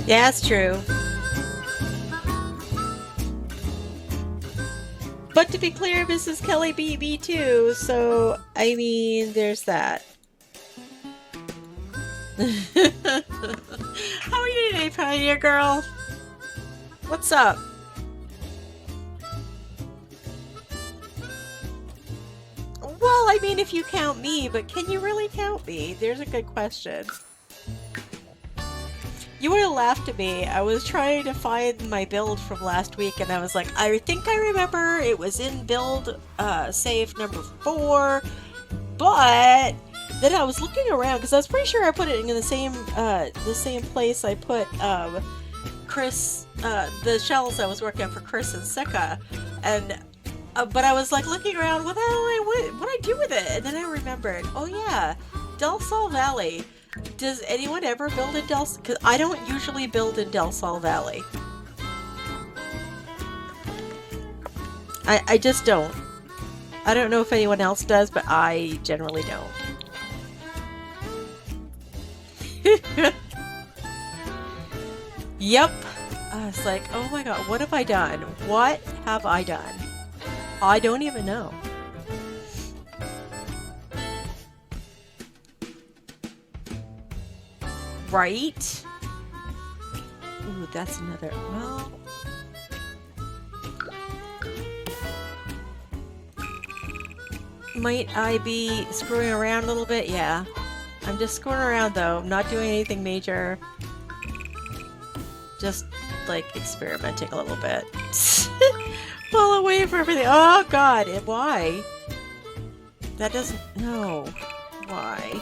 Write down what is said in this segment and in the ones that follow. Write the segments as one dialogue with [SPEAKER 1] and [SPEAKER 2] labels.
[SPEAKER 1] Yeah, it's true. But to be clear, Mrs. Kelly beat me too, so I mean, there's that. How are you today, Pioneer Girl? What's up? Well, I mean, if you count me, but can you really count me? There's a good question. You would have laughed at me. I was trying to find my build from last week, and I was like, I think I remember it was in build save number 4, but then I was looking around because I was pretty sure I put it in the same place I put Chris, the shells I was working on for Chris and Sika, and but I was like looking around, what I do with it? And then I remembered, oh yeah, Del Sol Valley. Does anyone ever build in Del? Because I don't usually build in Del Sol Valley. I just don't. I don't know if anyone else does, but I generally don't. Yep. I was like, oh my god, what have I done? What have I done? I don't even know. Right? Ooh, that's another... Well... Might I be screwing around a little bit? Yeah. I'm just screwing around though. I'm not doing anything major. Just, like, experimenting a little bit. Pull away from everything. Oh god, why? That doesn't... No. Why?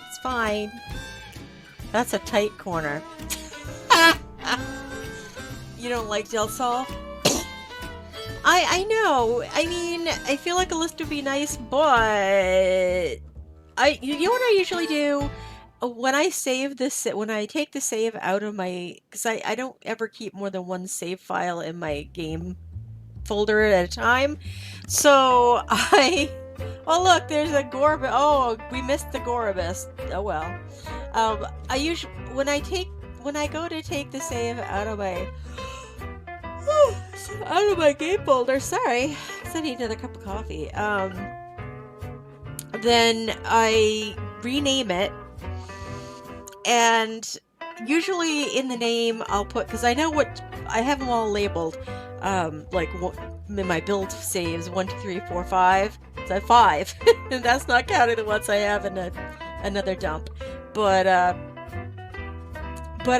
[SPEAKER 1] It's fine. That's a tight corner. You don't like Del Sol? I know. I mean, I feel like a list would be nice, but you know what I usually do when I save this, when I take the save out of my, because I don't ever keep more than one save file in my game folder at a time. So oh look, there's a Gorb. Oh, we missed the Goribus. Oh well. I usually when I go to take the save out of my game folder, sorry, I need another cup of coffee. Then I rename it, and usually in the name I'll put, because I know what, I have them all labeled, like in my build saves, 1, 2, 3, 4, 5. So I have 5, and that's not counting the ones I have in another dump. But I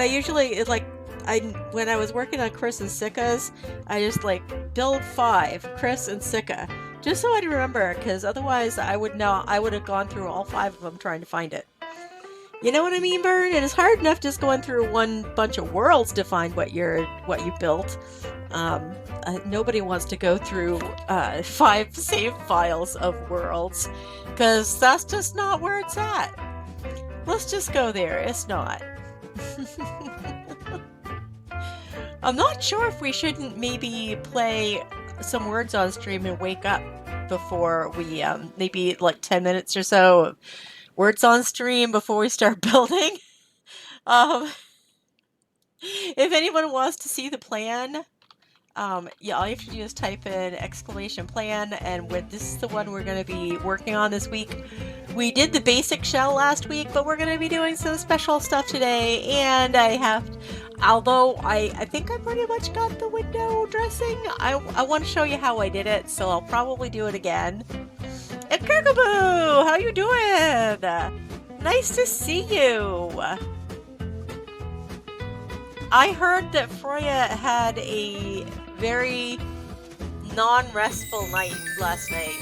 [SPEAKER 1] usually, it's like, when I was working on Chris and Sika's, I just like build 5, Chris and Sika, just so I'd remember, because otherwise I would have gone through all 5 of them trying to find it. You know what I mean, Bern? It is hard enough just going through one bunch of worlds to find what you built. Nobody wants to go through 5 save files of worlds, because that's just not where it's at. Let's just go there. It's not. I'm not sure if we shouldn't maybe play some words on stream and wake up before we, maybe like 10 minutes or so of words on stream before we start building. If anyone wants to see the plan, yeah, all you have to do is type in !plan, and this is the one we're going to be working on this week. We did the basic shell last week, but we're going to be doing some special stuff today, and although I think I pretty much got the window dressing, I want to show you how I did it, so I'll probably do it again. And Kirkaboo! How you doing? Nice to see you! I heard that Freya had a very non-restful night last night.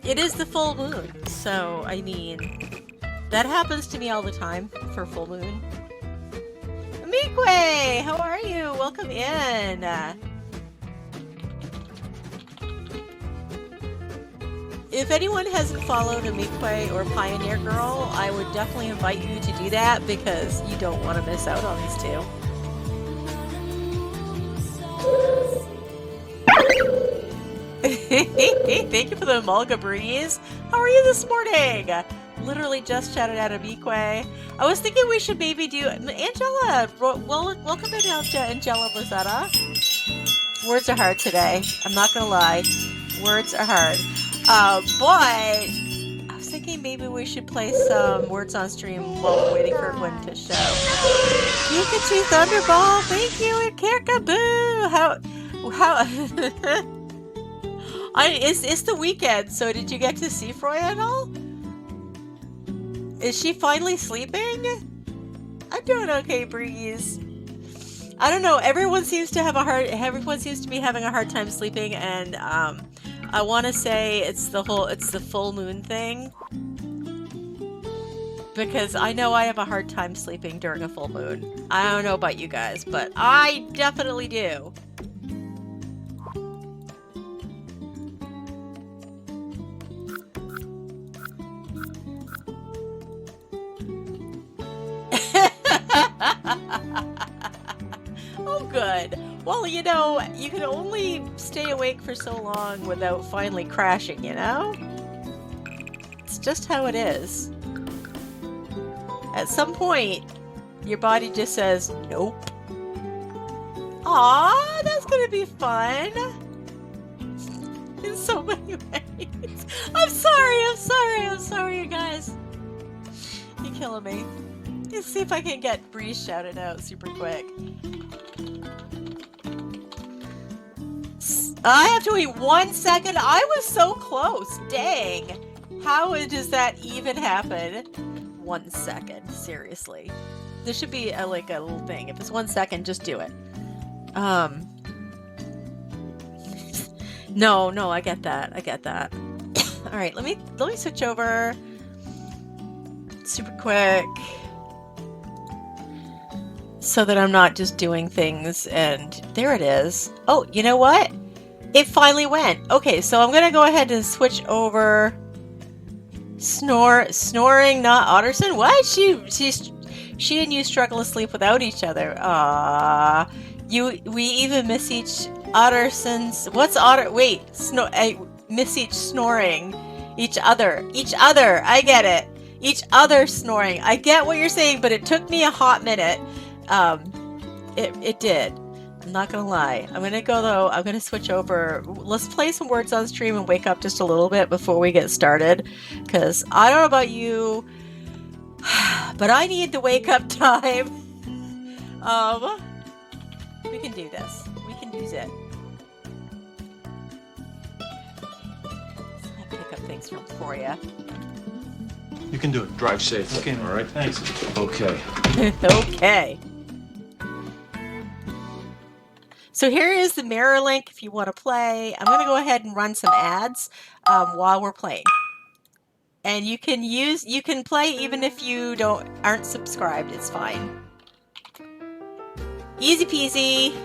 [SPEAKER 1] It is the full moon, so, I mean, that happens to me all the time for full moon. Mikwe! How are you? Welcome in! If anyone hasn't followed Amikwe or Pioneer Girl, I would definitely invite you to do that, because you don't want to miss out on these two. Thank you for the Mulga Breeze. How are you this morning? Literally just shouted out Amikwe. I was thinking we should maybe do Angela. Welcome in, Angela Rosetta. Words are hard today. I'm not gonna lie. Words are hard. But I was thinking maybe we should play some words on stream while we're waiting for Gwen to show. Pikachu Thunderball, thank you, and Kirkaboo! It's the weekend, so did you get to see Freya at all? Is she finally sleeping? I'm doing okay, Breeze. I don't know, everyone seems to be having a hard time sleeping, and I want to say it's the full moon thing, because I know I have a hard time sleeping during a full moon. I don't know about you guys, but I definitely do. Oh, good. Well, you know, you can only stay awake for so long without finally crashing, you know? It's just how it is. At some point, your body just says, nope. Aw, that's gonna be fun. In so many ways. I'm sorry, you guys. You're killing me. Let's see if I can get Breeze shouted out super quick. I have to wait 1 second. I was so close. Dang. How does that even happen? 1 second. Seriously. There should be like a little thing. If it's 1 second, just do it. No, I get that. All right, let me switch over super quick so that I'm not just doing things and there it is. Oh, you know what? It finally went. Okay, so I'm gonna go ahead and switch over. Snoring, not Otterson. What? She and you struggle to sleep without each other. We even miss each Otterson's. What's Otter? Wait, I miss each snoring. Each other. I get it. Each other snoring. I get what you're saying, but it took me a hot minute. It did. I'm not gonna lie. I'm gonna go though. I'm gonna switch over. Let's play some words on stream and wake up just a little bit before we get started. Because I don't know about you, but I need the wake up time. We can do this. We can do it. I'll pick up things from for you.
[SPEAKER 2] You can do it. Drive safe.
[SPEAKER 3] Okay,
[SPEAKER 2] all right?
[SPEAKER 3] Thanks.
[SPEAKER 2] Okay.
[SPEAKER 1] Okay. So here is the mirror link if you want to play. I'm going to go ahead and run some ads while we're playing. And you can play even if you aren't subscribed. It's fine. Easy peasy.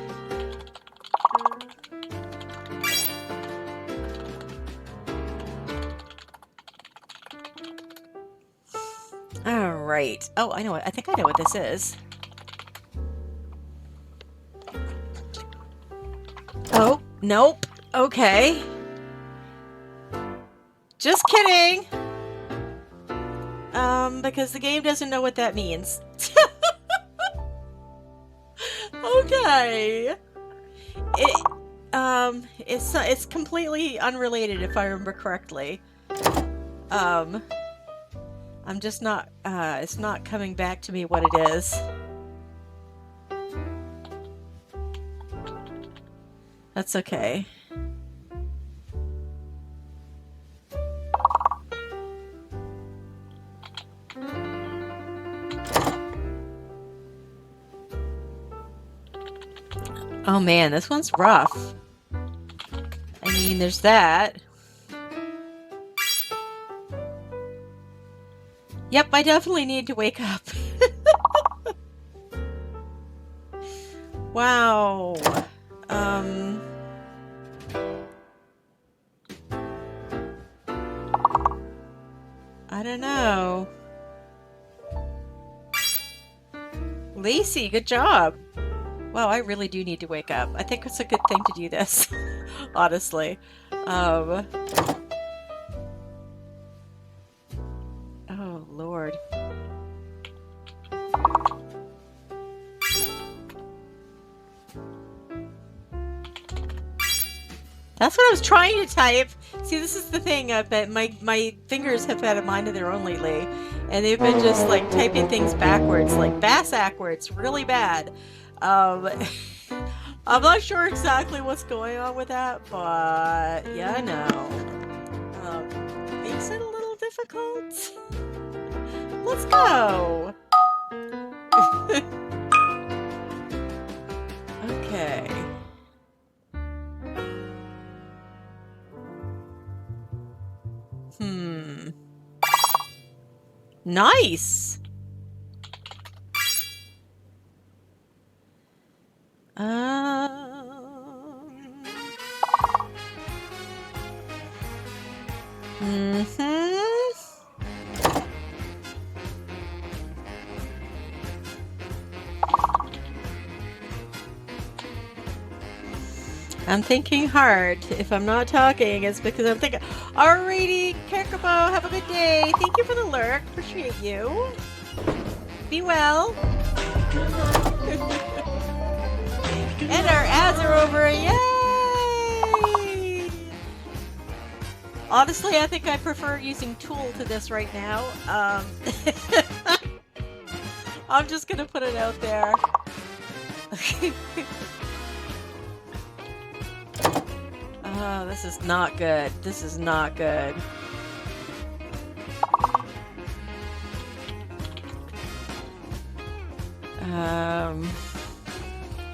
[SPEAKER 1] All right. Oh, I know. I think I know what this is. Oh, nope. Okay. Just kidding. Because the game doesn't know what that means. Okay. It's completely unrelated if I remember correctly. I'm just not, it's not coming back to me what it is. That's okay. Oh man, this one's rough. I mean, there's that. Yep, I definitely need to wake up. Wow. I don't know. Lacey, good job. Wow, I really do need to wake up. I think it's a good thing to do this, honestly. Oh, Lord. That's what I was trying to type. See, this is the thing. But my fingers have had a mind of their own lately, and they've been just like typing things backwards, like backwards, really bad. I'm not sure exactly what's going on with that, but yeah, I know. Makes it a little difficult. Let's go. Okay. Nice. Mm-hmm. I'm thinking hard. If I'm not talking, it's because I'm thinking. Alrighty, Kirkabo, have a good day. Thank you for the lurk. Appreciate you. Be well. And our ads are over. Yay! Honestly, I think I prefer using Tool to this right now. I'm just gonna put it out there. Oh, this is not good. This is not good.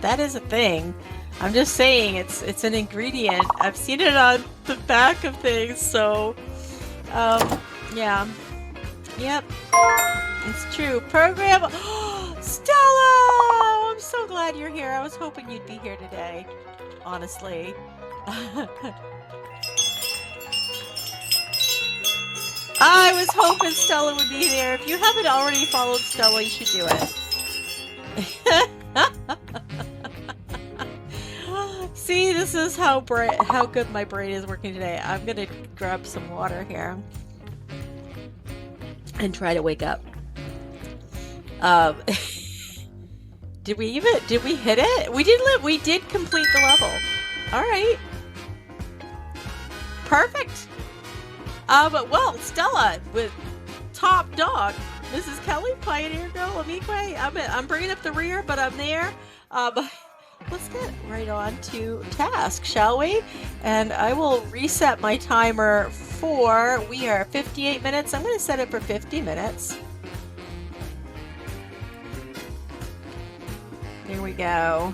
[SPEAKER 1] That is a thing. I'm just saying it's an ingredient. I've seen it on the back of things, so yeah. Yep. It's true. Program Stella! I'm so glad you're here. I was hoping you'd be here today. Honestly. I was hoping Stella would be there. If you haven't already followed Stella, you should do it. See, this is how good my brain is working today. I'm gonna grab some water here and try to wake up. Did we hit it? We did complete the level. All right. Perfect. Well, Stella with top dog. Mrs. Kelly, Pioneer Girl, Amikwe. I'm bringing up the rear, but I'm there. Let's get right on to task, shall we? And I will reset my timer for, we are 58 minutes. I'm going to set it for 50 minutes. There we go.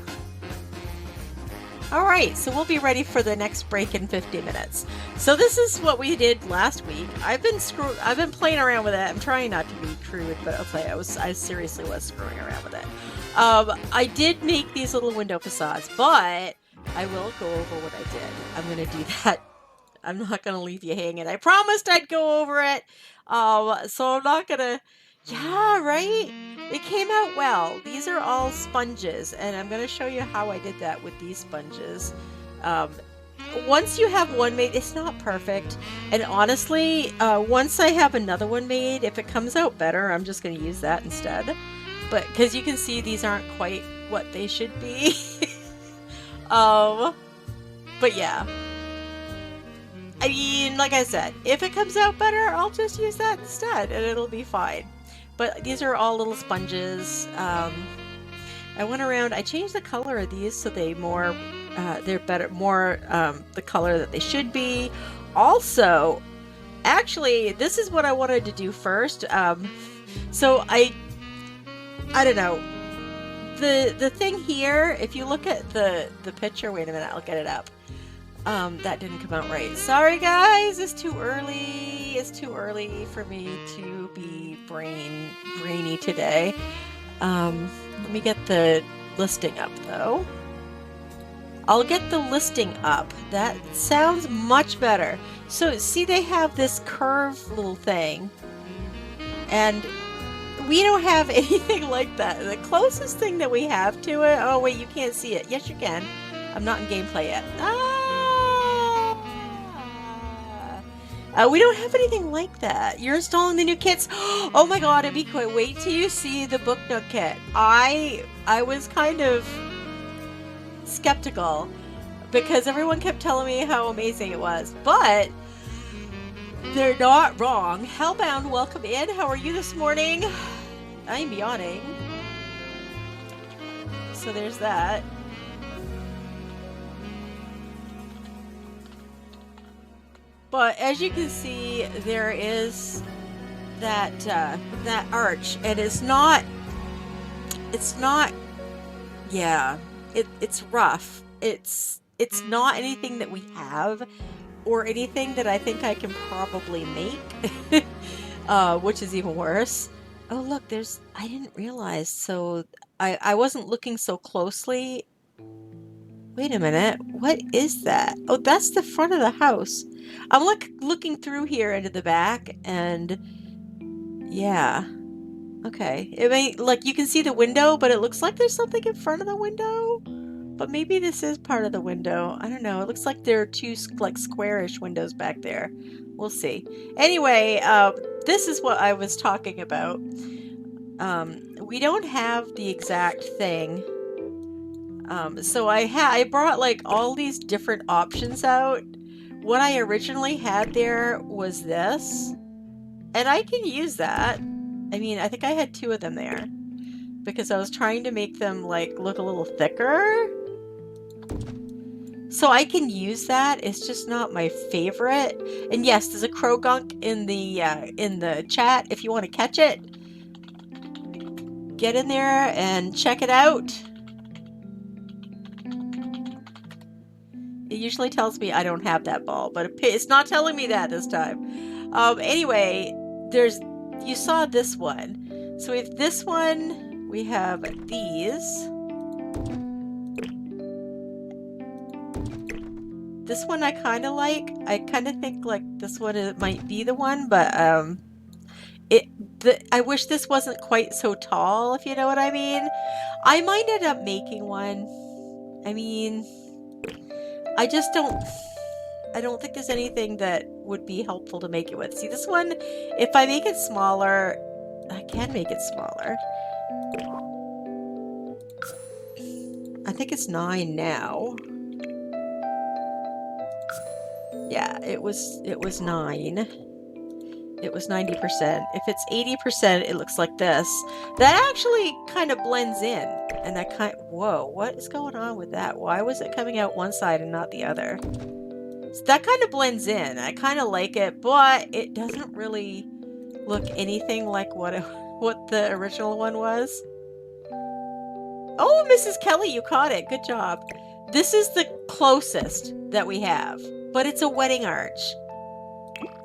[SPEAKER 1] All right, so we'll be ready for the next break in 50 minutes. So this is what we did last week. I've been playing around with it. I'm trying not to be crude, but I'll tell you, I seriously was screwing around with it. I did make these little window facades, but I will go over what I did. I'm going to do that. I'm not going to leave you hanging. I promised I'd go over it. So I'm not going to... Yeah, right? It came out well. These are all sponges, and I'm going to show you how I did that with these sponges. Once you have one made, it's not perfect. And honestly, once I have another one made, if it comes out better, I'm just going to use that instead. But because you can see these aren't quite what they should be. But yeah. I mean, like I said, if it comes out better, I'll just use that instead, and it'll be fine. But these are all little sponges. I went around, I changed the color of these so they're better, more the color that they should be. Also, actually, this is what I wanted to do first. So I don't know. The thing here, if you look at the picture, wait a minute, I'll get it up. That didn't come out right. Sorry guys, it's too early. It's too early for me to be brainy today. Let me get the listing up though. I'll get the listing up. That sounds much better. So see, they have this curved little thing, and we don't have anything like that. The closest thing that we have to it, oh wait, you can't see it. Yes, you can. I'm not in gameplay yet. We don't have anything like that. You're installing the new kits. Oh my god, Amikwe, wait till you see the Book Nook kit. I was kind of skeptical because everyone kept telling me how amazing it was, but they're not wrong. Hellbound, welcome in. How are you this morning? I'm yawning. So there's that. But as you can see, there is that that arch, and it's not. Yeah, it's rough. It's not anything that we have, or anything that I think I can probably make, which is even worse. Oh look, I didn't realize. So I wasn't looking so closely Wait a minute. What is that? Oh, that's the front of the house. I'm looking through here into the back, and yeah. Okay. It may, like, you can see the window, but it looks like there's something in front of the window. But maybe this is part of the window. I don't know. It looks like there are two like squarish windows back there. We'll see. Anyway, this is what I was talking about. We don't have the exact thing. So I brought like all these different options out. What I originally had there was this, and I can use that. I mean, I think I had two of them there because I was trying to make them like look a little thicker. So I can use that. It's just not my favorite. And yes, there's a crow gunk in the chat. If you want to catch it, get in there and check it out. It usually tells me I don't have that ball, but it's not telling me that this time. Anyway, you saw this one. So we have this one. We have these. This one I kind of like. I kind of think like this one might be the one, but I wish this wasn't quite so tall, if you know what I mean. I might end up making one. I mean, I don't think there's anything that would be helpful to make it with. See, this one, if I make it smaller, I can make it smaller. I think it's 9 now. Yeah, it was 9. It was 90%. If it's 80%, it looks like this. That actually kind of blends in. And whoa, what is going on with that? Why was it coming out one side and not the other? So that kind of blends in. I kind of like it, but it doesn't really look anything like what the original one was. Oh, Mrs. Kelly, you caught it. Good job. This is the closest that we have, but it's a wedding arch.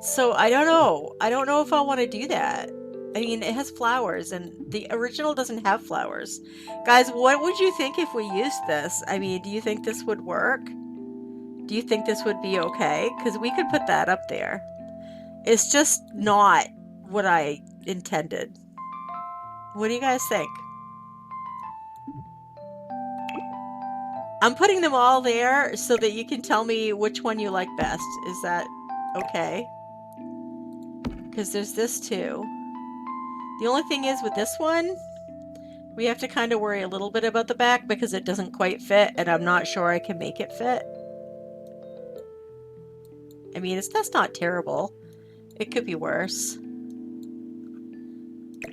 [SPEAKER 1] So I don't know. I don't know if I want to do that. I mean, it has flowers, and the original doesn't have flowers. Guys, what would you think if we used this? I mean, do you think this would work? Do you think this would be okay? Because we could put that up there. It's just not what I intended. What do you guys think? I'm putting them all there so that you can tell me which one you like best. Is that okay? Because there's this too. The only thing is with this one, we have to kind of worry a little bit about the back because it doesn't quite fit, and I'm not sure I can make it fit. I mean, that's not terrible. It could be worse.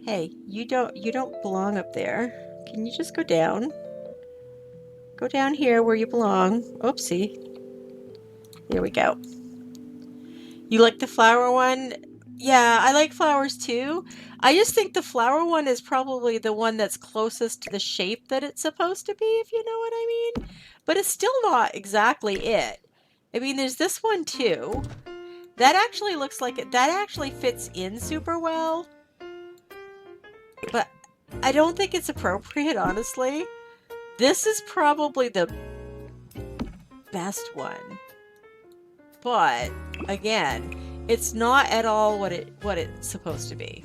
[SPEAKER 1] Hey, you don't belong up there. Can you just go down? Go down here where you belong. Oopsie. There we go. You like the flower one? Yeah, I like flowers too. I just think the flower one is probably the one that's closest to the shape that it's supposed to be, if you know what I mean. But it's still not exactly it. I mean, there's this one too. That actually looks like it. That actually fits in super well. But I don't think it's appropriate, honestly. This is probably the best one. But again, it's not at all what it's supposed to be.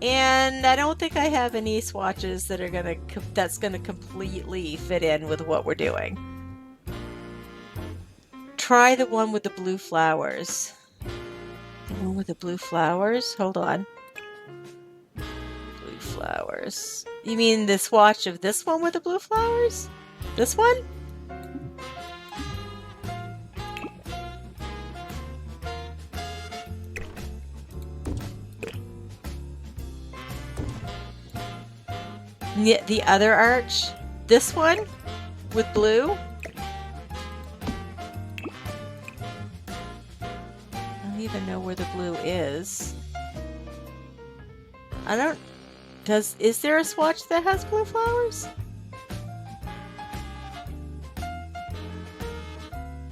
[SPEAKER 1] And I don't think I have any swatches that's gonna completely fit in with what we're doing. Try the one with the blue flowers. The one with the blue flowers? Hold on. Blue flowers. You mean the swatch of this one with the blue flowers? This one? The other arch? This one? With blue? I don't even know where the blue is. Is there a swatch that has blue flowers?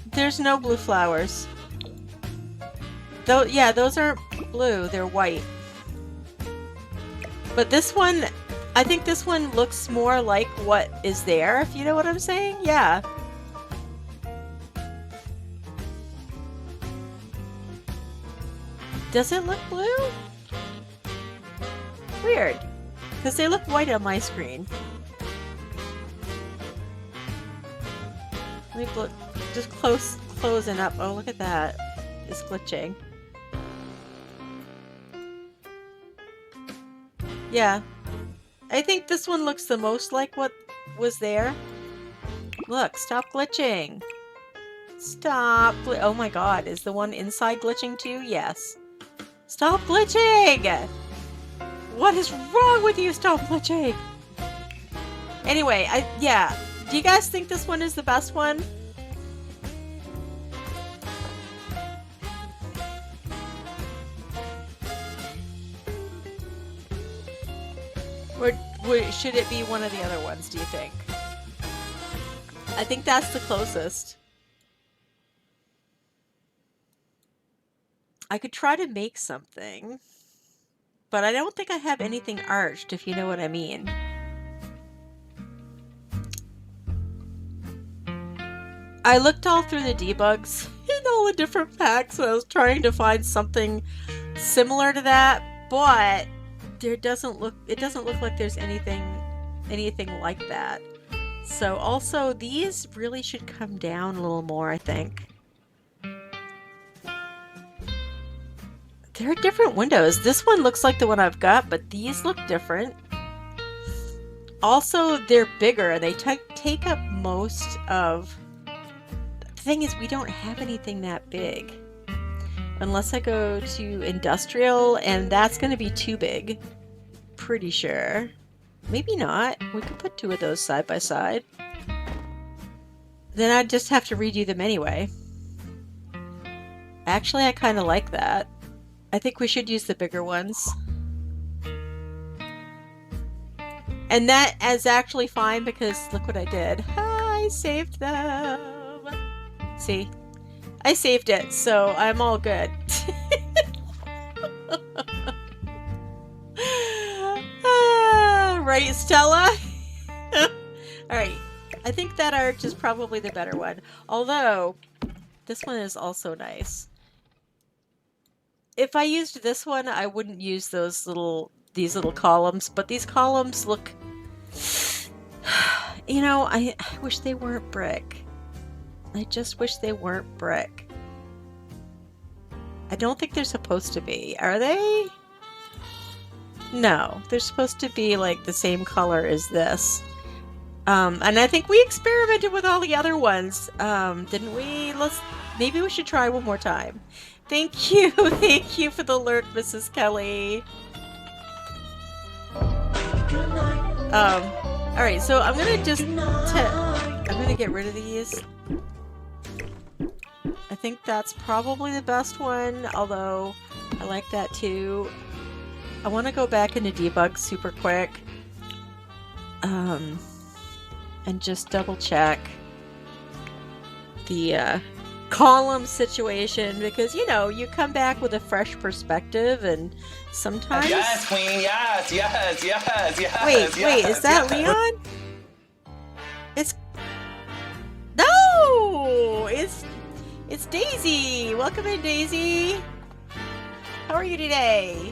[SPEAKER 1] There's no blue flowers. Yeah, those aren't blue, they're white. But this one, I think this one looks more like what is there, if you know what I'm saying. Yeah. Does it look blue? Weird. Because they look white on my screen. Let me look. Just closing up. Oh, look at that. It's glitching. Yeah. I think this one looks the most like what was there. Look, stop glitching. Stop. Oh my god, is the one inside glitching too? Yes. Stop glitching! What is wrong with you? Stop glitching! Anyway, yeah. Do you guys think this one is the best one? Or should it be one of the other ones, do you think? I think that's the closest. I could try to make something, but I don't think I have anything arched, if you know what I mean. I looked all through the debugs in all the different packs, and I was trying to find something similar to that, but it doesn't look like there's anything like that. So also these really should come down a little more, I think. They're different windows. This one looks like the one I've got, but these look different. Also, they're bigger and they take up most of... The thing is, we don't have anything that big. Unless I go to industrial, and that's going to be too big. Pretty sure. Maybe not. We could put two of those side by side. Then I'd just have to redo them anyway. Actually, I kind of like that. I think we should use the bigger ones. And that is actually fine because look what I did. I saved them. See? I saved it, so I'm all good. Right, Stella? Alright, I think that arch is probably the better one. Although, this one is also nice. If I used this one, I wouldn't use these little columns, but these columns look... You know, I wish they weren't brick. I just wish they weren't brick. I don't think they're supposed to be. Are they? No, they're supposed to be like the same color as this. And I think we experimented with all the other ones, didn't we? Maybe we should try one more time. Thank you. Thank you for the alert, Mrs. Kelly. Alright, so I'm gonna just... I'm gonna get rid of these. I think that's probably the best one, although I like that too. I want to go back into debug super quick. And just double check the column situation, because you know, you come back with a fresh perspective and sometimes...
[SPEAKER 3] Yes, queen, yes, yes, yes, yes.
[SPEAKER 1] Wait,
[SPEAKER 3] yes,
[SPEAKER 1] is that
[SPEAKER 3] yes.
[SPEAKER 1] Leon? No! It's Daisy! Welcome in, Daisy! How are you today?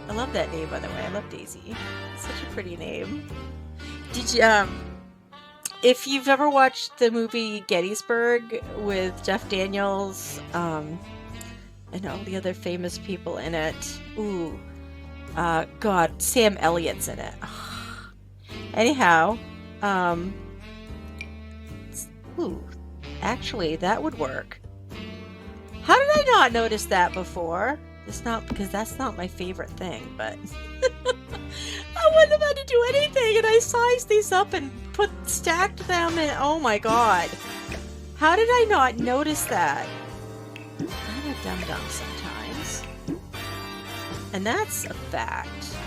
[SPEAKER 1] I love that name, by the way. I love Daisy. It's such a pretty name. Did you, if you've ever watched the movie Gettysburg with Jeff Daniels, and all the other famous people in it, ooh, God, Sam Elliott's in it. Anyhow, ooh, actually, that would work. How did I not notice that before? It's not because that's not my favorite thing, but I wouldn't have had to do anything, and I sized these up and stacked them, and oh my god, how did I not notice that? I'm a dum-dum sometimes, and that's a fact.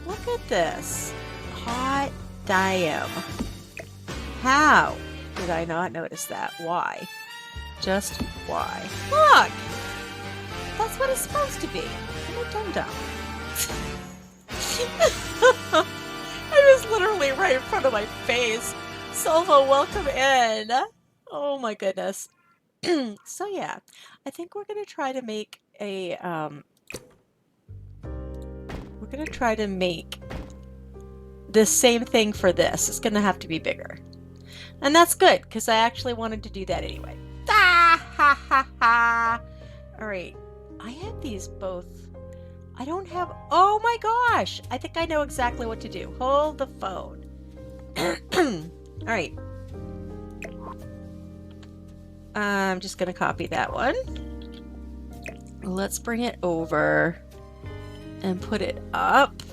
[SPEAKER 1] Look at this. Hot damn. How did I not notice that? Why? Just why? Look! That's what it's supposed to be. I'm a dum-dum. It was literally right in front of my face. Silva, welcome in. Oh my goodness. So yeah, I think we're gonna try to make a we're gonna try to make the same thing for this. It's gonna have to be bigger. And that's good, because I actually wanted to do that anyway. Ah, ha, ha, ha. All right. I have these both. I don't have... Oh my gosh! I think I know exactly what to do. Hold the phone. All right. I'm just going to copy that one. Let's bring it over and put it up.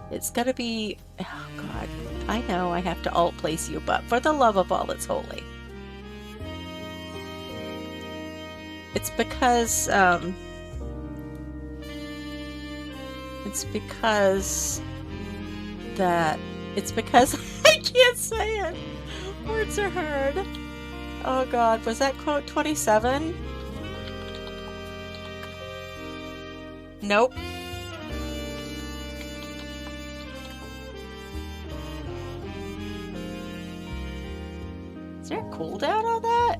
[SPEAKER 1] It's going to be... Oh God. I know I have to alt place you, but for the love of all that's holy. It's because I can't say it. Words are hard. Oh God, was that quote 27? Nope. Is there a cooldown on that?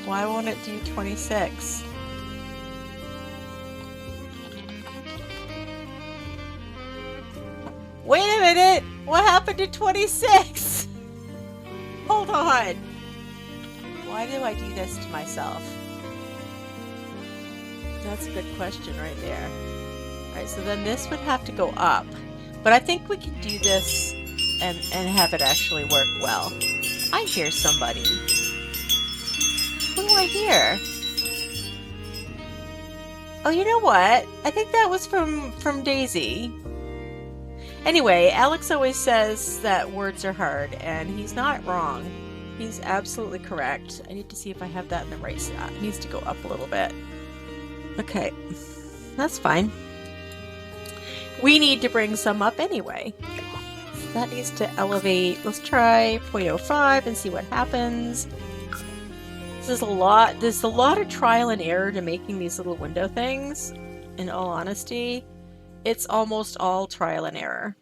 [SPEAKER 1] Why won't it do 26? Wait a minute! What happened to 26? Hold on! Why do I do this to myself? That's a good question right there. Alright, so then this would have to go up. But I think we can do this and have it actually work well. I hear somebody. Who do I hear? Oh, you know what? I think that was from Daisy. Anyway, Alex always says that words are hard, and he's not wrong. He's absolutely correct. I need to see if I have that in the right spot. It needs to go up a little bit. Okay, that's fine. We need to bring some up anyway. So that needs to elevate. Let's try 0.05 and see what happens. There's a lot of trial and error to making these little window things. In all honesty, it's almost all trial and error.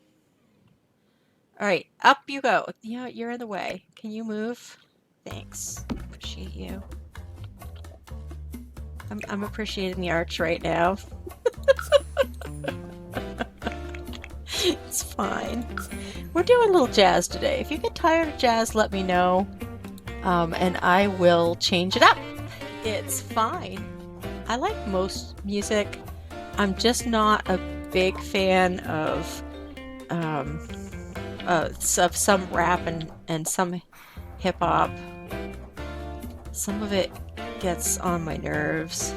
[SPEAKER 1] All right, up you go. Yeah, you're in the way. Can you move? Thanks. Appreciate you. I'm appreciating the arch right now. It's fine. We're doing a little jazz today. If you get tired of jazz, let me know. And I will change it up. It's fine. I like most music. I'm just not a big fan of some rap and some hip hop. Some of it gets on my nerves.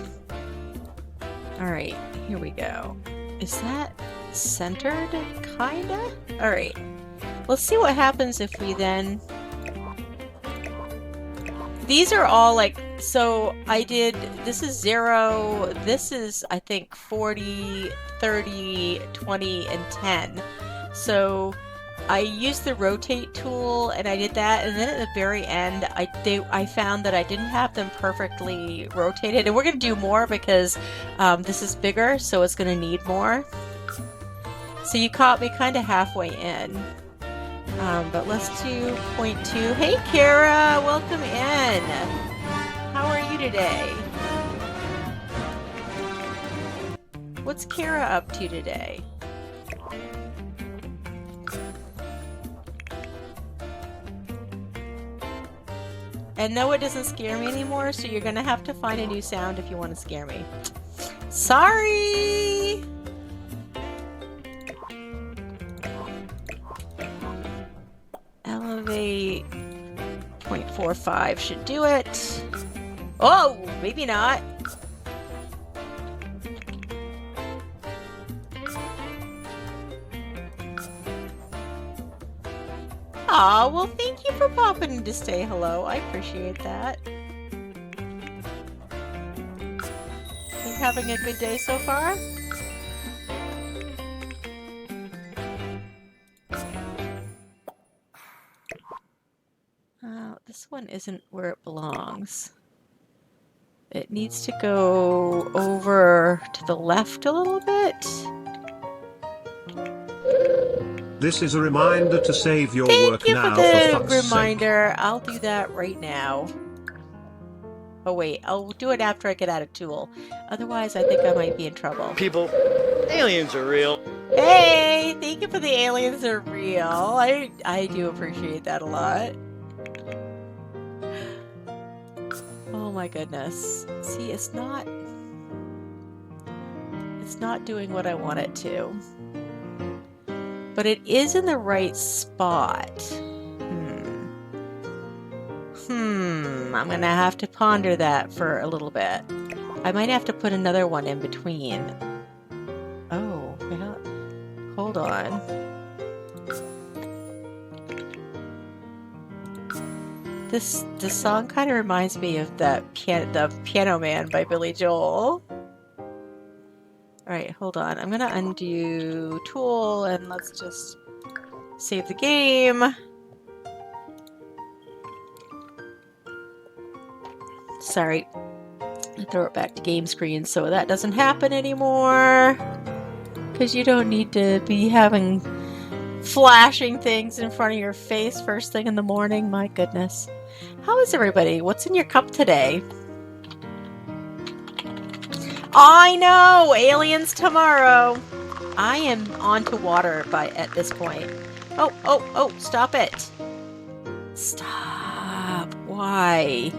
[SPEAKER 1] All right, here we go. Is that centered? Kinda? All right. Let's see what happens if we then... These are all like, so I did, this is 0, this is I think 40, 30, 20, and 10. So I used the rotate tool and I did that, and then at the very end I found that I didn't have them perfectly rotated, and we're going to do more because this is bigger, so it's going to need more. So you caught me kind of halfway in. But let's do 0.2. Hey Kara, welcome in. How are you today? What's Kara up to today? And no, it doesn't scare me anymore, so you're gonna have to find a new sound if you want to scare me. Sorry! Elevate 0.45 should do it. Oh, maybe not. Aw, well, thank you for popping in to say hello. I appreciate that. You having a good day so far? one isn't where it belongs. It needs to go over to the left a little bit.
[SPEAKER 4] This is a reminder to save your
[SPEAKER 1] Thank
[SPEAKER 4] work
[SPEAKER 1] you for
[SPEAKER 4] now,
[SPEAKER 1] the
[SPEAKER 4] for fuck's sake.
[SPEAKER 1] reminder. I'll do that right now. Oh wait, I'll do it after I get out of Tool. Otherwise, I think I might be in trouble.
[SPEAKER 5] People, aliens are real.
[SPEAKER 1] Hey, thank you for the aliens are real. I do appreciate that a lot. Oh my goodness. See, it's not doing what I want it to. But it is in the right spot. I'm gonna have to ponder that for a little bit. I might have to put another one in between. Oh, well, hold on. This song kind of reminds me of the Piano Man by Billy Joel. Alright, hold on. I'm gonna undo Tool and let's just save the game. Sorry. I throw it back to game screen so that doesn't happen anymore. Because you don't need to be having flashing things in front of your face first thing in the morning. My goodness. How is everybody? What's in your cup today? I know! Aliens tomorrow! I am on to water at this point. Oh, stop it! Stop! Why?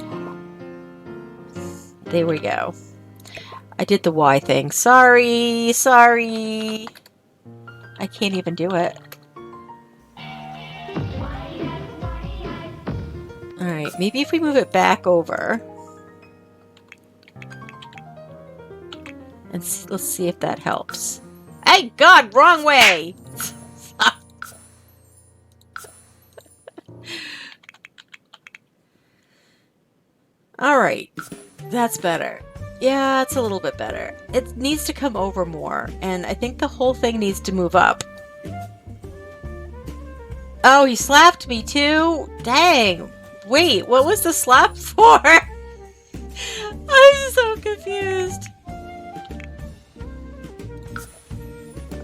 [SPEAKER 1] There we go. I did the Y thing. Sorry! I can't even do it. Alright, maybe if we move it back over. And let's see if that helps. Hey, God, wrong way! Alright, that's better. Yeah, it's a little bit better. It needs to come over more, and I think the whole thing needs to move up. Oh, he slapped me too? Dang. Wait, what was the slap for? I'm so confused.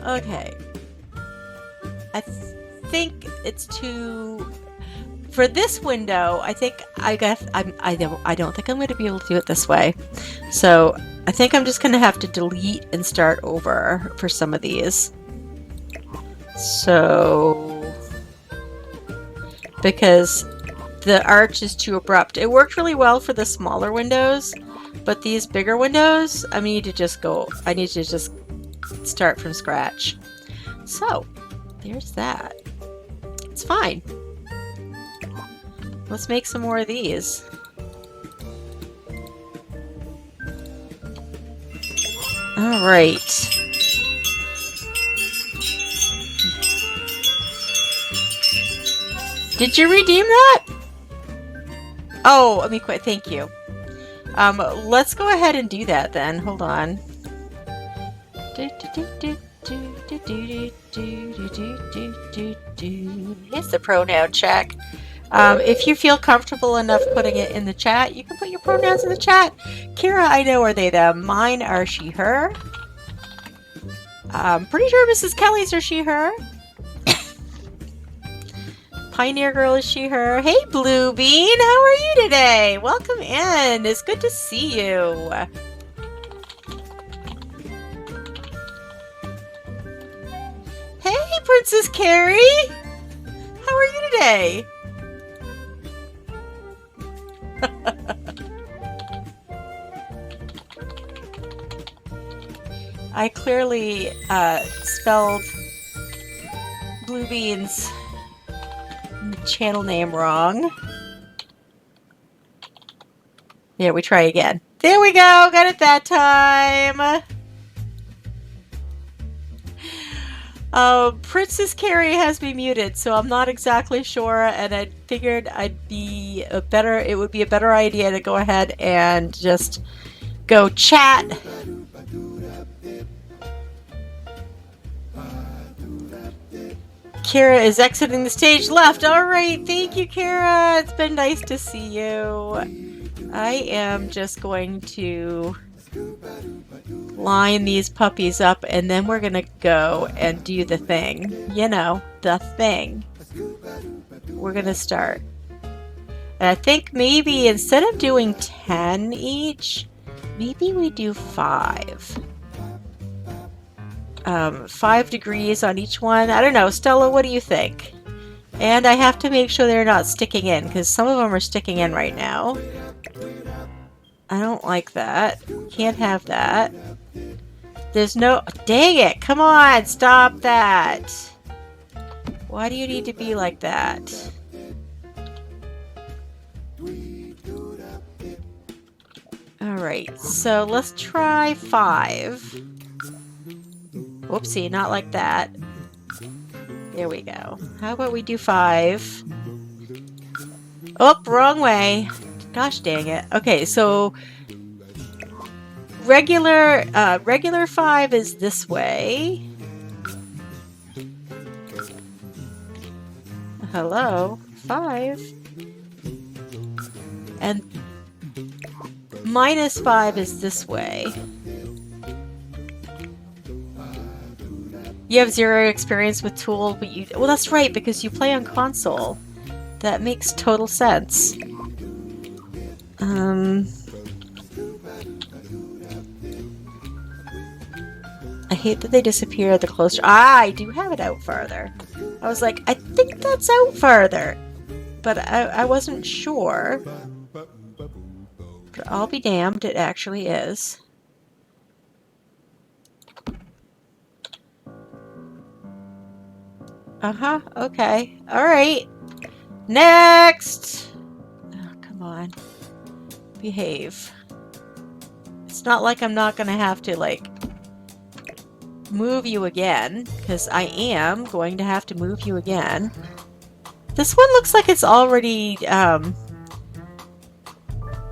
[SPEAKER 1] Okay. I think it's too... For this window, I think I don't think I'm going to be able to do it this way. So I think I'm just going to have to delete and start over for some of these. So... Because the arch is too abrupt. It worked really well for the smaller windows, but these bigger windows, I need to just start from scratch. So, there's that. It's fine. Let's make some more of these. Alright. Did you redeem that? Oh, let me quit. Thank you. Let's go ahead and do that then. Hold on. Here's the pronoun check. If you feel comfortable enough putting it in the chat, you can put your pronouns in the chat. Kira, I know, are they them? Mine are she, her. Pretty sure Mrs. Kelly's are she, her. Pioneer Girl is she, her. Hey, Blue Bean, how are you today? Welcome in. It's good to see you. Hey, Princess Carrie. How are you today? I clearly spelled Blue Bean's channel name wrong. Yeah, we try again. There we go! Got it that time! Princess Carrie has me muted, so I'm not exactly sure, and I figured it would be a better idea to go ahead and just go chat. Kara is exiting the stage left. All right, thank you, Kara. It's been nice to see you. I am just going to line these puppies up, and then we're gonna go and do the thing. You know, the thing. We're gonna start. And I think maybe instead of doing 10 each, maybe we do 5. 5 degrees on each one. I don't know. Stella, what do you think? And I have to make sure they're not sticking in, because some of them are sticking in right now. I don't like that. Can't have that. There's no... Dang it! Come on! Stop that! Why do you need to be like that? Alright, so let's try 5. Whoopsie, not like that. There we go. How about we do 5? Oh, wrong way. Gosh dang it. Okay, so regular 5 is this way. Hello, 5. And -5 is this way. You have 0 experience with Tool, but you... Well, that's right, because you play on console. That makes total sense. I hate that they disappear the closer... Ah, I do have it out farther. I was like, I think that's out farther. But I wasn't sure. But I'll be damned, it actually is. Uh-huh, okay. Alright. Next! Oh, come on. Behave. It's not like I'm not gonna have to, like, move you again, because I am going to have to move you again. This one looks like it's already,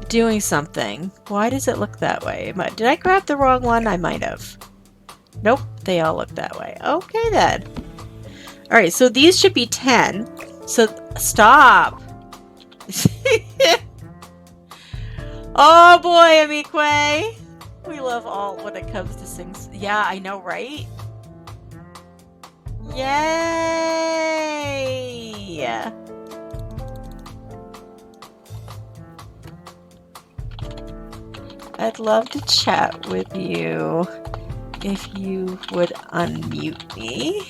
[SPEAKER 1] doing something. Why does it look that way? Did I grab the wrong one? I might have. Nope, they all look that way. Okay, then. Alright, so these should be 10. So, stop! Oh boy, Amikwe! We love all when it comes to sings. Yeah, I know, right? Yay! I'd love to chat with you if you would unmute me.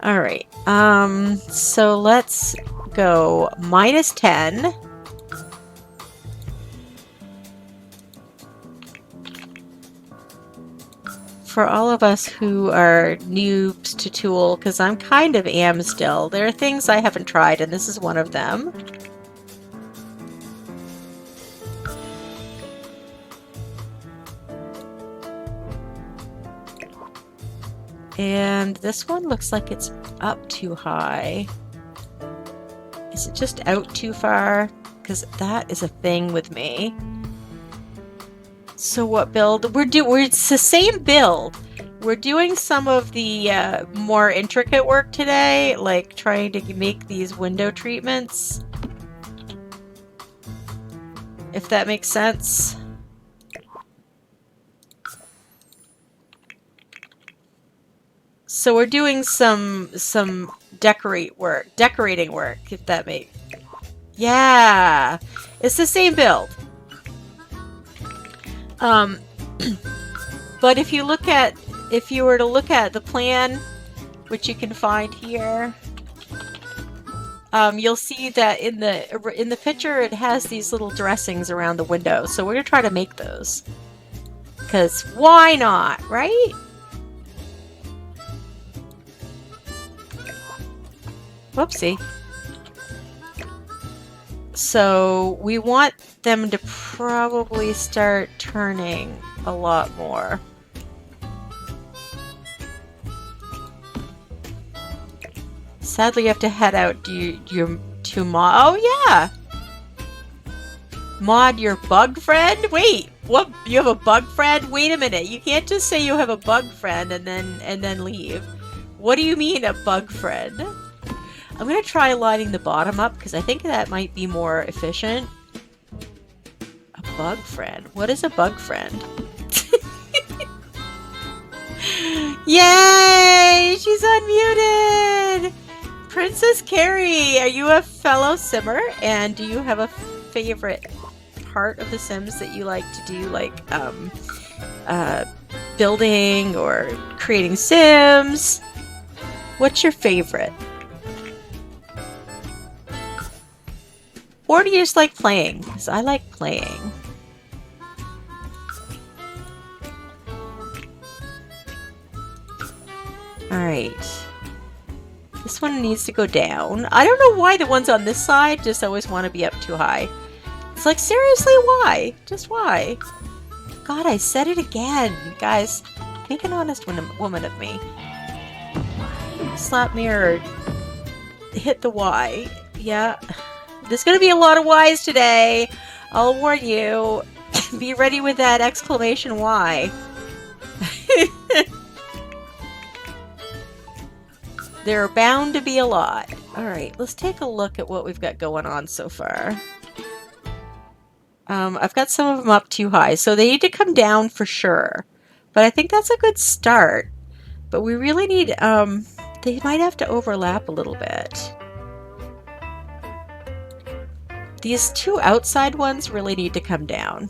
[SPEAKER 1] All right, so let's go -10. For all of us who are noobs to Tool, because I'm kind of am still, there are things I haven't tried, and this is one of them. And this one looks like it's up too high. Is it just out too far? Because that is a thing with me. So what build? It's the same build. We're doing some of the more intricate work today, like trying to make these window treatments. If that makes sense. So we're doing some decorating work, if that makes... Yeah! It's the same build. But if you were to look at the plan, which you can find here, you'll see that in the picture it has these little dressings around the window. So we're gonna try to make those. 'Cause why not, right? Whoopsie. So we want them to probably start turning a lot more. Sadly, you have to head out to Oh yeah! Mod your bug friend? Wait, what? You have a bug friend? Wait a minute. You can't just say you have a bug friend and then leave. What do you mean a bug friend? I'm gonna try lining the bottom up because I think that might be more efficient. A bug friend. What is a bug friend? Yay! She's unmuted! Princess Carrie, are you a fellow simmer? And do you have a favorite part of The Sims that you like to do, like building or creating Sims? What's your favorite? Or do you just like playing? Because I like playing. Alright. This one needs to go down. I don't know why the ones on this side just always want to be up too high. It's like, seriously, why? Just why? God, I said it again. Guys, make an honest woman of me. Slap me or hit the Y. Yeah. There's going to be a lot of Ys today. I'll warn you. Be ready with that exclamation Y. There are bound to be a lot. Alright, let's take a look at what we've got going on so far. I've got some of them up too high, so they need to come down for sure. But I think that's a good start. But we really need, they might have to overlap a little bit. These two outside ones really need to come down.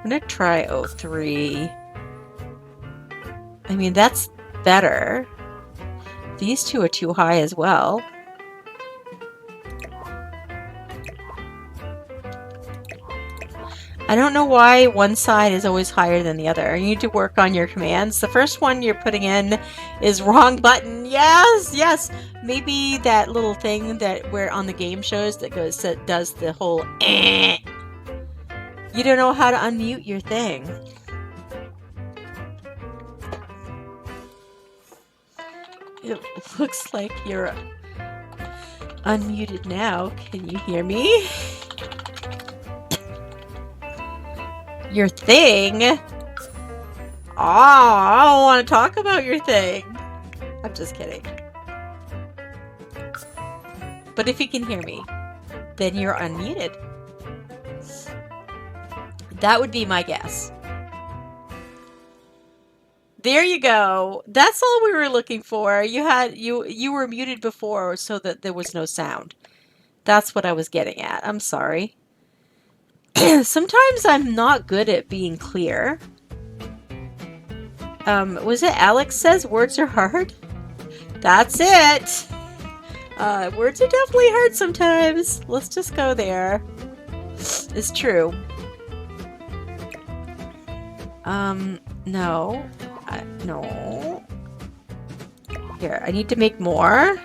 [SPEAKER 1] I'm gonna try 03. I mean, that's better. These two are too high as well. I don't know why one side is always higher than the other. You need to work on your commands. The first one you're putting in is wrong button. Yes, yes. Maybe that little thing that where on the game shows that goes that does the whole eh. You don't know how to unmute your thing. It looks like you're unmuted now. Can you hear me? Your thing? Oh, I don't want to talk about your thing. I'm just kidding. But if you can hear me, then you're unmuted. That would be my guess. There you go. That's all we were looking for. You were muted before so that there was no sound. That's what I was getting at. I'm sorry. Sometimes I'm not good at being clear. Was it Alex says words are hard? That's it. Words are definitely hard sometimes. Let's just go there. It's true. No. No. Here, I need to make more.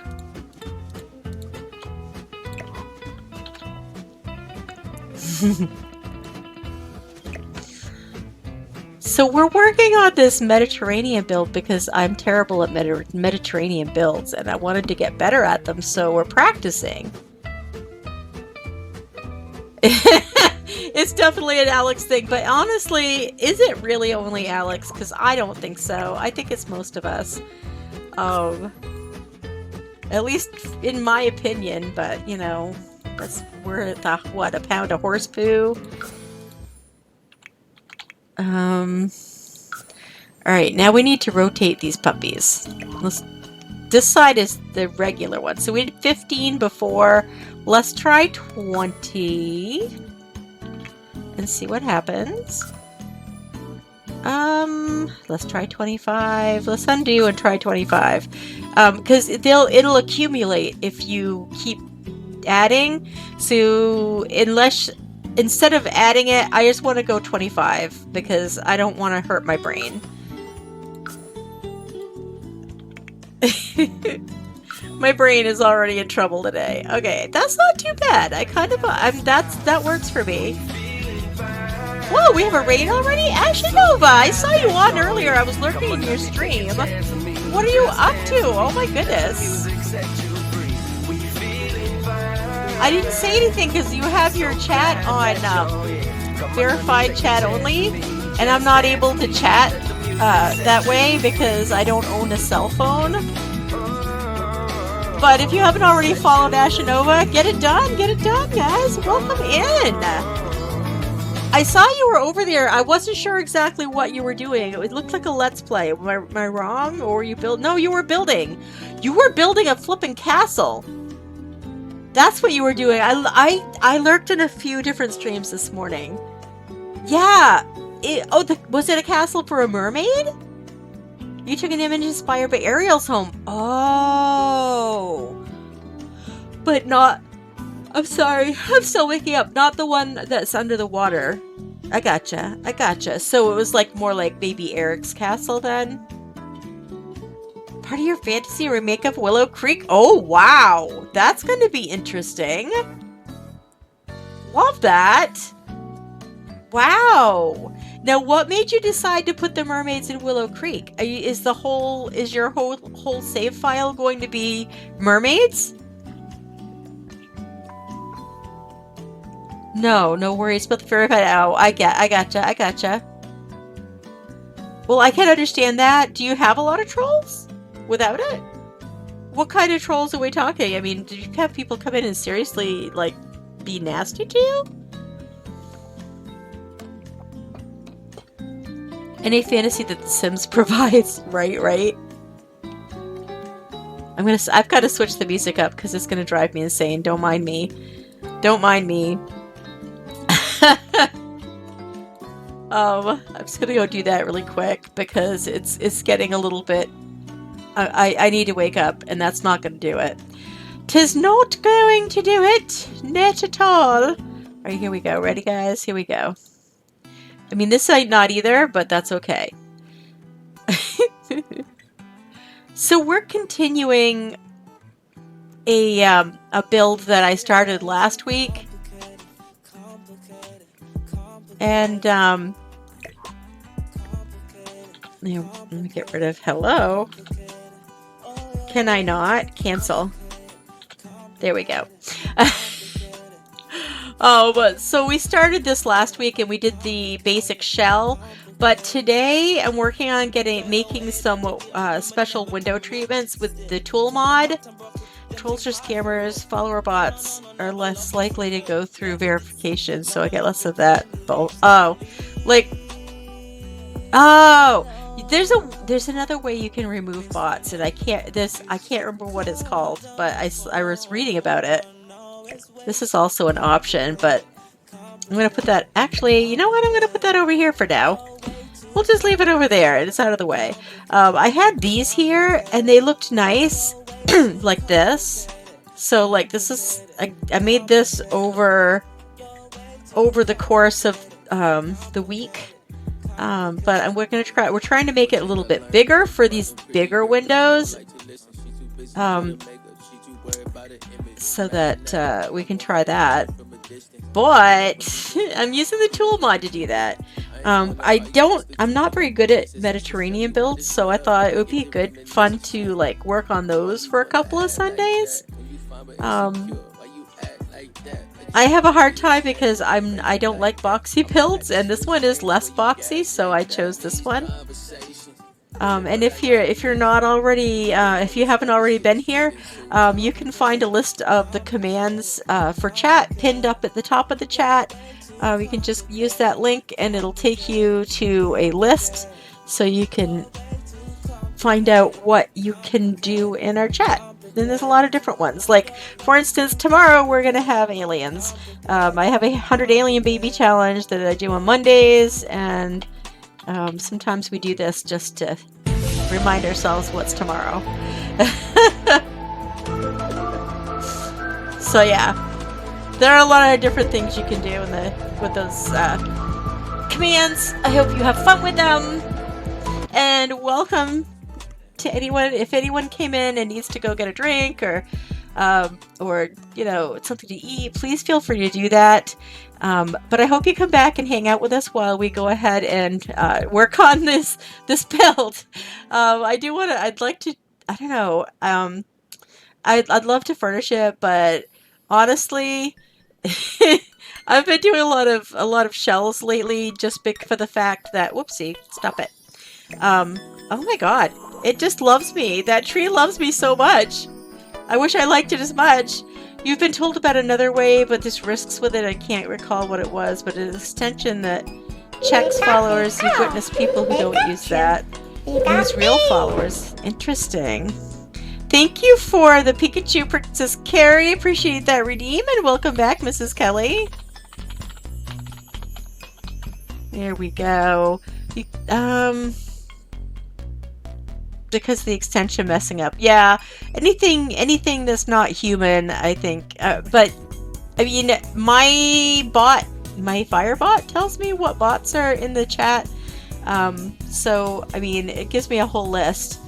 [SPEAKER 1] So we're working on this Mediterranean build because I'm terrible at Mediterranean builds and I wanted to get better at them, so we're practicing. It's definitely an Alex thing, but honestly, is it really only Alex? Because I don't think so. I think it's most of us. At least in my opinion, but you know, we're at the, what, a pound of horse poo? Alright, now we need to rotate these puppies. This side is the regular one. So we did 15 before. Let's try 20. And see what happens. Let's try 25. Let's undo and try 25. Because it'll accumulate if you keep adding. So instead of adding it, I just want to go 25 because I don't want to hurt my brain. My brain is already in trouble today. Okay, that's not too bad. That works for me. Whoa, we have a raid already? Ashley Nova, I saw you on earlier. I was lurking in your stream. What are you up to? Oh my goodness. I didn't say anything because you have your chat on verified chat only, and I'm not able to chat that way because I don't own a cell phone. But if you haven't already followed Ashanova, get it done, guys. Welcome in. I saw you were over there. I wasn't sure exactly what you were doing. It looked like a Let's Play. Am I wrong? Or were you build? No, you were building. You were building a flipping castle. That's what you were doing. I lurked in a few different streams this morning. Yeah. Was it a castle for a mermaid? You took an image inspired by Ariel's home. Oh. But not... I'm sorry. I'm still waking up. Not the one that's under the water. I gotcha. So it was like more like maybe Eric's castle then? Part of your fantasy remake of Willow Creek? Oh, wow. That's going to be interesting. Love that. Wow. Now, what made you decide to put the mermaids in Willow Creek? Is your whole save file going to be mermaids? No worries about the fairy pet. Oh, I gotcha. Well, I can understand that. Do you have a lot of trolls without it? What kind of trolls are we talking? I mean, did you have people come in and seriously, like, be nasty to you? Any fantasy that The Sims provides, right? I've got to switch the music up because it's gonna drive me insane. Don't mind me. I'm just gonna go do that really quick because it's getting a little bit. I need to wake up, and that's not gonna do it. 'Tis not going to do it, not at all. All right, here we go. Ready, guys? Here we go. I mean, this ain't not either, but that's okay. So we're continuing a build that I started last week, and let me get rid of hello. Can I not cancel? There we go. But so we started this last week and we did the basic shell, but today I'm working on making some special window treatments with the tool mod. Trolls or scammers, follower bots are less likely to go through verification, so I get less of that. There's another way you can remove bots, and I can't remember what it's called, but I was reading about it. This is also an option, but I'm going to put that... Actually, you know what? I'm going to put that over here for now. We'll just leave it over there. It's out of the way. I had these here, and they looked nice, like this. So, like, this is... I made this over the course of the week. But we're trying to make it a little bit bigger for these bigger windows. So that we can try that. But I'm using the tool mod to do that. I'm not very good at Mediterranean builds, so I thought it would be good fun to like work on those for a couple of Sundays. I have a hard time because I don't like boxy builds, and this one is less boxy, so I chose this one. And if you haven't already been here, you can find a list of the commands for chat pinned up at the top of the chat. You can just use that link, and it'll take you to a list, so you can find out what you can do in our chat. And there's a lot of different ones. Like, for instance, tomorrow we're going to have aliens. I have a 100 alien baby challenge that I do on Mondays, and sometimes we do this just to remind ourselves what's tomorrow. So yeah, there are a lot of different things you can do with those commands. I hope you have fun with them, and welcome to anyone. If anyone came in and needs to go get a drink or something to eat, please feel free to do that. But I hope you come back and hang out with us while we go ahead and work on this build. I'd like to, I don't know, I'd love to furnish it, but honestly, I've been doing a lot of shells lately, just for the fact that whoopsie, stop it. Oh my god, it just loves me. That tree loves me so much. I wish I liked it as much. You've been told about another way, but there's risks with it. I can't recall what it was, but an extension that checks followers. You've witnessed people who don't use that. Use real followers. Interesting. Thank you for the Pikachu, Princess Carrie. Appreciate that redeem, and welcome back, Mrs. Kelly. There we go. Because the extension messing up. Yeah, anything that's not human, I think. But I mean, my Firebot tells me what bots are in the chat. So I mean, it gives me a whole list.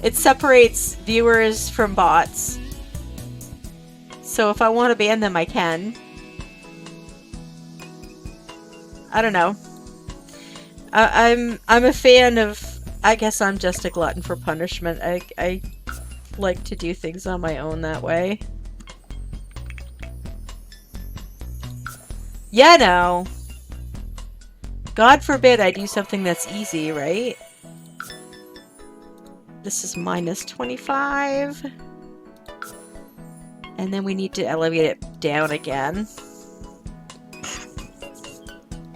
[SPEAKER 1] It separates viewers from bots. So if I want to ban them, I can. I don't know. I'm a fan of. I guess I'm just a glutton for punishment. I like to do things on my own that way. Yeah, no. God forbid I do something that's easy, right? This is minus 25. And then we need to elevate it down again.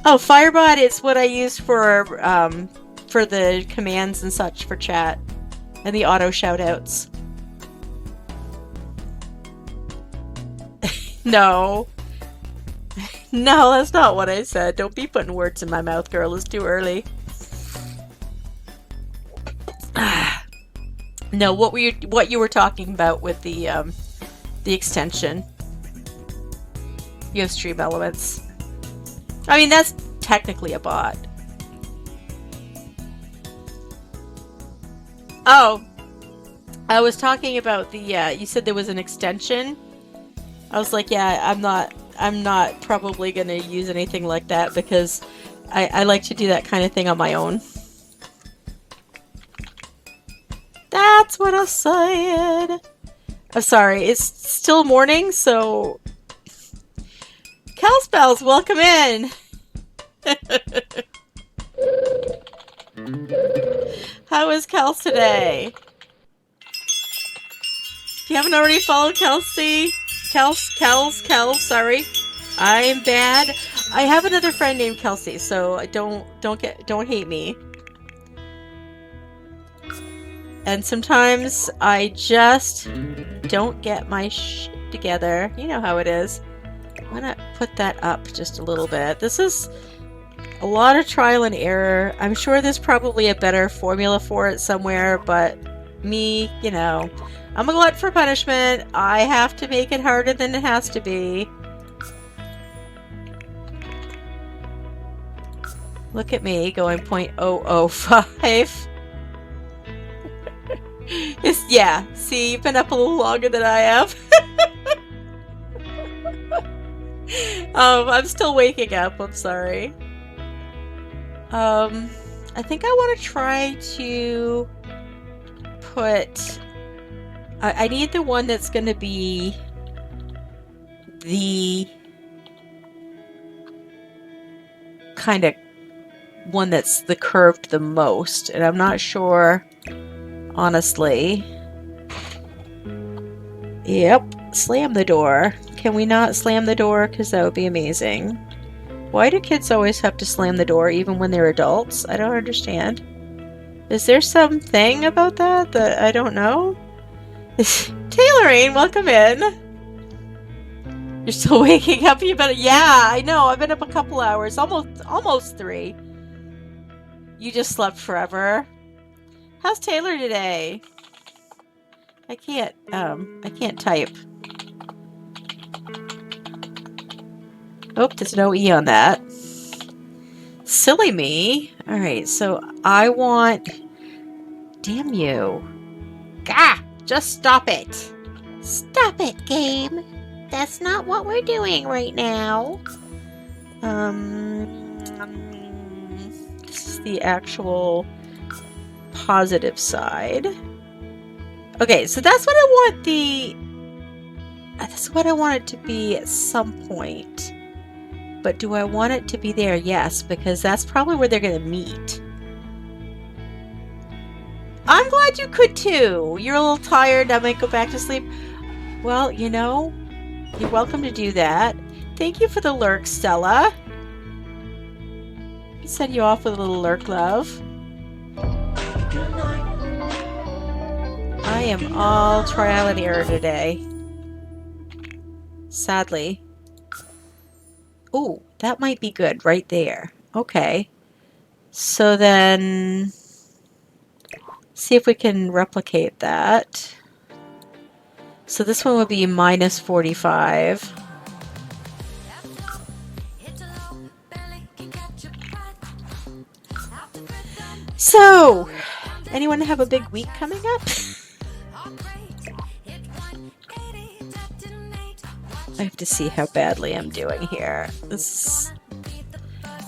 [SPEAKER 1] Oh, Firebot is what I use for the commands and such for chat. And the auto shoutouts. No. No, that's not what I said. Don't be putting words in my mouth, girl. It's too early. No, what you were talking about with the extension. You have stream elements. I mean, that's technically a bot. Oh, I was talking about the you said there was an extension. I was like, yeah, I'm not probably gonna use anything like that because I like to do that kind of thing on my own. That's what I said. I'm sorry, it's still morning, so Calspells, welcome in. How is Kels today? If you haven't already followed Kelsey, Kels, sorry. I'm bad. I have another friend named Kelsey, so don't hate me. And sometimes I just don't get my shit together. You know how it is. I'm gonna put that up just a little bit. This is a lot of trial and error. I'm sure there's probably a better formula for it somewhere, but me, you know, I'm a glutton for punishment. I have to make it harder than it has to be. Look at me going 0.005. Yeah, see, you've been up a little longer than I have. I'm still waking up, I'm sorry. I think I want to try to put... I need the one that's going to be the kind of one that's the curved the most, and I'm not sure, honestly. Yep, slam the door. Can we not slam the door? Because that would be amazing. Why do kids always have to slam the door even when they're adults? I don't understand. Is there something about that that I don't know? Tailoring, welcome in. You're still waking up? You better. Yeah, I know. I've been up a couple hours, almost 3. You just slept forever. How's Taylor today? I can't type. Oh, there's no E on that. Silly me. Alright, so I want... Damn you. Gah! Just stop it. Stop it, game. That's not what we're doing right now. This is the actual positive side. Okay, so that's what I want That's what I want it to be at some point. But do I want it to be there? Yes, because that's probably where they're going to meet. I'm glad you could too. You're a little tired. I might go back to sleep. Well, you know, you're welcome to do that. Thank you for the lurk, Stella. I'll send you off with a little lurk, love. I am all trial and error today. Sadly. Oh, that might be good right there. Okay. So then, see if we can replicate that. So this one would be minus 45. So, anyone have a big week coming up? I have to see how badly I'm doing here.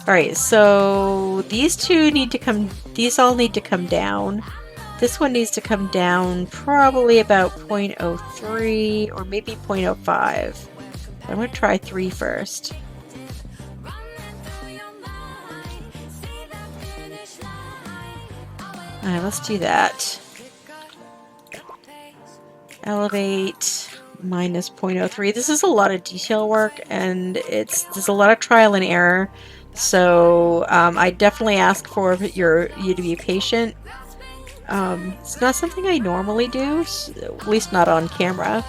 [SPEAKER 1] Alright, so these two need to come, these all need to come down. This one needs to come down probably about 0.03 or maybe 0.05. I'm going to try 3 first. Alright, let's do that. Elevate minus 0.03. This is a lot of detail work and there's a lot of trial and error. So I definitely ask for you to be patient. It's not something I normally do, at least not on camera.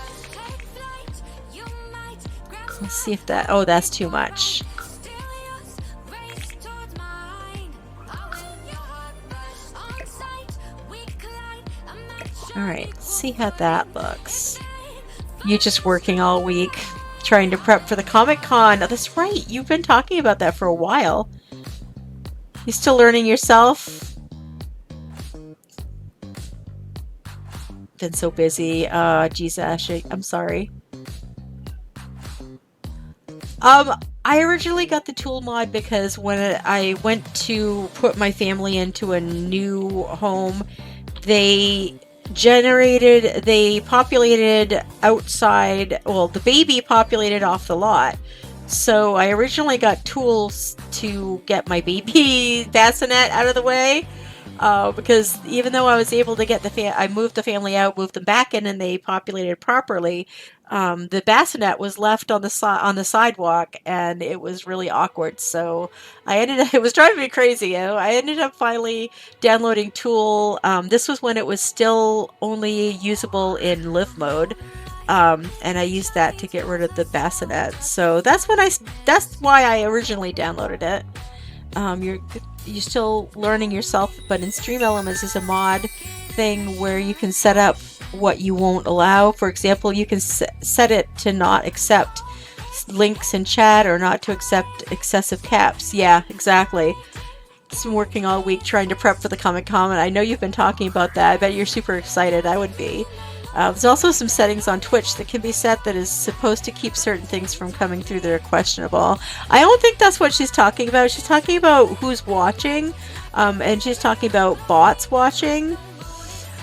[SPEAKER 1] Let's see if that... Oh, that's too much. Alright, let's see how that looks. You just working all week, trying to prep for the Comic-Con. Oh, that's right, you've been talking about that for a while. You still learning yourself? Been so busy. Geez, Ashley, I'm sorry. I originally got the tool mod because when I went to put my family into a new home, they populated outside, well, the baby populated off the lot. So I originally got tools to get my baby bassinet out of the way. Because even though I was able to get I moved the family out, moved them back in, and they populated properly, the bassinet was left on the sidewalk, and it was really awkward. So it was driving me crazy. I ended up finally downloading Tool. This was when it was still only usable in live mode, and I used that to get rid of the bassinet. So that's why I originally downloaded it. You're still learning yourself, but in Stream Elements is a mod thing where you can set up what you won't allow. For example, you can set it to not accept links in chat or not to accept excessive caps. Yeah, exactly. I've been working all week trying to prep for the Comic-Con, and I know you've been talking about that. I bet you're super excited. I would be. There's also some settings on Twitch that can be set that is supposed to keep certain things from coming through that are questionable. I don't think that's what she's talking about. She's talking about who's watching, and she's talking about bots watching.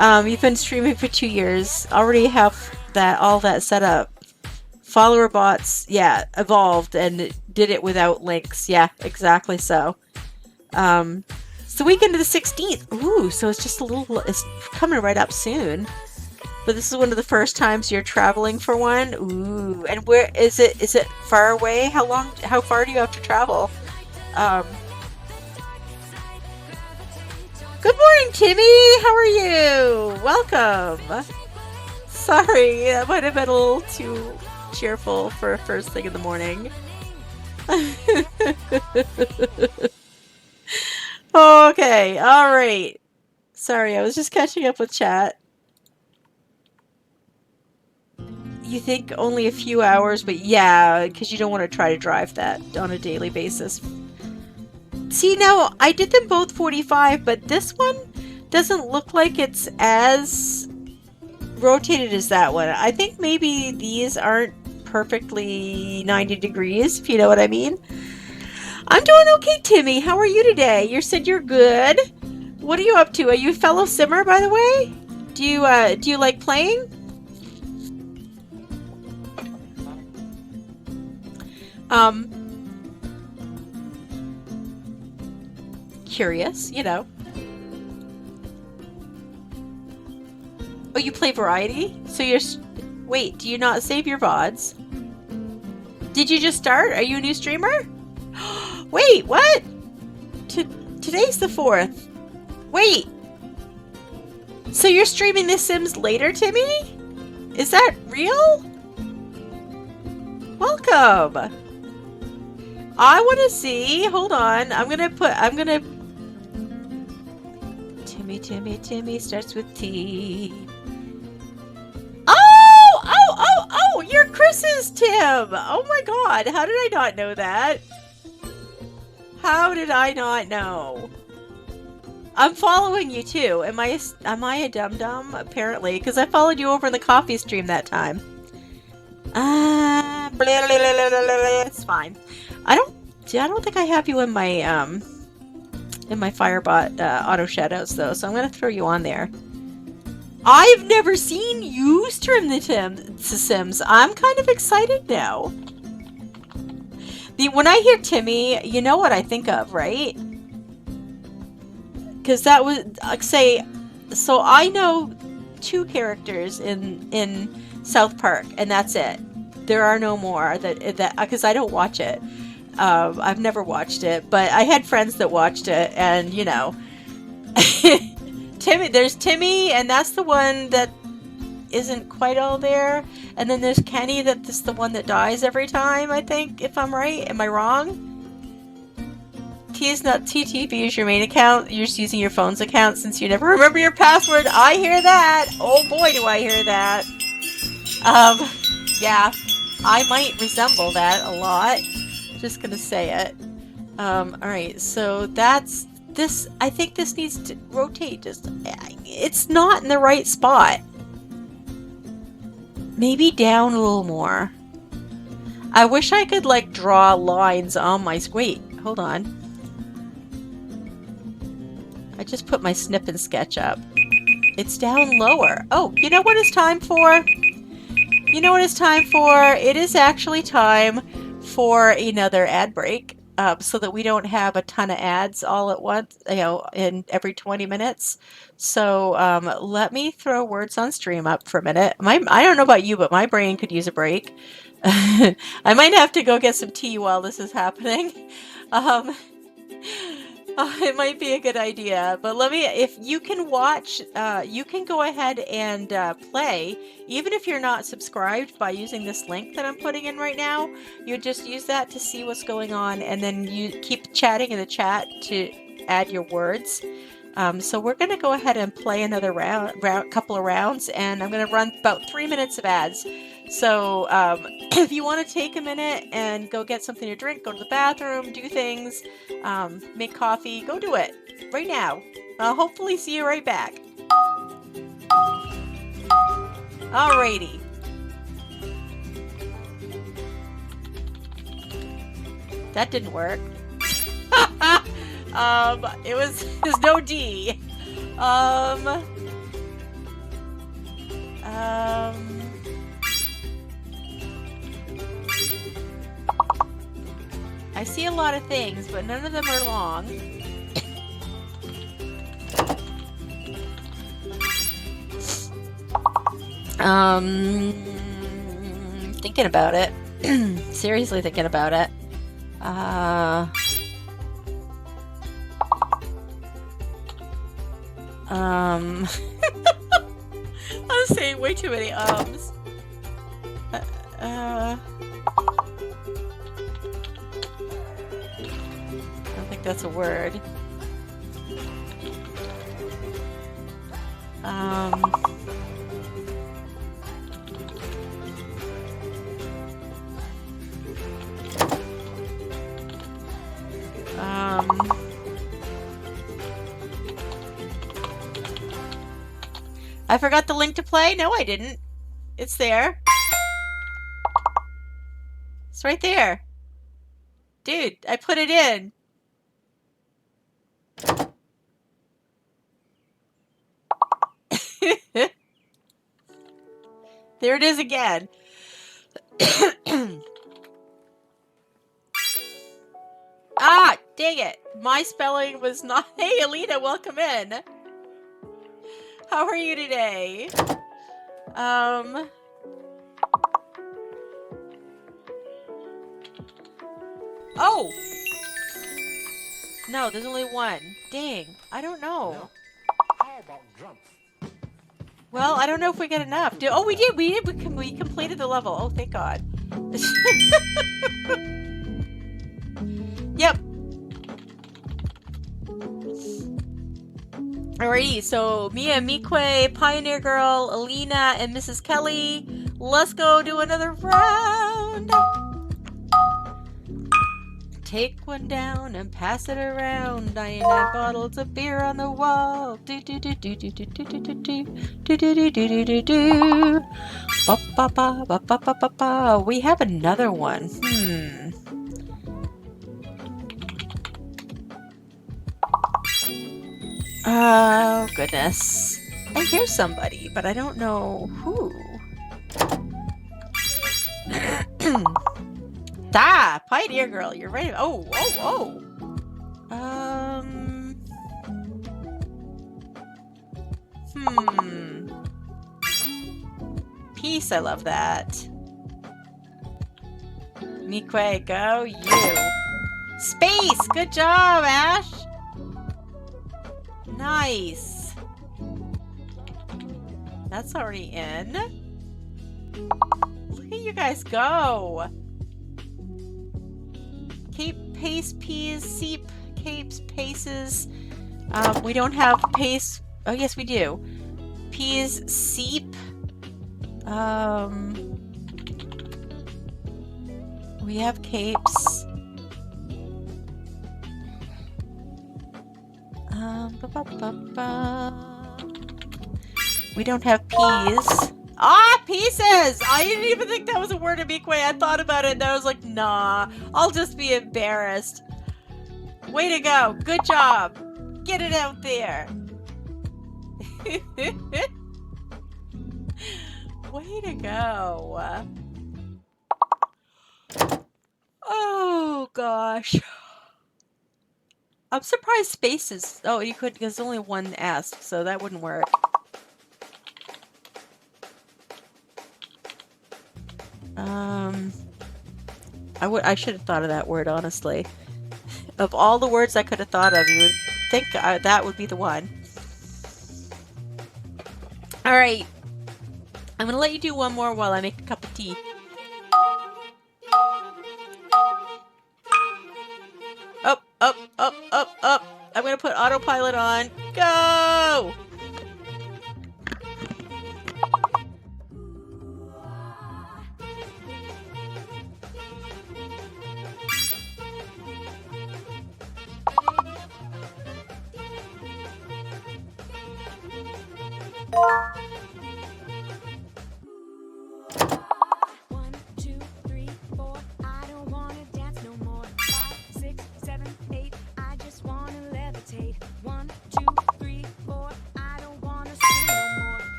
[SPEAKER 1] You've been streaming for 2 years. Already have all that set up. Follower bots, yeah, evolved and did it without links. Yeah, exactly so. It's the weekend of the 16th. Ooh, so it's just it's coming right up soon. But this is one of the first times you're traveling for one. Ooh, and where is it? Is it far away? How far do you have to travel? Good morning, Timmy! How are you? Welcome! Sorry, that might have been a little too cheerful for first thing in the morning. Okay, alright. Sorry, I was just catching up with chat. You think only a few hours, but yeah, because you don't want to try to drive that on a daily basis. See, now, I did them both 45, but this one doesn't look like it's as rotated as that one. I think maybe these aren't perfectly 90 degrees, if you know what I mean. I'm doing okay, Timmy. How are you today? You said you're good. What are you up to? Are you a fellow simmer, by the way? Do you like playing? Um, curious, you know. Oh, you play variety? So you're... Wait, do you not save your VODs? Did you just start? Are you a new streamer? Wait, what? Today's the 4th. Wait. So you're streaming The Sims later, Timmy? Is that real? Welcome. I want to see. Hold on. I'm gonna. Timmy starts with T. Oh! You're Chris's Tim. Oh my God. How did I not know that? How did I not know? I'm following you too. Am I a dum-dum? Apparently, because I followed you over in the coffee stream that time. It's fine. I don't think I have you in my Firebot auto shadows though, so I'm gonna throw you on there. I've never seen you stream the Sims. I'm kind of excited now. When I hear Timmy, you know what I think of, right? Because that was, say, so I know 2 characters in South Park, and that's it. There are no more that because I don't watch it. I've never watched it, but I had friends that watched it, and you know, Timmy. There's Timmy, and that's the one that isn't quite all there. And then there's Kenny, that's the one that dies every time. I think, if I'm right. Am I wrong? T is not TTV is your main account. You're just using your phone's account since you never remember your password. I hear that. Oh boy, do I hear that. Yeah, I might resemble that a lot. Just gonna say it. Alright, so that's this. I think this needs to rotate. It's not in the right spot. Maybe down a little more. I wish I could like draw lines on my... Wait, hold on. I just put my snip and sketch up. It's down lower. Oh, you know what it's time for? You know what it's time for? It is actually time for another ad break, so that we don't have a ton of ads all at once, you know, in every 20 minutes. So let me throw words on stream up for a minute. I don't know about you, but my brain could use a break. I might have to go get some tea while this is happening. It might be a good idea, but if you can watch, you can go ahead and play, even if you're not subscribed, by using this link that I'm putting in right now. You just use that to see what's going on, and then you keep chatting in the chat to add your words. So we're going to go ahead and play another couple of rounds, and I'm going to run about 3 minutes of ads. So if you want to take a minute and go get something to drink, go to the bathroom, do things, make coffee, go do it right now. I'll hopefully see you right back. Alrighty. That didn't work. There's no D. I see a lot of things, but none of them are long. Thinking about it. Seriously thinking about it. I'm saying way too many ums. I don't think that's a word. I forgot the link to play? No, I didn't. It's there. It's right there. Dude, I put it in. There it is again. Ah, dang it. My spelling was not... Hey, Alina, welcome in. How are you today? Oh! No, there's only one. Dang, I don't know.
[SPEAKER 6] How about drums?
[SPEAKER 1] Well, I don't know if we get enough. Oh, we did. We completed the level. Oh, thank God. Yep. Alrighty, so Mia, Mique, Pioneer Girl, Alina, and Mrs. Kelly. Let's go do another round. Take one down and pass it around. 99 bottles of beer on the wall. Do do do do do do do do do do do do do do do do. Ba ba ba ba ba ba ba ba. We have another one. Oh goodness. I hear somebody, but I don't know who. Ah, Pioneer Girl, you're right. Oh. Peace, I love that. Mique, go you. Space, good job, Ash. Nice. That's already in. Look at you guys go. Cape, pace, peas, seep, capes, paces. We don't have pace. Oh, yes, we do. Peas, seep. We have capes. We don't have peas. Ah, pieces! I didn't even think that was a word in Mique. I thought about it and I was like, nah, I'll just be embarrassed. Way to go. Good job. Get it out there. Way to go. Oh, gosh. I'm surprised spaces. Oh, you could. There's only one asked, so that wouldn't work. I should have thought of that word, honestly. Of all the words I could have thought of, you would think that would be the one. All right, I'm gonna let you do one more while I make a cup of tea. Up, up, up, up, up. I'm gonna put autopilot on. Go!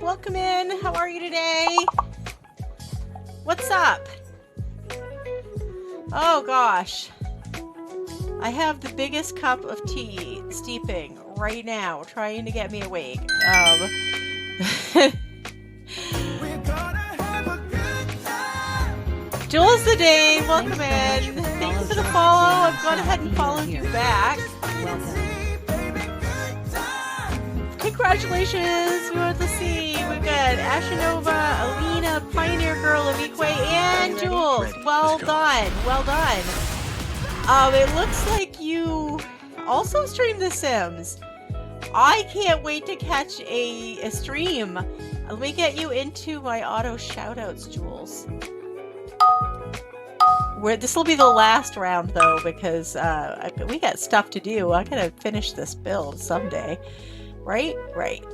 [SPEAKER 1] welcome in. How are you today? What's up? Oh gosh. I have the biggest cup of tea steeping right now, trying to get me awake. Jules the Dane, welcome in. Thanks for the follow. I've gone ahead and followed you back. Congratulations! Let's see. We've got Ashanova, Alina, Pioneer Girl, Amikwe, and Jules. Well done. Well done. It looks like you also stream The Sims. I can't wait to catch a stream. Let me get you into my auto shoutouts, Jules. This will be the last round though, because we got stuff to do. I gotta finish this build someday. Right? Right.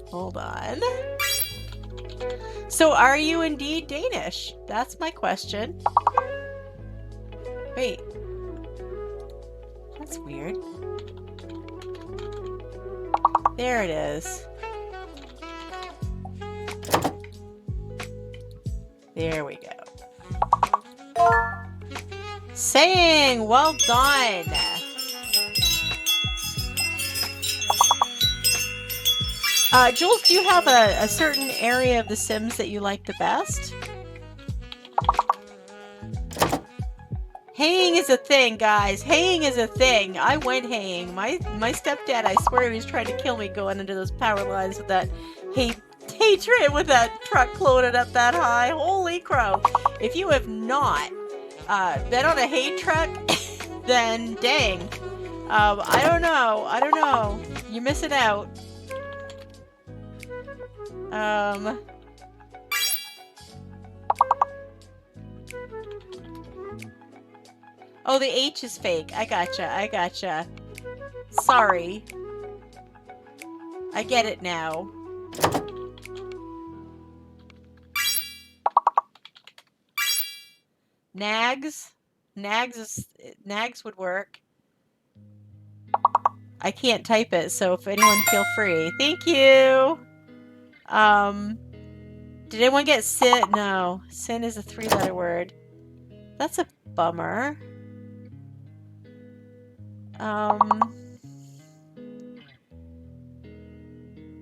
[SPEAKER 1] Hold on. So are you indeed Danish? That's my question. Wait. That's weird. There it is. There we go. Saying, well done. Jules, do you have a certain area of The Sims that you like the best? Haying is a thing, guys. Haying is a thing. I went haying. My stepdad, I swear he was trying to kill me going into those power lines with that hay train with that truck loaded up that high. Holy crow. If you have not been on a hay truck, then dang. I don't know. I don't know. You're missing out. Oh, the H is fake. I gotcha. I gotcha. Sorry. I get it now. Nags? Nags would work. I can't type it, so if anyone feel free. Thank you! Did anyone get sin? No. Sin is a 3-letter word. That's a bummer.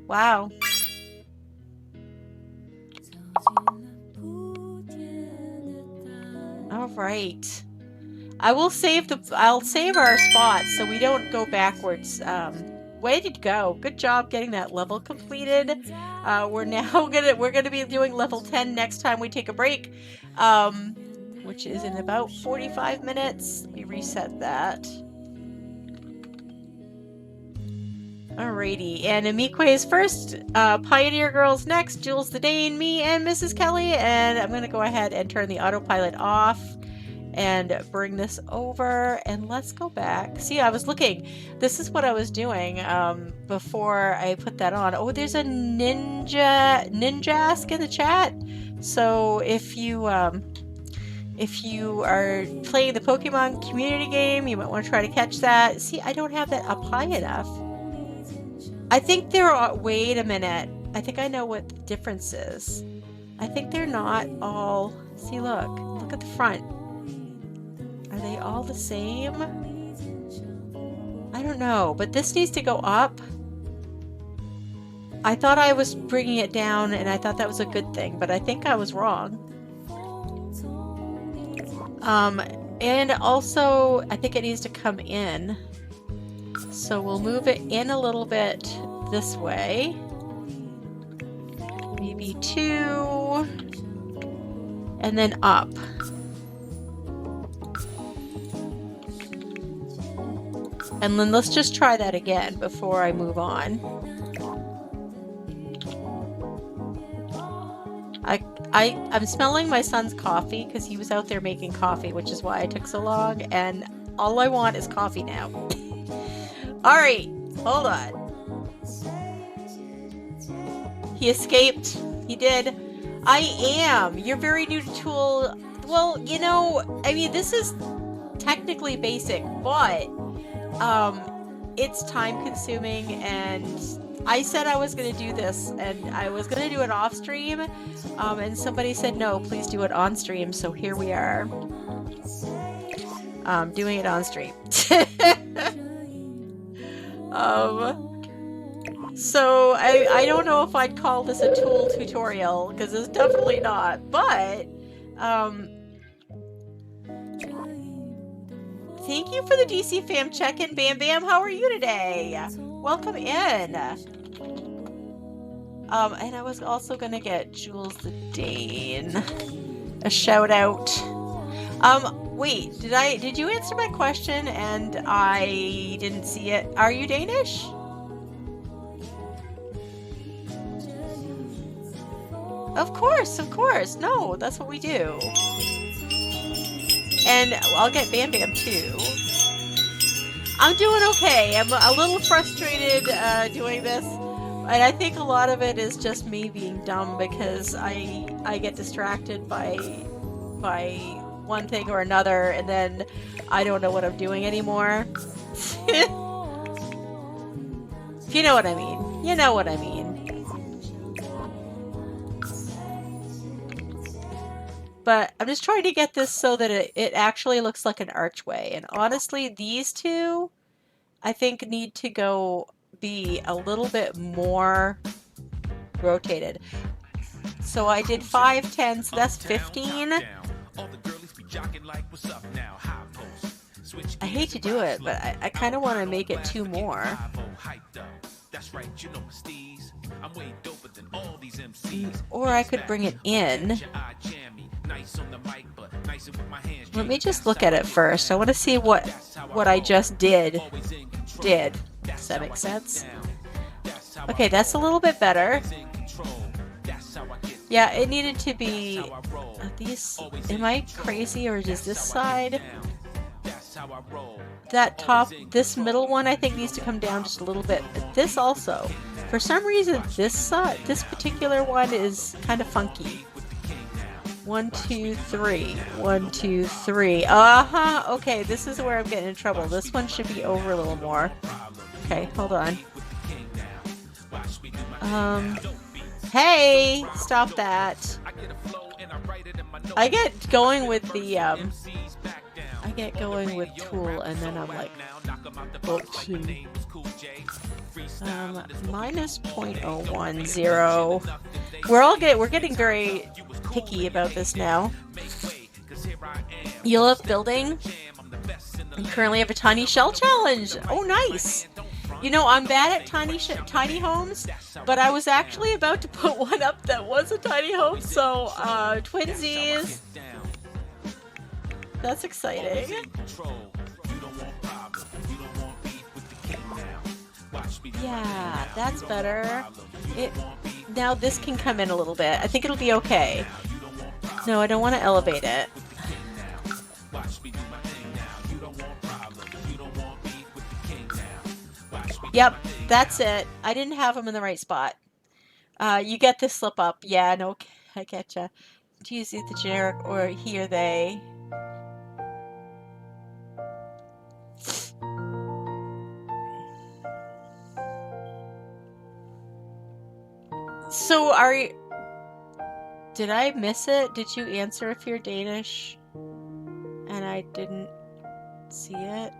[SPEAKER 1] Wow. All right. I'll save our spots so we don't go backwards. Way to go. Good job getting that level completed. We're gonna be doing level 10 next time we take a break. Which is in about 45 minutes. Let me reset that. Alrighty, and Amikwe is first, Pioneer Girl's next, Jules the Dane, me, and Mrs. Kelly, and I'm going to go ahead and turn the autopilot off and bring this over, and let's go back. See, I was looking. This is what I was doing before I put that on. Oh, there's a ninja-ask in the chat. So if you are playing the Pokemon community game, you might want to try to catch that. See, I don't have that up high enough. I think there are, wait a minute. I think I know what the difference is. I think they're not all, see, look at the front. Are they all the same? I don't know, but this needs to go up. I thought I was bringing it down and I thought that was a good thing, but I think I was wrong. And also I think it needs to come in. So we'll move it in a little bit this way. Maybe 2. And then up. And then let's just try that again before I move on. I'm smelling my son's coffee because he was out there making coffee, which is why I took so long, and all I want is coffee now. Alright, hold on. He escaped. He did. I am. You're very new to Tool. Well, you know, I mean, this is technically basic, but it's time consuming, and I said I was going to do this, and I was going to do it off stream, and somebody said no, please do it on stream, so here we are, doing it on stream. So I don't know if I'd call this a tool tutorial, because it's definitely not, but thank you for the DC fam check-in, Bam Bam. How are you today? Welcome in. And I was also gonna get Jules the Dane a shout out. Wait, did you answer my question and I didn't see it? Are you Danish? Of course. No, that's what we do. And I'll get Bam Bam too. I'm doing okay. I'm a little frustrated doing this, and I think a lot of it is just me being dumb because I get distracted by one thing or another, and then I don't know what I'm doing anymore. If you know what I mean. You know what I mean. But I'm just trying to get this so that it actually looks like an archway. And honestly, these two, I think, need to be a little bit more rotated. So I did 5, 10, so that's 15. I hate to do it, but I kind of want to make it 2 more. Or I could bring it in. Let me just look at it first. I want to see what I just did. Does that make sense? Okay, that's a little bit better. Yeah, it needed to be these. Am I crazy, or is this side? That top, this middle one, I think needs to come down just a little bit. But this also, for some reason, this particular one is kind of funky. 1, 2, 3. 1, 2, 3. Okay, this is where I'm getting in trouble. This one should be over a little more. Okay, hold on. Hey, stop that. I get going with the tool, and then I'm like, okay. Minus 0.010. We're getting very picky about this now. You love building? You currently have a tiny shell challenge. Oh, nice. You know, I'm bad at tiny homes, but I was actually about to put one up that was a tiny home, so twinsies. That's exciting. Yeah, that's better. Now this can come in a little bit. I think it'll be okay. No, I don't want to elevate it. Yep, that's it. I didn't have them in the right spot. You get this slip up. Yeah, no, I getcha. Do you use the generic or he or they? So did I miss it? Did you answer if you're Danish? And I didn't see it?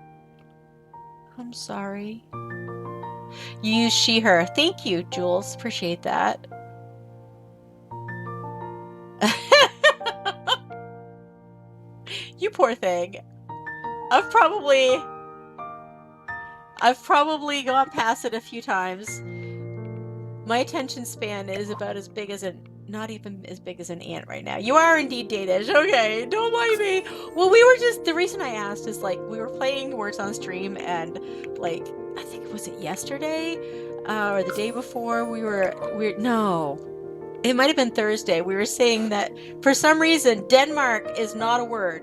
[SPEAKER 1] I'm sorry. You use she, her. Thank you, Jules. Appreciate that. You poor thing. I've probably gone past it a few times. My attention span is about as big as not even as big as an ant right now. You are indeed Danish. Okay, don't mind me. Well, the reason I asked is like we were playing Words on Stream, and like I think was it yesterday or the day before no. It might have been Thursday. We were saying that for some reason Denmark is not a word.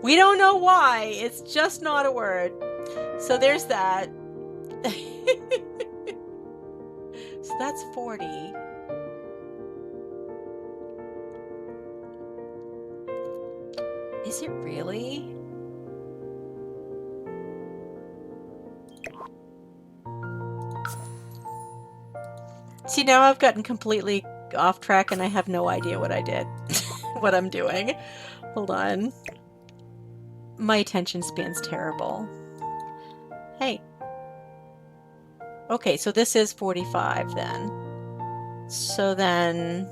[SPEAKER 1] We don't know why. It's just not a word. So there's that. So that's 40. Is it really? See, now I've gotten completely off track and I have no idea what I did. What I'm doing. Hold on. My attention span's terrible. Hey. Okay, so this is 45 then. So then...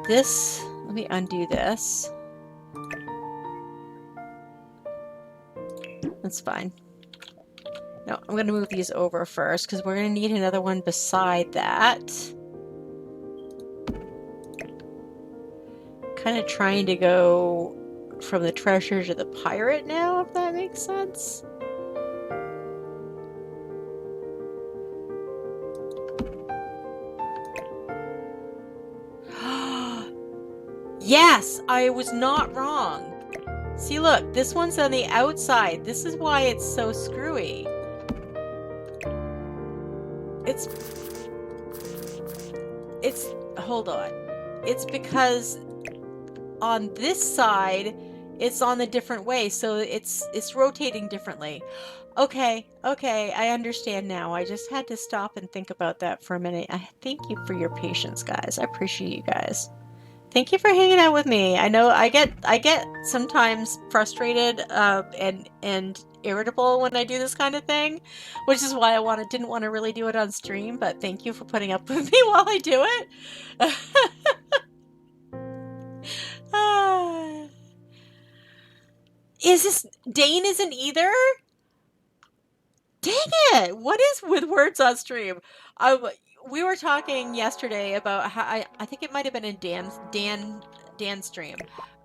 [SPEAKER 1] This... Let me undo this. That's fine. No, I'm going to move these over first because we're going to need another one beside that. Kind of trying to go from the treasure to the pirate now, if that makes sense. Yes, I was not wrong. See, look, this one's on the outside. This is why it's so screwy. Hold on. It's because on this side, it's on a different way, so it's rotating differently. Okay, I understand now. I just had to stop and think about that for a minute. I thank you for your patience, guys. I appreciate you guys. Thank you for hanging out with me. I know I get sometimes frustrated and irritable when I do this kind of thing, which is why I didn't want to really do it on stream, but thank you for putting up with me while I do it. Is this Dane isn't either? Dang it! What is with words on stream? We were talking yesterday about how I think it might have been in Dan's stream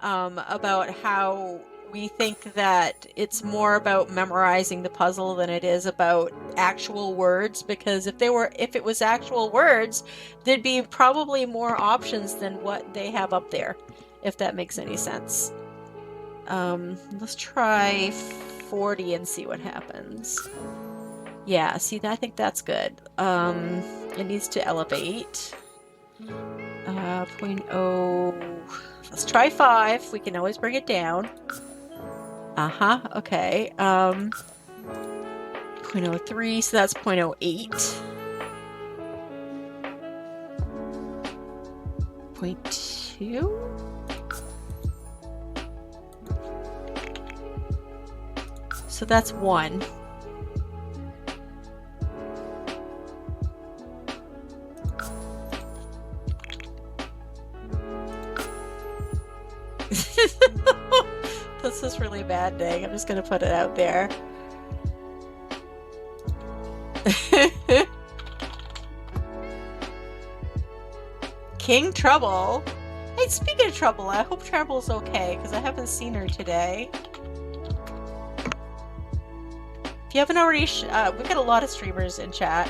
[SPEAKER 1] about how we think that it's more about memorizing the puzzle than it is about actual words, because if it was actual words, there'd be probably more options than what they have up there, if that makes any sense. Let's try 40 and see what happens. Yeah, see, I think that's good. It needs to elevate. 0.0. Let's try 5. We can always bring it down. Okay. 0.03, so that's 0.08. 0.2. So that's 1. This is really bad, Dang. I'm just gonna put it out there. King Trouble? Hey, speaking of Trouble, I hope Trouble's okay, because I haven't seen her today. If you haven't already, we've got a lot of streamers in chat.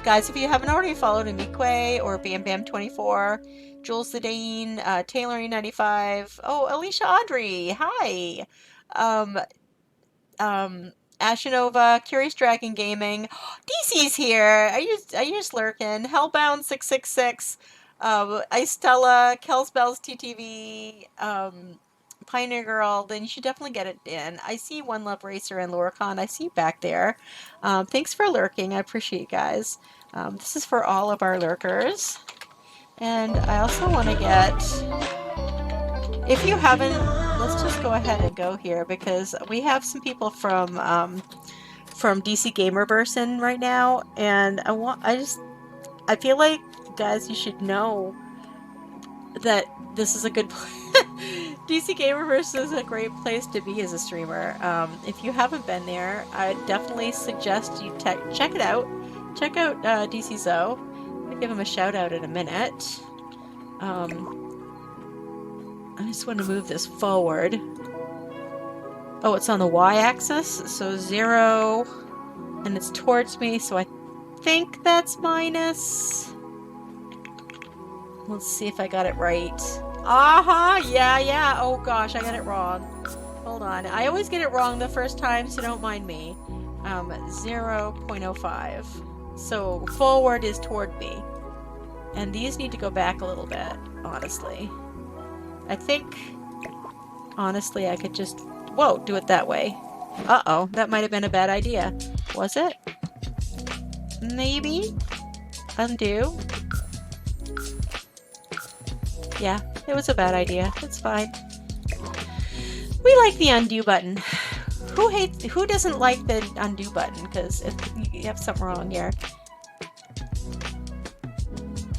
[SPEAKER 1] Guys, if you haven't already followed Amikwe or BamBam24, Jules the Dane, Tailoring95, oh, Alicia Audrey, hi! Ashinova, Curious Dragon Gaming, DC's here, are you just lurking? Hellbound666, Istella, Kelsbells TTV, Pioneer Girl, then you should definitely get it in. I see One Love Racer and Loricon. I see you back there. Thanks for lurking. I appreciate you guys. This is for all of our lurkers. And I also want to get... If you haven't... Let's just go ahead and go here, because we have some people from DC Gamerverse in right now, and I feel like, guys, you should know that this is a good DC Gamerverse is a great place to be as a streamer. If you haven't been there, I definitely suggest you check it out. Check out DC Zoe. I'm gonna give him a shout out in a minute. I just want to move this forward. Oh, it's on the y-axis, so 0, and it's towards me, so I think that's minus. Let's see if I got it right. Yeah. Oh gosh, I got it wrong. Hold on. I always get it wrong the first time, so don't mind me. 0.05. So forward is toward me. And these need to go back a little bit, honestly. I think, honestly, I could just, do it that way. Uh-oh, that might have been a bad idea. Was it? Maybe? Undo? Yeah, it was a bad idea. It's fine. We like the undo button. Who doesn't like the undo button? Because if you have something wrong here.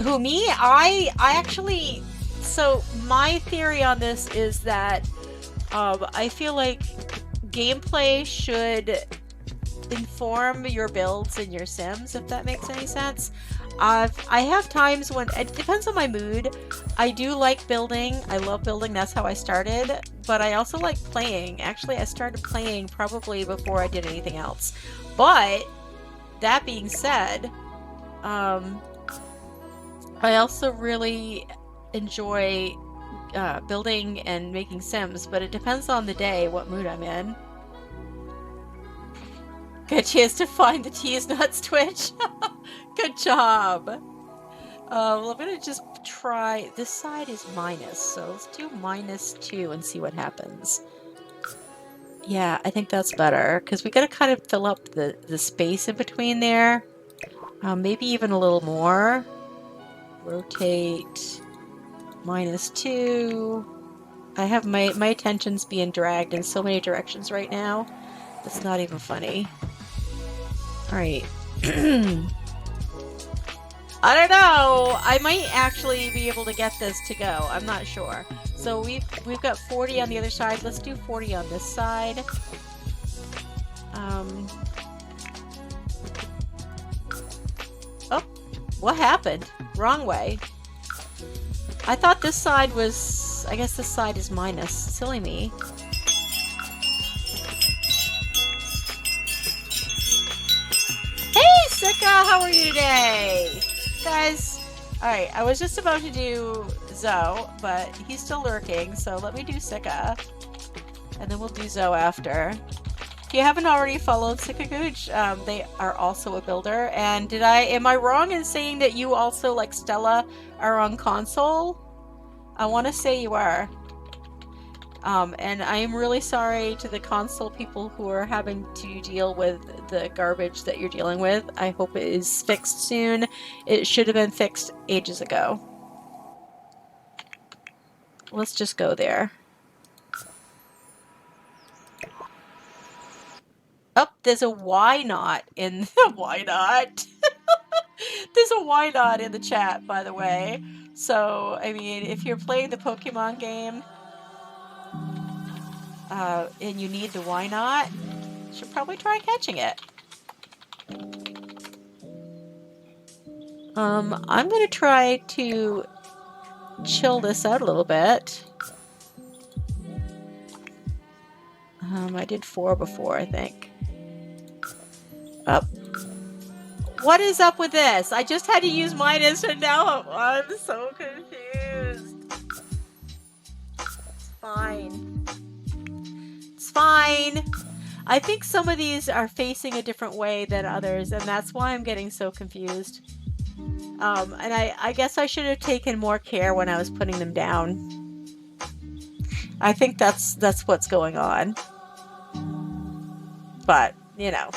[SPEAKER 1] Who, me? I actually, so my theory on this is that I feel like gameplay should inform your builds in your Sims, if that makes any sense. I have times when, it depends on my mood. I do like building. I love building. That's how I started. But I also like playing. Actually, I started playing probably before I did anything else. But that being said, I also really enjoy building and making Sims, but it depends on the day, what mood I'm in. Good chance to find the T's nuts, Twitch. Good job. Well, I'm gonna just try. This side is minus, so let's do -2 and see what happens. Yeah, I think that's better because we gotta kind of fill up the space in between there. Maybe even a little more. Rotate -2. I have my attention's being dragged in so many directions right now. It's not even funny. All right. I don't know. I might actually be able to get this to go. I'm not sure. So we've got 40 on the other side. Let's do 40 on this side. Oh, what happened? Wrong way. I thought this side was... I guess this side is minus. Silly me. Hey, Sika! How are you today? Guys, alright, I was just about to do Zoe, but he's still lurking, so let me do Sika. And then we'll do Zoe after. If you haven't already followed Sika Gooch, they are also a builder. And am I wrong in saying that you also, like Stella, are on console? I want to say you are. And I am really sorry to the console people who are having to deal with the garbage that you're dealing with. I hope it is fixed soon. It should have been fixed ages ago. Let's just go there. Oh, there's a why not in the why not. There's a why not in the chat, by the way. So, I mean, if you're playing the Pokemon game, and you need the why not, you should probably try catching it. I'm gonna try to chill this out a little bit. I did 4 before, I think. Up. What is up with this? I just had to use minus and now I'm so confused. It's fine. It's fine. I think some of these are facing a different way than others, and that's why I'm getting so confused. And I guess I should have taken more care when I was putting them down. I think that's what's going on. But, you know.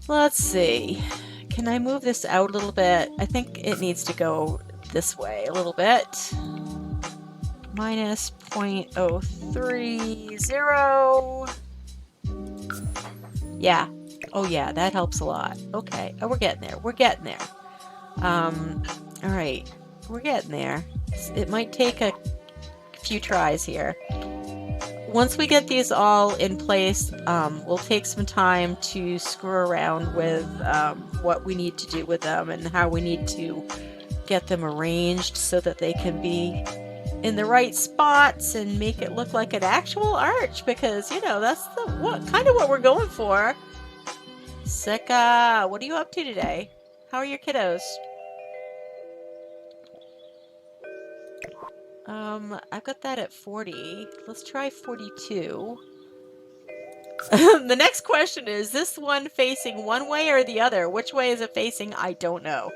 [SPEAKER 1] Let's see. Can I move this out a little bit? I think it needs to go this way a little bit. Minus 0.030. Yeah. Oh yeah, that helps a lot. Okay. Oh, we're getting there. We're getting there. All right. We're getting there. It might take a few tries here. Once we get these all in place, we'll take some time to screw around with what we need to do with them and how we need to get them arranged so that they can be in the right spots and make it look like an actual arch, because, you know, that's kind of what we're going for. Sika, what are you up to today? How are your kiddos? I've got that at 40. Let's try 42. The next question is this one facing one way or the other? Which way is it facing? I don't know.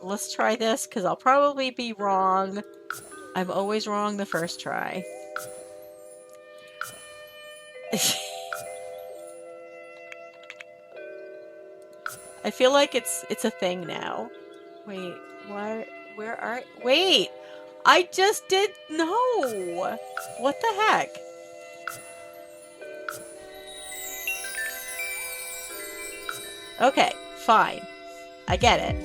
[SPEAKER 1] Let's try this because I'll probably be wrong. I'm always wrong the first try. I feel like it's a thing now. Wait, where are... Wait! I just did... No! What the heck? Okay, fine. I get it.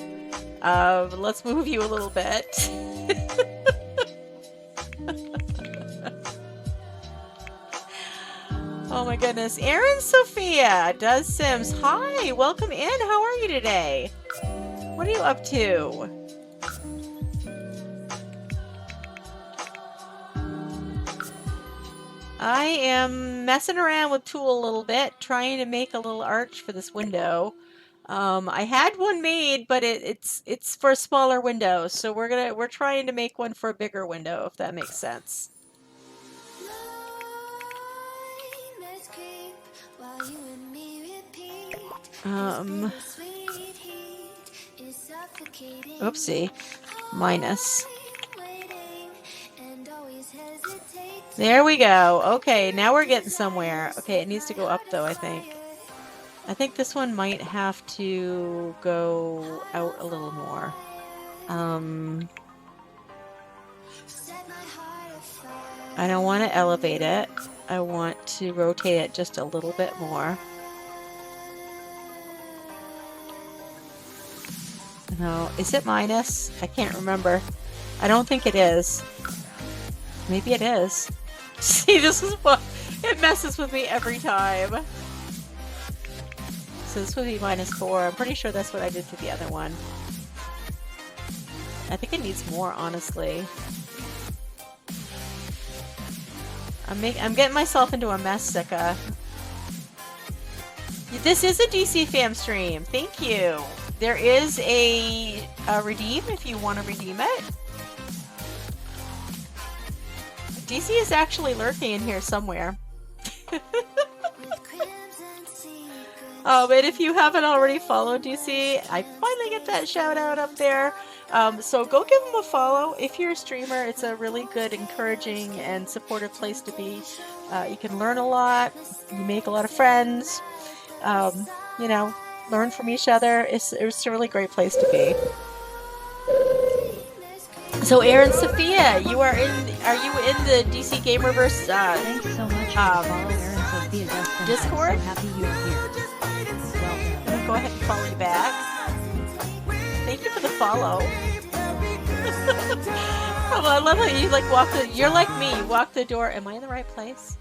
[SPEAKER 1] Let's move you a little bit. Oh my goodness. Aaron Sophia does Sims. Hi, welcome in. How are you today? What are you up to? I am messing around with Tool a little bit, trying to make a little arch for this window. I had one made, but it's for a smaller window, so we're trying to make one for a bigger window, if that makes sense. Oopsie. Minus. There we go. Okay, now we're getting somewhere. Okay, it needs to go up though, I think. I think this one might have to go out a little more. I don't want to elevate it. I want to rotate it just a little bit more. No, is it minus? I can't remember. I don't think it is. Maybe it is. See, this is what... It messes with me every time. So this would be -4. I'm pretty sure that's what I did to the other one. I think it needs more, honestly. I'm getting myself into a mess, Sika. This is a DC fam stream. Thank you. There is a redeem if you want to redeem it. DC is actually lurking in here somewhere. And if you haven't already followed DC, I finally get that shout out up there. So go give him a follow. If you're a streamer, it's a really good, encouraging, and supportive place to be. You can learn a lot. You make a lot of friends. You know, learn from each other. It's a really great place to be. So Aaron Sophia, are you in the DC Gamerverse
[SPEAKER 7] Thanks so much for following Aaron Sophia, Justin.
[SPEAKER 1] Discord?
[SPEAKER 7] I'm so happy you're here.
[SPEAKER 1] I'm gonna go ahead and follow you back. Thank you for the follow. Oh, I love how you like you're like me, you walk the door. Am I in the right place?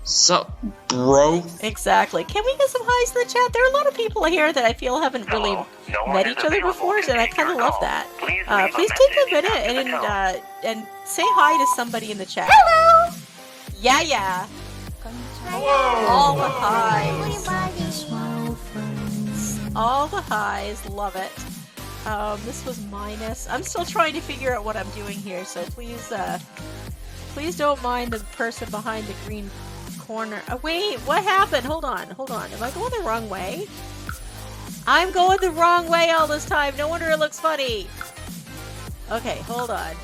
[SPEAKER 3] Sup, bro?
[SPEAKER 1] Exactly. Can we get some highs in the chat? There are a lot of people here that I feel haven't really met each other before, and I kind of love that. Please take a minute and say hi to somebody in the chat. Hello! Yeah. Hello! All the highs. All the highs. Love it. This was minus. I'm still trying to figure out what I'm doing here, so please don't mind the person behind the green corner. Oh, wait, what happened? Hold on. Am I going the wrong way? I'm going the wrong way all this time. No wonder it looks funny. Okay, hold on.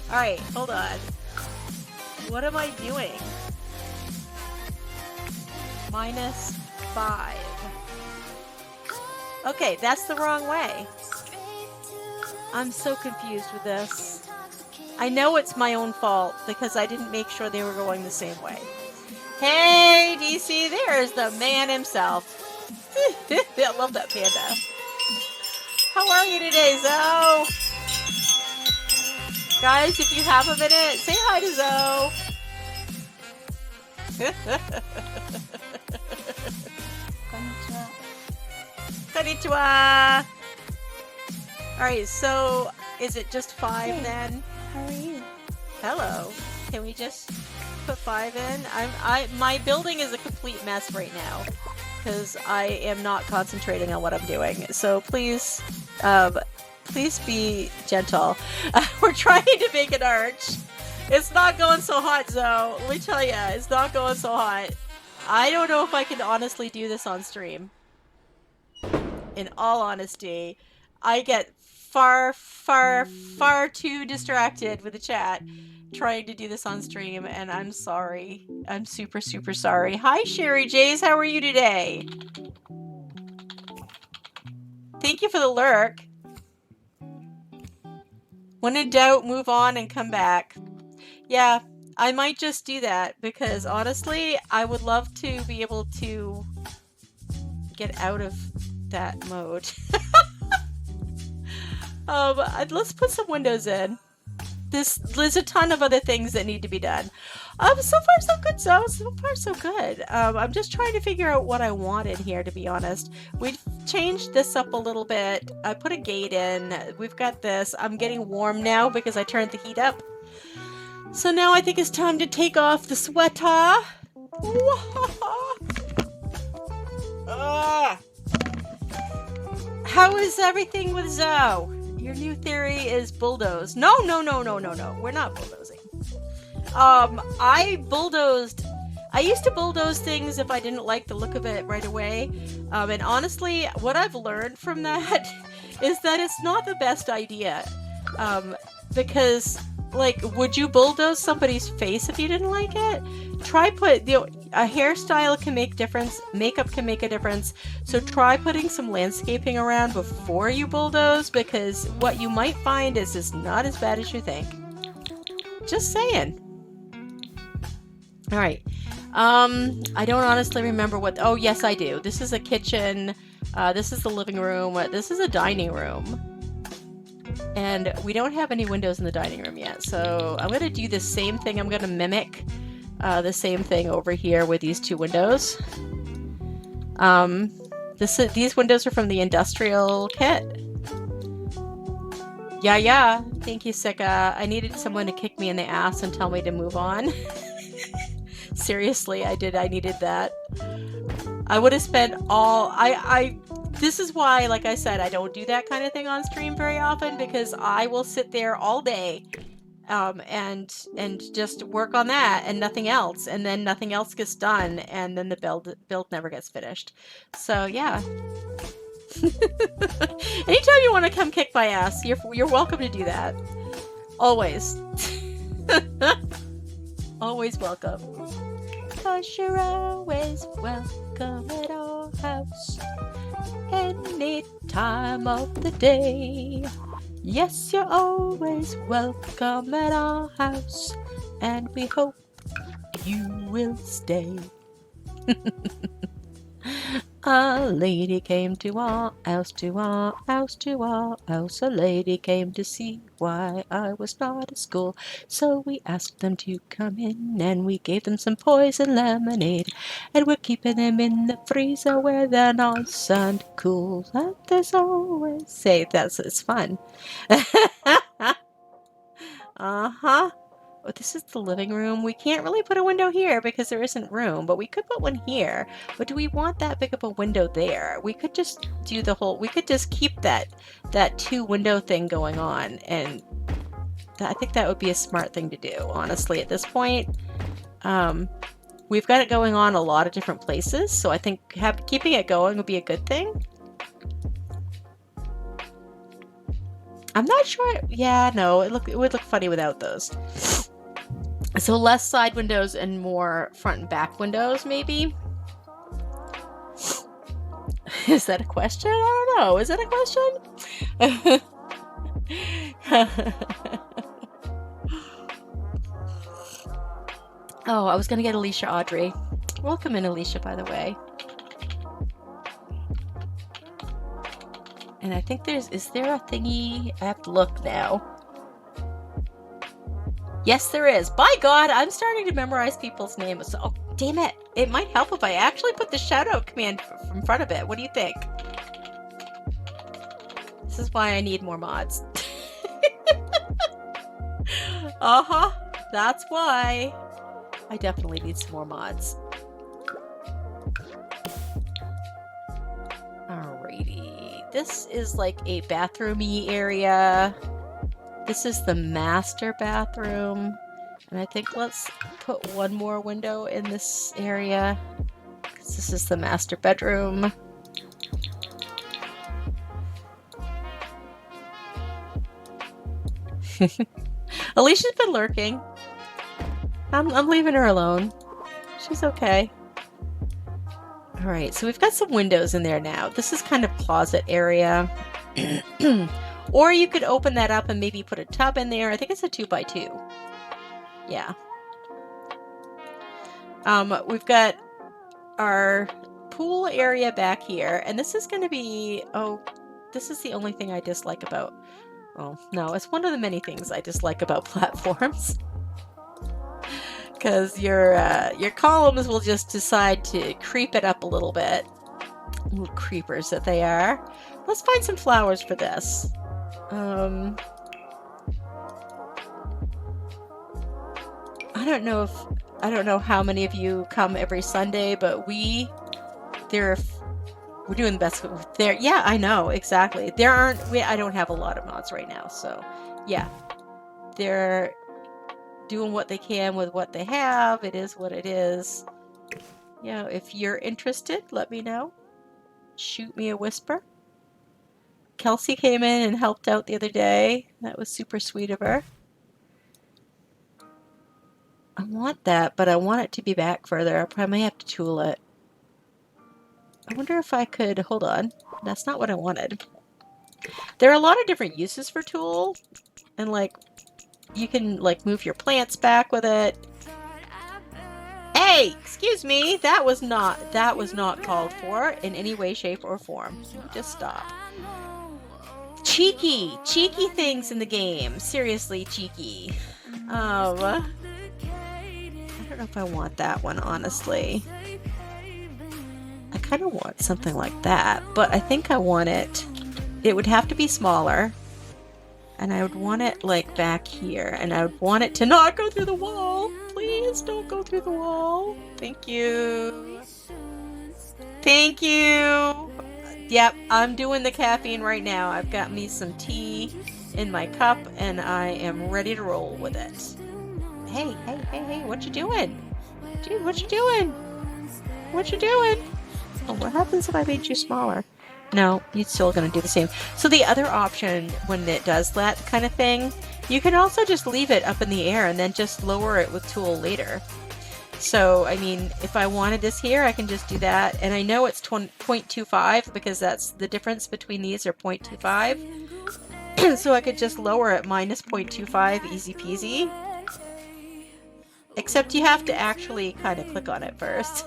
[SPEAKER 1] Alright, hold on. What am I doing? -5. Okay, that's the wrong way. I'm so confused with this. I know it's my own fault because I didn't make sure they were going the same way. Hey, DC, there's the man himself. I love that panda. How are you today, Zoe? Guys, if you have a minute, say hi to Zoe. Konnichiwa. Alright, so is it just 5 then?
[SPEAKER 7] How are you?
[SPEAKER 1] Hello. Can we just put 5 in? My building is a complete mess right now because I am not concentrating on what I'm doing. So please be gentle. We're trying to make an arch. It's not going so hot, Zoe. Let me tell you, it's not going so hot. I don't know if I can honestly do this on stream. In all honesty, I get far too distracted with the chat trying to do this on stream, and I'm sorry. I'm super sorry. Hi, Sherry Jays. How are you today? Thank you for the lurk. When in doubt, move on and come back. Yeah, I might just do that because honestly, I would love to be able to get out of that mode. Let's put some windows in. There's a ton of other things that need to be done. So far so good. So far so good. I'm just trying to figure out what I want in here, to be honest. We've changed this up a little bit. I put a gate in. We've got this. I'm getting warm now because I turned the heat up. So now I think it's time to take off the sweater. How is everything with Zoe? Your new theory is bulldoze. No. We're not bulldozing. I used to bulldoze things if I didn't like the look of it right away. And honestly, what I've learned from that is that it's not the best idea. Because, like, would you bulldoze somebody's face if you didn't like it? A hairstyle can make difference, makeup can make a difference, so try putting some landscaping around before you bulldoze, because what you might find is it's not as bad as you think. Just saying. Alright. I don't honestly remember what... Oh, yes, I do. This is a kitchen. This is the living room. This is a dining room. And we don't have any windows in the dining room yet, so I'm going to do the same thing. I'm going to mimic the same thing over here with these two windows. These windows are from the industrial kit. Yeah. Thank you, Sika. I needed someone to kick me in the ass and tell me to move on. Seriously, I did. I needed that. I would have spent all... This is why, like I said, I don't do that kind of thing on stream very often, because I will sit there all day and just work on that and nothing else, and then nothing else gets done, and then the build never gets finished. So yeah. Anytime you want to come kick my ass, you're welcome to do that. Always. Always welcome. 'Cause you're always welcome at our house. Any time of the day. Yes, you're always welcome at our house, and we hope you will stay. A lady came to our house, to our house, to our house. A lady came to see why I was not at school. So we asked them to come in, and we gave them some poison lemonade. And we're keeping them in the freezer where they're nice and cool. And there's always... Say, it's fun. Uh-huh. Oh, this is the living room. We can't really put a window here because there isn't room, but we could put one here. But do we want that big of a window there? We could just do the whole... We could just keep that two window thing going on, and I think that would be a smart thing to do, honestly, at this point. We've got it going on a lot of different places, so I think keeping it going would be a good thing. I'm not sure... Yeah, no, it would look funny without those. So less side windows and more front and back windows, maybe? Is that a question? I don't know. Is that a question? Oh, I was going to get Alicia Audrey. Welcome in, Alicia, by the way. And I think is there a thingy? I have to look now. Yes, there is. By God, I'm starting to memorize people's names. So, oh, damn it. It might help if I actually put the shout-out command in front of it. What do you think? This is why I need more mods. Uh-huh. That's why. I definitely need some more mods. Alrighty. This is like a bathroom-y area. This is the master bathroom, and I think let's put one more window in this area, because this is the master bedroom. Alicia's been lurking. I'm leaving her alone. She's okay. Alright, so we've got some windows in there now. This is kind of closet area. Or you could open that up and maybe put a tub in there. I think it's a 2x2. Yeah. We've got our pool area back here, and this is going to be, oh, this is the only thing I dislike about, oh, no, it's one of the many things I dislike about platforms. Because your columns will just decide to creep it up a little bit. Little creepers that they are. Let's find some flowers for this. I don't know how many of you come every Sunday, but we're doing the best there. Yeah, I know, exactly. I don't have a lot of mods right now, so yeah. They're doing what they can with what they have. It is what it is. You know, if you're interested, let me know. Shoot me a whisper. Kelsey came in and helped out the other day. That was super sweet of her. I want that, but I want it to be back further. I probably might have to tool it. I wonder if I could... Hold on. That's not what I wanted. There are a lot of different uses for tool. And, like, you can, like, move your plants back with it. Hey! Excuse me! That was not called for in any way, shape, or form. Just stop. Cheeky! Cheeky things in the game. Seriously, cheeky. I don't know if I want that one, honestly. I kind of want something like that, but I think I want it... It would have to be smaller. And I would want it, like, back here. And I would want it to not go through the wall. Please don't go through the wall. Thank you. Thank you. Yep, I'm doing the caffeine right now. I've got me some tea in my cup, and I am ready to roll with it. Hey, what you doing? Dude, what you doing? What you doing? Oh, what happens if I made you smaller? No, you're still going to do the same. So the other option, when it does that kind of thing, you can also just leave it up in the air and then just lower it with tool later. So, I mean, if I wanted this here, I can just do that. And I know it's 0.25 because that's the difference between these are 0.25. So I could just lower it minus 0.25, easy peasy. Except you have to actually kind of click on it first.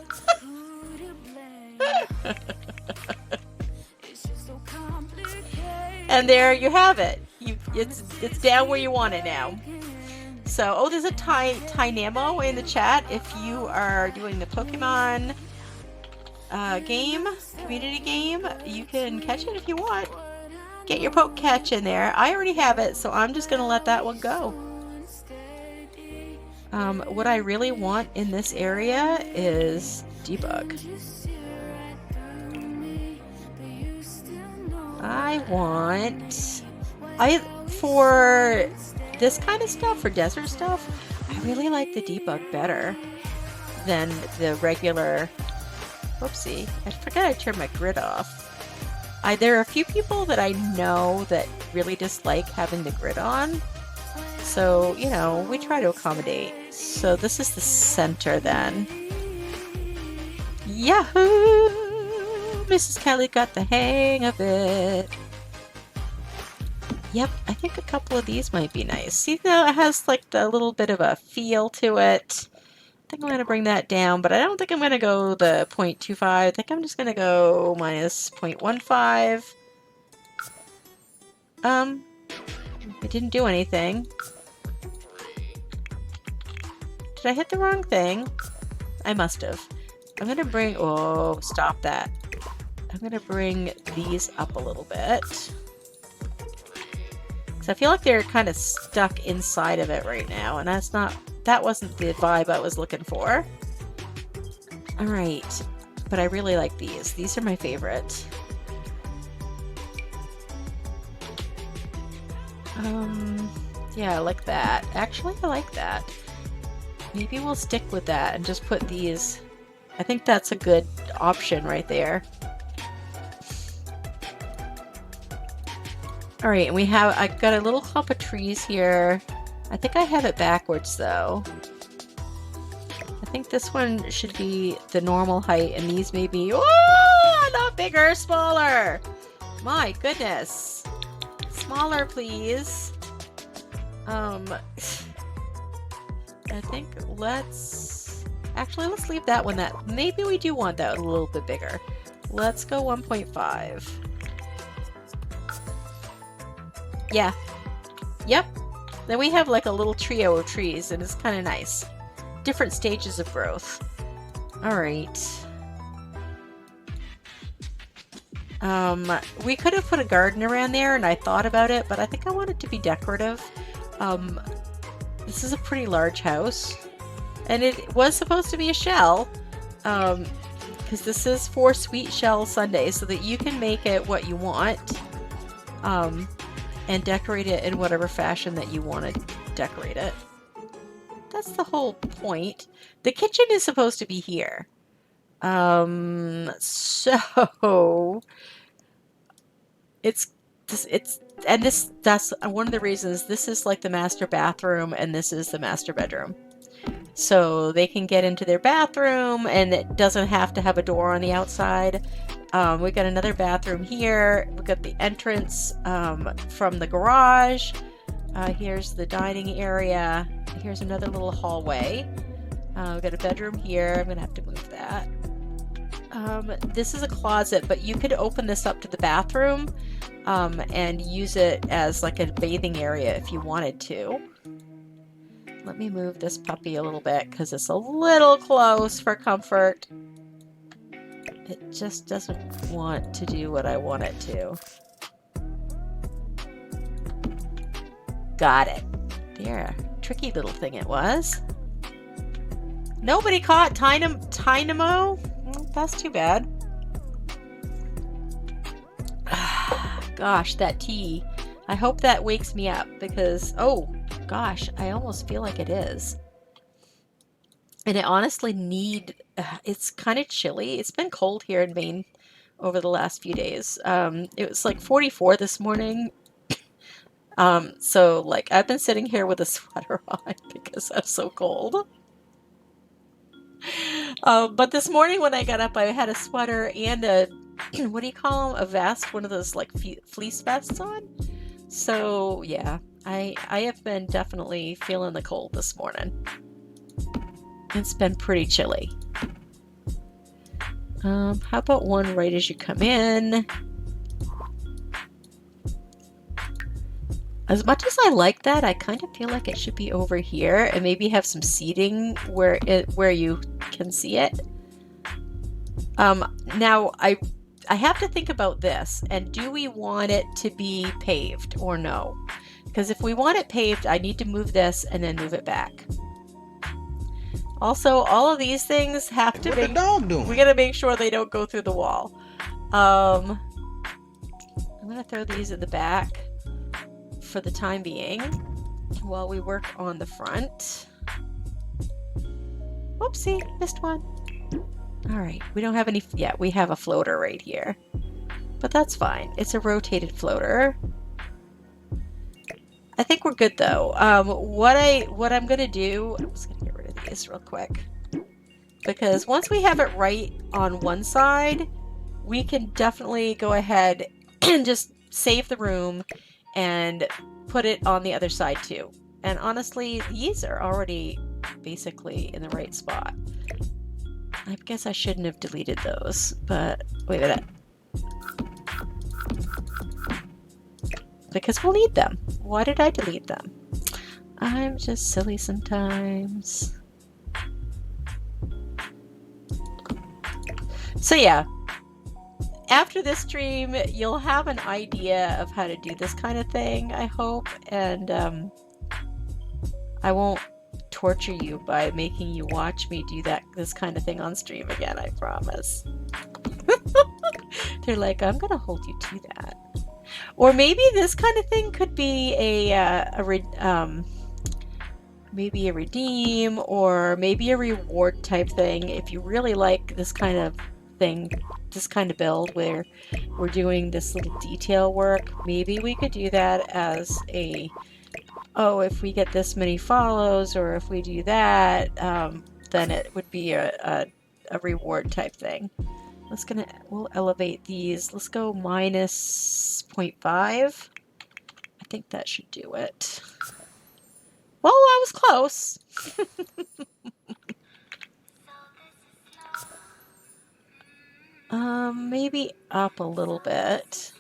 [SPEAKER 1] And there you have it. It's down where you want it now. So, oh, there's a Tynamo in the chat. If you are doing the Pokemon community game, you can catch it if you want. Get your poke catch in there. I already have it, so I'm just going to let that one go. What I really want in this area is debug. For this kind of stuff, for desert stuff, I really like the debug better than the regular. Whoopsie, I forgot I turned my grid off. There are a few people that I know that really dislike having the grid on. So, you know, we try to accommodate. So this is the center then. Yahoo! Mrs. Kelly got the hang of it. Yep, I think a couple of these might be nice. See, though, it has like a little bit of a feel to it. I think I'm going to bring that down, but I don't think I'm going to go the 0.25. I think I'm just going to go minus 0.15. It didn't do anything. Did I hit the wrong thing? I must have. I'm going to bring... Oh, stop that. I'm going to bring these up a little bit. Because I feel like they're kind of stuck inside of it right now. And that wasn't the vibe I was looking for. Alright. But I really like these. These are my favorite. Yeah, I like that. Actually, I like that. Maybe we'll stick with that and just put these. I think that's a good option right there. All right, and I've got a little clump of trees here. I think I have it backwards though. I think this one should be the normal height, and these may be, oh, not bigger, smaller. My goodness. Smaller, please. I think let's leave that one maybe we do want that a little bit bigger. Let's go 1.5. Yeah. Yep. Then we have like a little trio of trees, and it's kind of nice. Different stages of growth. All right. We could have put a garden around there, and I thought about it, but I think I want it to be decorative. This is a pretty large house, and it was supposed to be a shell, because this is for SweetShell Sunday, so that you can make it what you want, and decorate it in whatever fashion that you want to decorate it. That's the whole point. The kitchen is supposed to be here. So that's one of the reasons this is like the master bathroom, and this is the master bedroom. So they can get into their bathroom, and it doesn't have to have a door on the outside. We got another bathroom here. We got the entrance from the garage. Here's the dining area. Here's another little hallway. We got a bedroom here. I'm gonna have to move that. This is a closet, but you could open this up to the bathroom and use it as like a bathing area if you wanted to. Let me move this puppy a little bit because it's a little close for comfort. It just doesn't want to do what I want it to. Got it. There, tricky little thing it was. Nobody caught Tynamo? That's too bad. Gosh, that tea. I hope that wakes me up because, oh gosh, I almost feel like it is. And I honestly it's kind of chilly. It's been cold here in Maine over the last few days. It was like 44 this morning. So like I've been sitting here with a sweater on because I'm so cold. But this morning when I got up, I had a sweater and a, what do you call them? A vest, one of those like fleece vests on. So yeah, I have been definitely feeling the cold this morning. It's been pretty chilly. How about one right as you come in? As much as I like that, I kind of feel like it should be over here and maybe have some seating where you can see it. Now I have to think about this, and do we want it to be paved or no? Because if we want it paved, I need to move this and then move it back. Also, all of these things have to
[SPEAKER 5] What the dog doing?
[SPEAKER 1] we gotta make sure they don't go through the wall. I'm gonna throw these in the back for the time being while we work on the front. Whoopsie, missed one. All right, we don't have any yet. We have a floater right here, but that's fine. It's a rotated floater. I think we're good though. What I'm gonna do, I'm just gonna get rid of these real quick, because once we have it right on one side, we can definitely go ahead and just save the room and put it on the other side too. And honestly, these are already basically in the right spot. I guess I shouldn't have deleted those, but wait a minute. Because we'll need them. Why did I delete them? I'm just silly sometimes. So yeah, after this stream, you'll have an idea of how to do this kind of thing, I hope, and I won't torture you by making you watch me do this kind of thing on stream again, I promise. They're like, I'm gonna hold you to that. Or maybe this kind of thing could be maybe a redeem, or maybe a reward type thing if you really like this kind of thing, this kind of build where we're doing this little detail work, maybe we could do that as a, oh, if we get this many follows, or if we do that, then it would be a reward type thing. We'll elevate these. Let's go minus 0.5. I think that should do it. Well, I was close. Maybe up a little bit.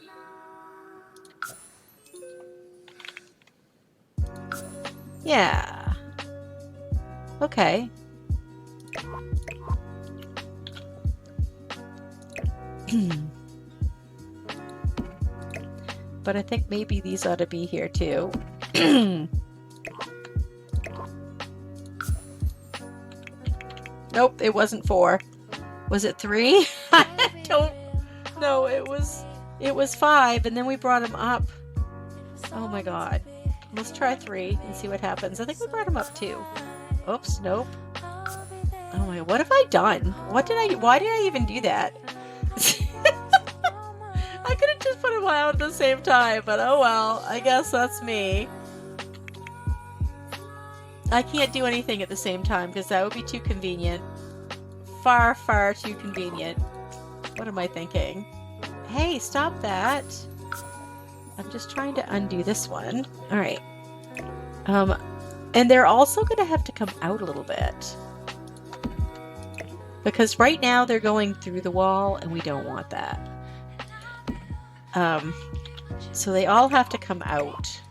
[SPEAKER 1] Yeah. Okay. But I think maybe these ought to be here too. Nope, it wasn't 4. Was it 3? I don't know. It was 5, and then we brought them up. Oh my god. Let's try 3 and see what happens. I think we brought them up 2. Oops, nope. Oh my, what have I done? Why did I even do that? I could have just put them out at the same time, but oh well, I guess that's me. I can't do anything at the same time because that would be too convenient. Far, far too convenient. What am I thinking? Hey, stop that. I'm just trying to undo this one. Alright. And they're also going to have to come out a little bit. Because right now they're going through the wall and we don't want that. So they all have to come out.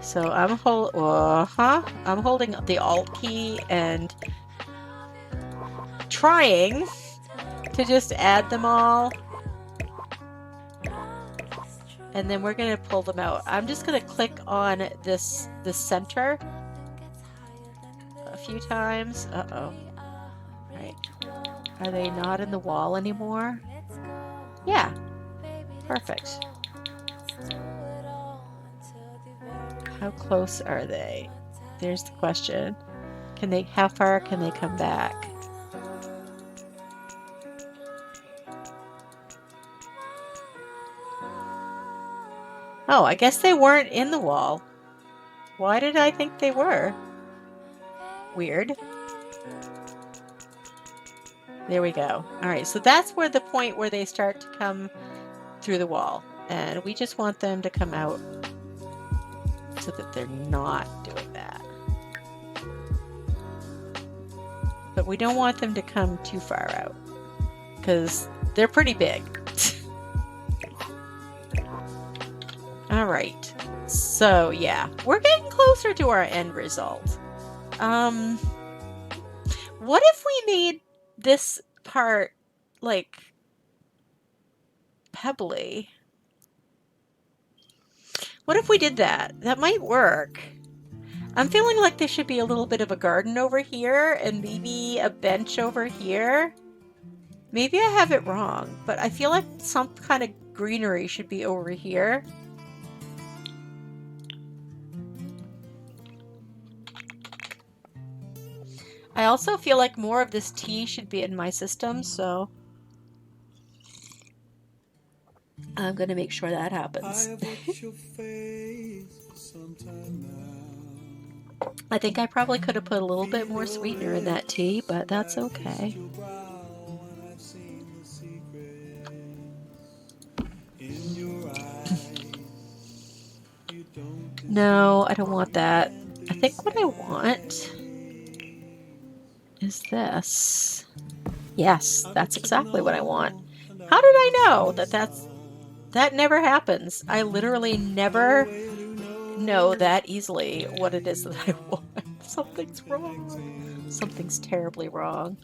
[SPEAKER 1] So I'm holding the Alt key and trying to just add them all. And then we're going to pull them out. I'm just going to click on the center a few times. Uh-oh. Right. Are they not in the wall anymore? Yeah. Perfect. How close are they? There's the question. How far can they come back? Oh, I guess they weren't in the wall. Why did I think they were? Weird. There we go. Alright, so that's where the point where they start to come through the wall. And we just want them to come out so that they're not doing that. But we don't want them to come too far out because they're pretty big. Alright, so yeah, we're getting closer to our end result. What if we made this part like pebbly? What if we did that? That might work. I'm feeling like there should be a little bit of a garden over here and maybe a bench over here. Maybe I have it wrong, but I feel like some kind of greenery should be over here. I also feel like more of this tea should be in my system, so I'm going to make sure that happens. I think I probably could have put a little bit more sweetener in that tea, but that's okay. No, I don't want that. I think what I want is this. Yes, that's exactly what I want. How did I know that never happens? I literally never know that easily what it is that I want. Something's wrong. Something's terribly wrong.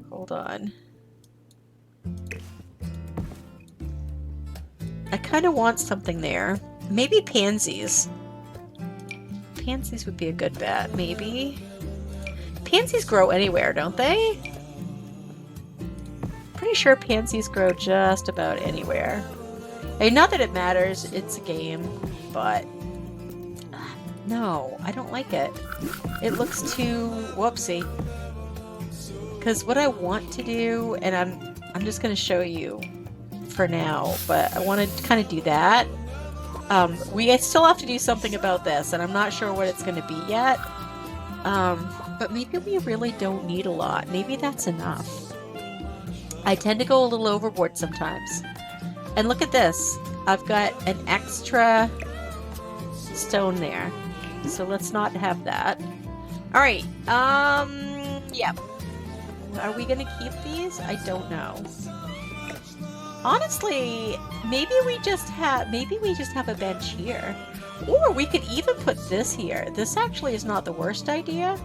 [SPEAKER 1] Hold on. I kind of want something there. Maybe pansies. Pansies would be a good bet, maybe. Pansies grow anywhere, don't they? Pretty sure pansies grow just about anywhere. I mean, not that it matters, it's a game, but No, I don't like it. It looks too whoopsie. Because what I want to do, and I'm just going to show you for now, but I want to kind of do that. We still have to do something about this, and I'm not sure what it's going to be yet. But maybe we really don't need a lot. Maybe that's enough. I tend to go a little overboard sometimes. And look at this. I've got an extra stone there. So let's not have that. Alright, yeah. Are we gonna keep these? I don't know. Honestly, maybe we just have a bench here. Or we could even put this here. This actually is not the worst idea.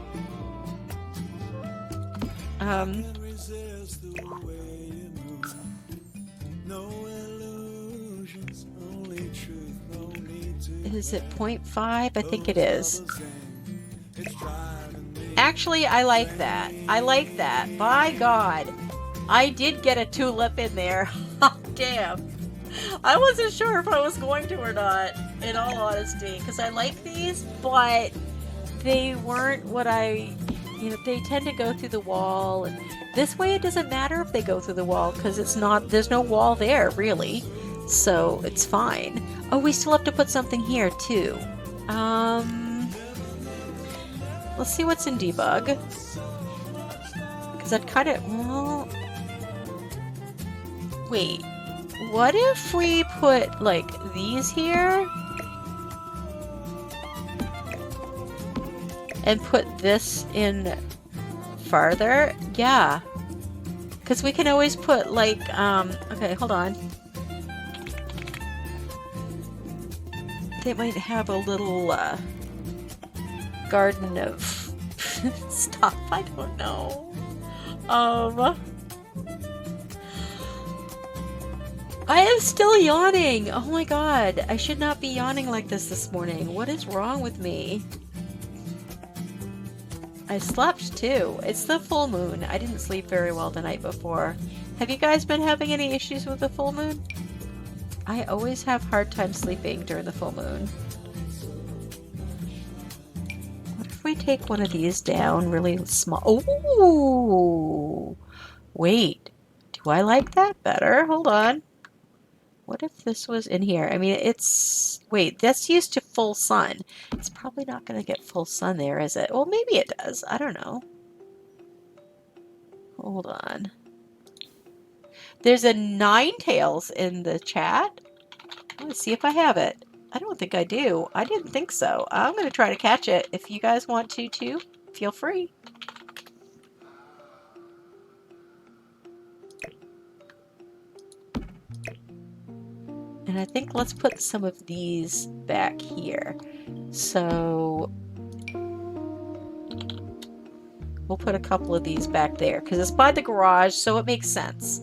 [SPEAKER 1] Is it 0.5? I think it is. Actually, I like that. I like that. By God. I did get a tulip in there. Damn. I wasn't sure if I was going to or not, in all honesty, because I like these, but they weren't what I... You know, they tend to go through the wall, and this way it doesn't matter if they go through the wall, because it's not... There's no wall there, really. So, it's fine. Oh, we still have to put something here, too. Let's see what's in debug. Because I'd kind of... Well... Wait. What if we put, like, these here? And put this in farther? Yeah. Because we can always put, like, okay, hold on. They might have a little, garden of stuff. I don't know. I am still yawning! Oh my god, I should not be yawning like this morning. What is wrong with me? I slept too. It's the full moon. I didn't sleep very well the night before. Have you guys been having any issues with the full moon? I always have hard time sleeping during the full moon. What if we take one of these down really small? Ooh! Wait. Do I like that better? Hold on. What if this was in here? I mean, it's... Wait, that's used to full sun. It's probably not going to get full sun there, is it? Well, maybe it does. I don't know. Hold on. There's a Ninetales in the chat. Let's see if I have it. I don't think I do. I didn't think so. I'm going to try to catch it. If you guys want to, too, feel free. And I think let's put some of these back here. So we'll put a couple of these back there because it's by the garage, so it makes sense.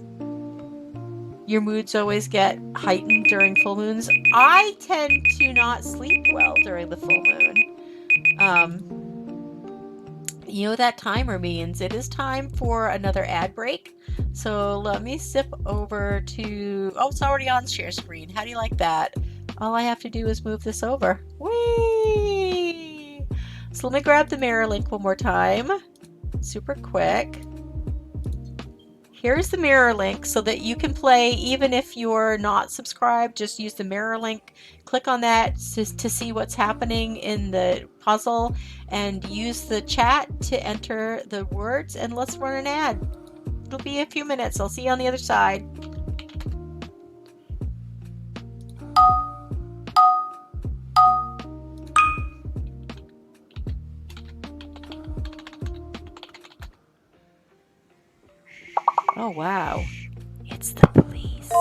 [SPEAKER 1] Your moods always get heightened during full moons. I tend to not sleep well during the full moon. You know what that timer means. It is time for another ad break. So let me zip over to... Oh, it's already on share screen. How do you like that? All I have to do is move this over. Whee! So let me grab the mirror link one more time. Super quick. Here's the mirror link so that you can play even if you're not subscribed. Just use the mirror link. Click on that to see what's happening in the puzzle and use the chat to enter the words, and let's run an ad. It'll be a few minutes. I'll see you on the other side. Oh, wow. It's the police.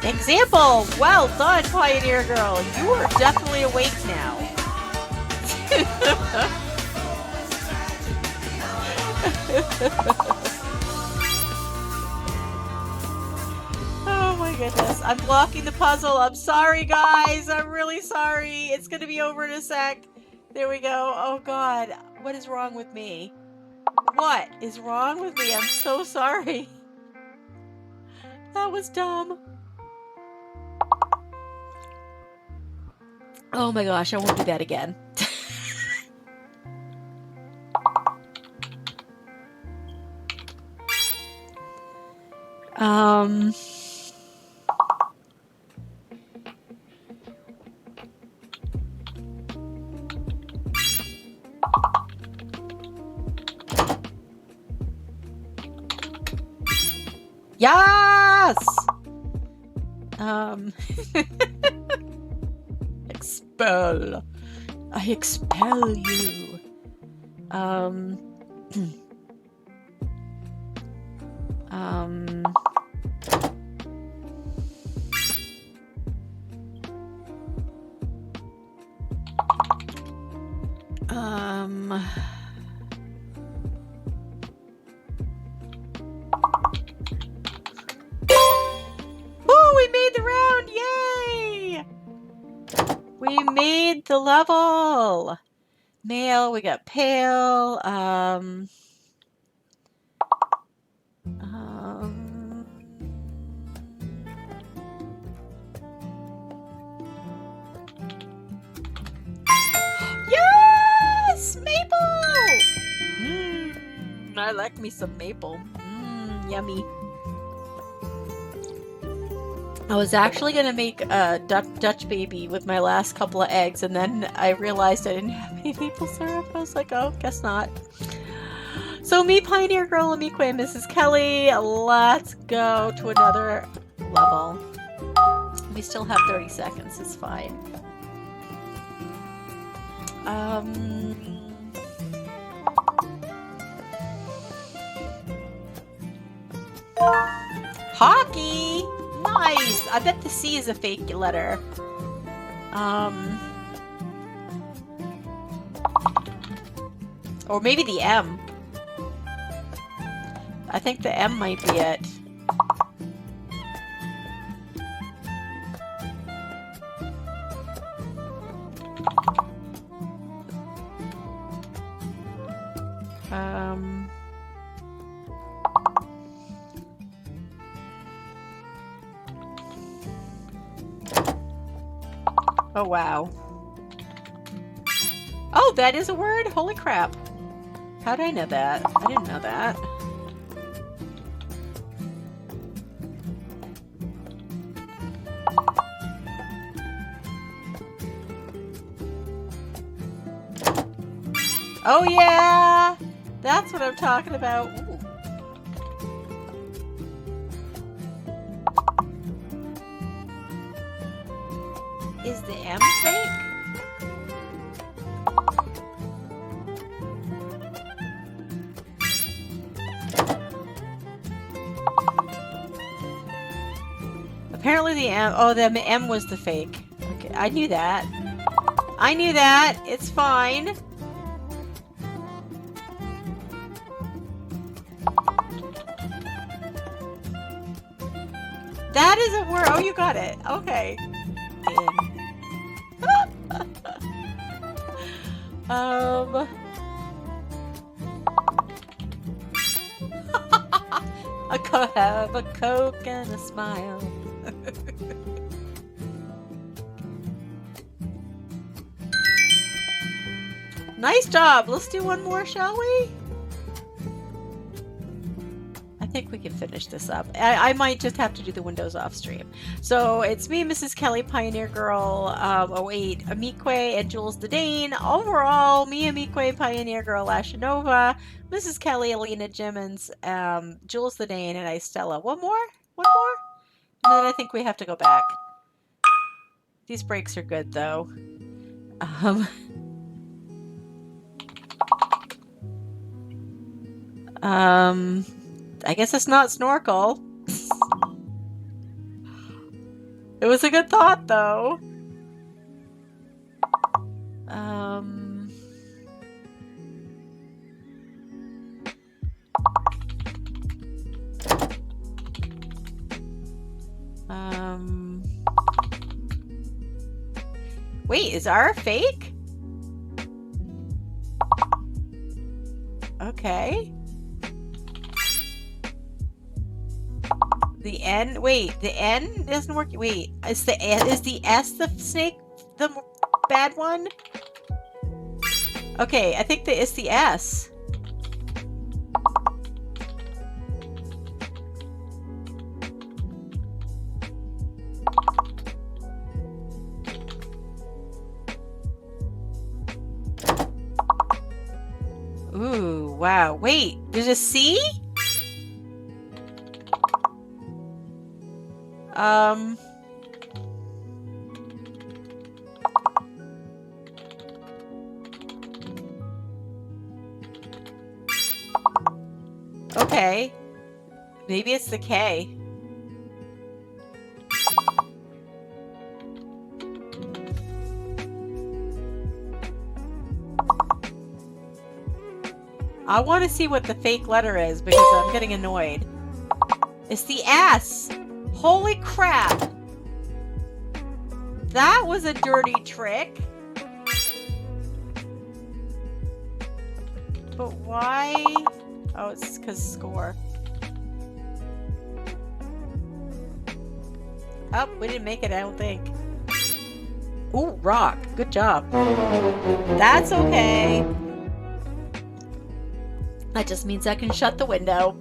[SPEAKER 1] Example! Well done, Pioneer Girl. You are definitely awake now. Oh my goodness. I'm blocking the puzzle. I'm sorry, guys. I'm really sorry. It's going to be over in a sec. There we go. Oh god. What is wrong with me? What is wrong with me? I'm so sorry. That was dumb. Oh my gosh, I won't do that again. Yes! Expel. I expel you. Um, Oh, we made the round! Yay! We made the level! Male, we got pale, yes! Maple! I like me some maple. Yummy. I was actually gonna make a Dutch baby with my last couple of eggs, and then I realized I didn't have any maple syrup. I was like, oh, guess not. So me, Pioneer Girl, and me, Quay, Mrs. Kelly, let's go to another level. We still have 30 seconds, it's fine. Hockey! Nice! I bet the C is a fake letter. Or maybe the M. I think the M might be it. Oh, wow. Oh, that is a word? Holy crap. How did I know that? I didn't know that. Oh, yeah! That's what I'm talking about. Ooh. Is the M fake? Apparently the M, oh, the M was the fake. Okay, I knew that. I knew that. It's fine. That is a word. Oh, you got it. Okay. I could have a Coke and a smile. Nice job. Let's do one more, shall we? I think we can finish this up. I might just have to do the windows off stream. So it's me, Mrs. Kelly, Pioneer Girl, 08, Amikwe, and Jules the Dane. Overall, me, Amikwe, Pioneer Girl, Ashanova, Mrs. Kelly, Alina Jimmins, Jules the Dane, and I, Stella. One more? One more? And then I think we have to go back. These breaks are good, though. I guess it's not snorkel. It was a good thought, though. Wait, is R fake? Okay. The N, wait, the N doesn't work. Wait, is the S the snake, the bad one? Okay, I think it's the S. wow. Wait, there's a C? Okay. Maybe it's the K. I want to see what the fake letter is because I'm getting annoyed. It's the S. Holy crap. That was a dirty trick. But why? Oh, it's because score. Oh, we didn't make it, I don't think. Ooh, rock. Good job. That's okay. That just means I can shut the window.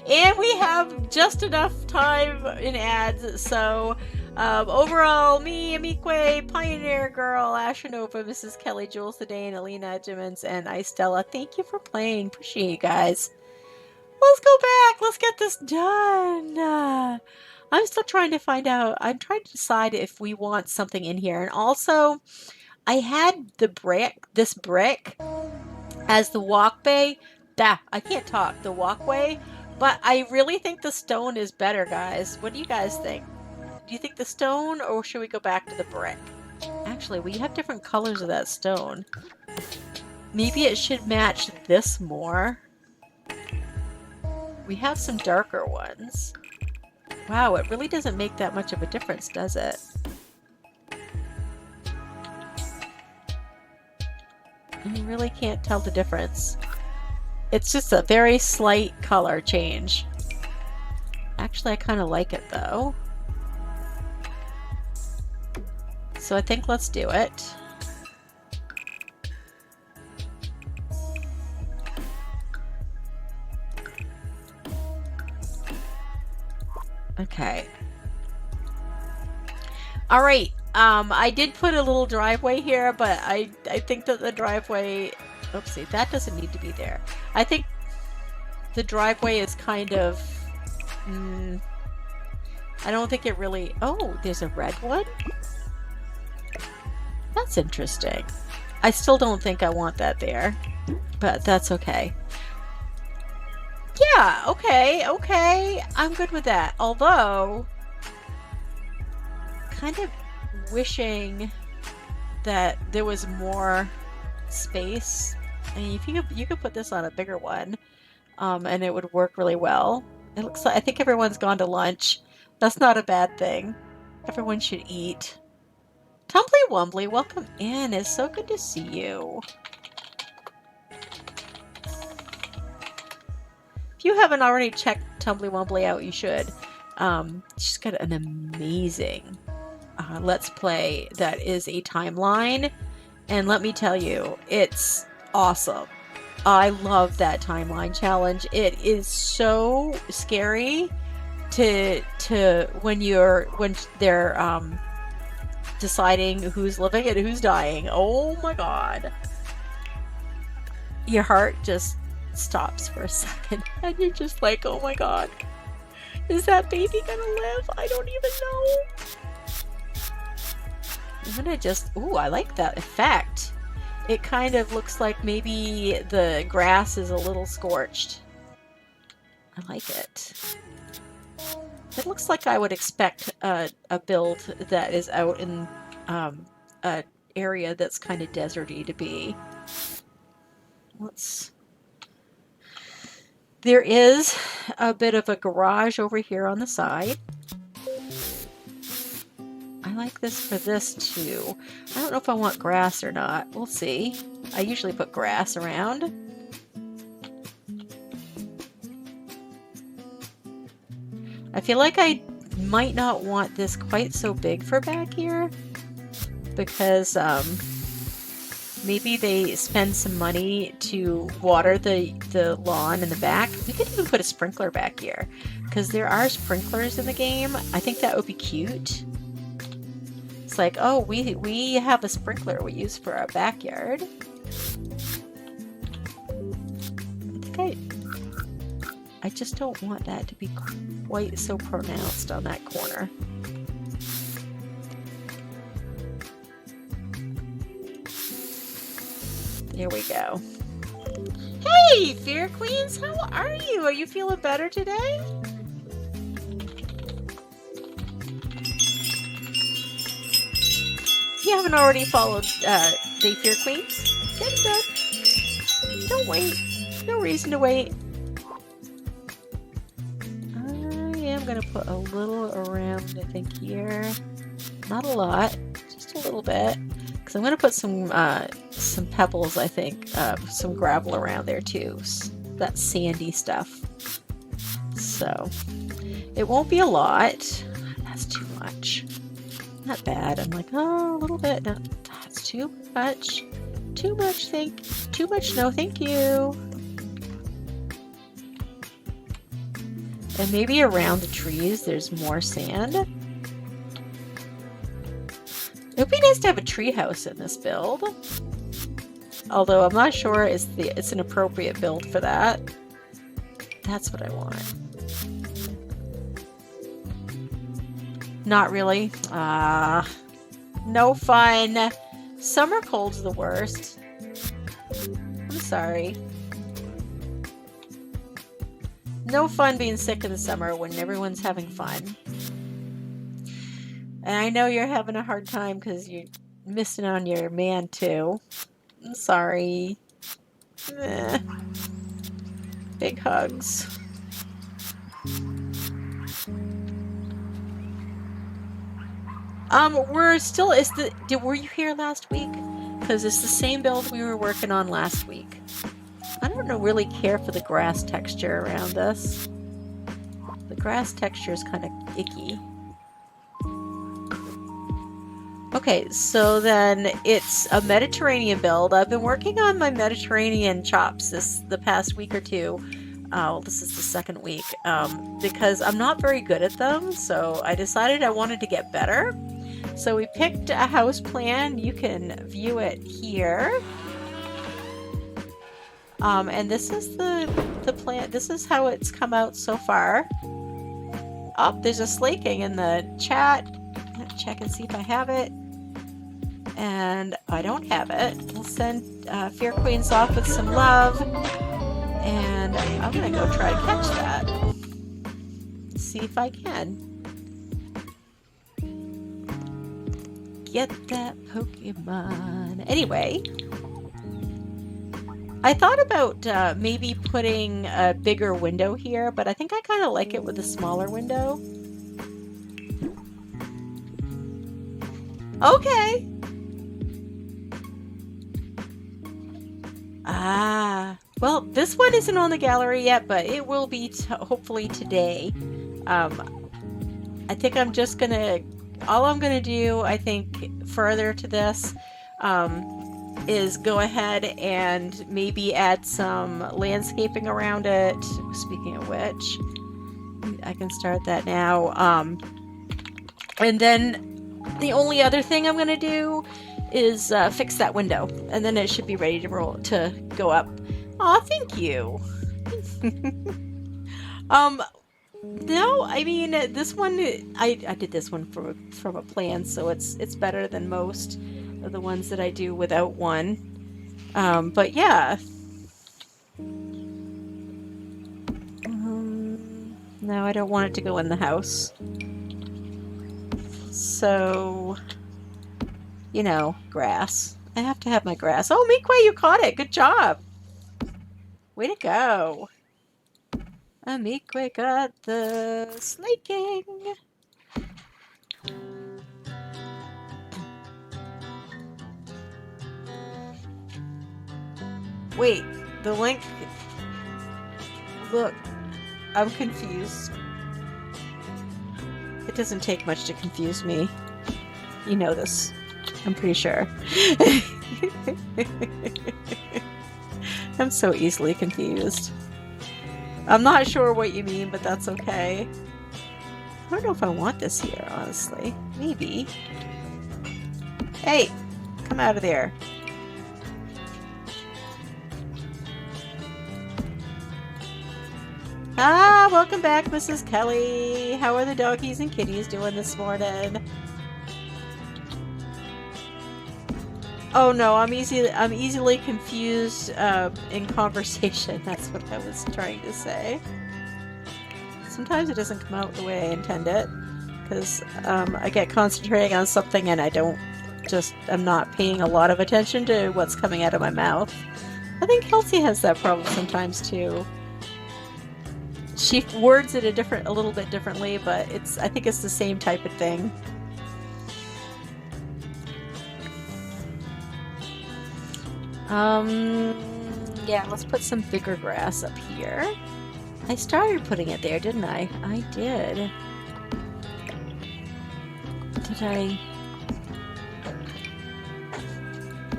[SPEAKER 1] And we have just enough time in ads, so overall, me, Amikwe, Pioneer Girl, Ashanova, Mrs. Kelly, Jules Sedane, Alina, Jimmins, and Istella, thank you for playing. Appreciate you guys. Let's go back. Let's get this done. I'm still trying to find out. I'm trying to decide if we want something in here. And also, I had this brick as the walkway. I can't talk. The walkway. But I really think the stone is better, guys. What do you guys think? Do you think the stone, or should we go back to the brick? Actually, we have different colors of that stone. Maybe it should match this more. We have some darker ones. Wow, it really doesn't make that much of a difference, does it? You really can't tell the difference. It's just a very slight color change. Actually, I kind of like it though. So I think let's do it. Okay. All right. I did put a little driveway here, but I think that the driveway, oopsie, that doesn't need to be there. I think the driveway is kind of, I don't think it really, oh, there's a red one? That's interesting. I still don't think I want that there, but that's okay. Yeah, okay. I'm good with that. Although, kind of wishing that there was more space. I mean, if you could put this on a bigger one, and it would work really well. It looks like I think everyone's gone to lunch. That's not a bad thing. Everyone should eat. Tumbly Wumbly, welcome in. It's so good to see you. If you haven't already checked Tumbly Wumbly out, you should. She's got an amazing Let's Play that is a timeline. And let me tell you, it's awesome. I love that timeline challenge. It is so scary to when they're deciding who's living and who's dying. Oh my god. Your heart just stops for a second and you're just like, oh my god. Is that baby gonna live? I don't even know. I'm gonna just, ooh, I like that effect. It kind of looks like maybe the grass is a little scorched. I like it. It looks like I would expect a build that is out in an area that's kind of deserty to be. There is a bit of a garage over here on the side. I like this for this too. I don't know if I want grass or not. We'll see. I usually put grass around. I feel like I might not want this quite so big for back here because maybe they spend some money to water the lawn in the back. We could even put a sprinkler back here because there are sprinklers in the game. I think that would be cute. It's like, oh, we have a sprinkler we use for our backyard. I just don't want that to be quite so pronounced on that corner. There we go. Hey, Fear Queens, how are you? Are you feeling better today? If you haven't already followed the Fear Queens, get it done. Don't wait. No reason to wait. I am going to put a little around, I think, here. Not a lot, just a little bit. Because I'm going to put some pebbles, I think, some gravel around there too. That sandy stuff. So, it won't be a lot. That's too much. Not bad. I'm like, oh, a little bit. No, that's too much. Too much, too much, no thank you. And maybe around the trees there's more sand. It would be nice to have a tree house in this build. Although I'm not sure it's an appropriate build for that. That's what I want. Not really. No fun. Summer cold's the worst. I'm sorry. No fun being sick in the summer when everyone's having fun. And I know you're having a hard time because you're missing on your man too. I'm sorry. Big hugs. We're still, were you here last week? Because it's the same build we were working on last week. I don't really care for the grass texture around this. The grass texture is kind of icky. Okay, so then it's a Mediterranean build. I've been working on my Mediterranean chops the past week or two. Oh, this is the second week. Because I'm not very good at them, so I decided I wanted to get better. So we picked a house plan. You can view it here. And this is the plan. This is how it's come out so far. Oh, there's a slaking in the chat. Check and see if I have it. And I don't have it. We'll send Fear Queens off with some love. And I'm gonna go try to catch that. See if I can. Get that Pokemon. Anyway, I thought about maybe putting a bigger window here, but I think I kind of like it with a smaller window. Okay. Well, this one isn't on the gallery yet, but it will be hopefully today. I think I'm just gonna, all I'm gonna do, I think, further to this, is go ahead and maybe add some landscaping around it. Speaking of which, I can start that now. And then the only other thing I'm gonna do is fix that window, and then it should be ready to go up. Aw, thank you. No, I mean, this one, I did this one from a plan, so it's better than most of the ones that I do without one. But yeah. No, I don't want it to go in the house. So, you know, grass. I have to have my grass. Oh, Mikwe, you caught it. Good job. Way to go. Mikwe got the slaking. Wait, the link. Look, I'm confused. It doesn't take much to confuse me. You know this. I'm pretty sure. I'm so easily confused. I'm not sure what you mean, but that's okay. I don't know if I want this here, honestly. Maybe. Hey! Come out of there. Ah, welcome back, Mrs. Kelly. How are the doggies and kitties doing this morning? Oh no, I'm easily confused in conversation. That's what I was trying to say. Sometimes it doesn't come out the way I intend it, because I get concentrating on something and I'm not paying a lot of attention to what's coming out of my mouth. I think Kelsey has that problem sometimes too. She words it a little bit differently, but I think it's the same type of thing. Yeah, let's put some bigger grass up here. I started putting it there, didn't I? I did. Did I?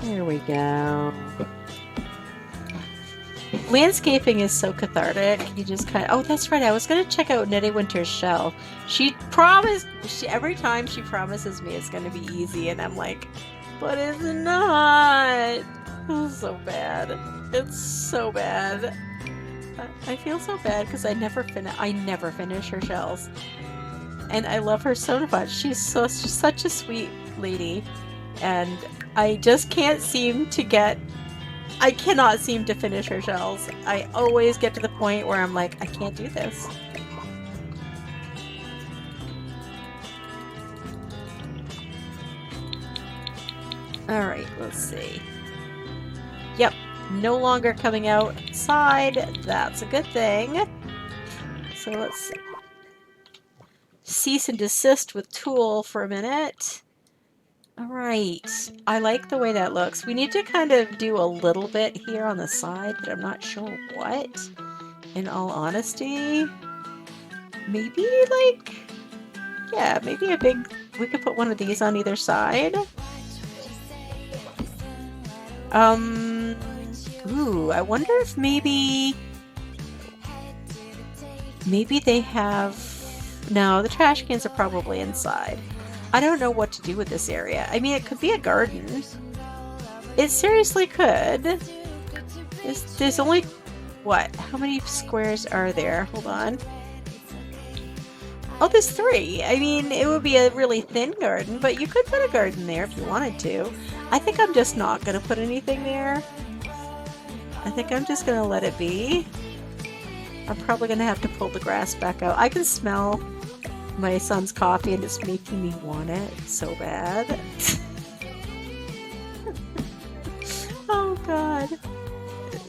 [SPEAKER 1] There we go. Landscaping is so cathartic. You just kind of... Oh, that's right. I was going to check out Nettie Winter's shell. Every time she promises me it's going to be easy, and I'm like, but it's not. Oh, so bad. It's so bad. I feel so bad because I never finish her shells. And I love her so much. She's such a sweet lady. And I just can't seem to I cannot seem to finish her shells. I always get to the point where I'm like, I can't do this. Alright, let's see. Yep, no longer coming outside. That's a good thing. So let's cease and desist with tool for a minute. Alright, I like the way that looks. We need to kind of do a little bit here on the side, but I'm not sure what. In all honesty, maybe maybe we could put one of these on either side. Ooh, I wonder if maybe they have... No, the trash cans are probably inside. I don't know what to do with this area. I mean, it could be a garden. It seriously could. There's only... What? How many squares are there? Hold on. Oh, there's 3. I mean, it would be a really thin garden, but you could put a garden there if you wanted to. I think I'm just not going to put anything there. I think I'm just going to let it be. I'm probably going to have to pull the grass back out. I can smell my son's coffee and it's making me want it so bad. Oh god.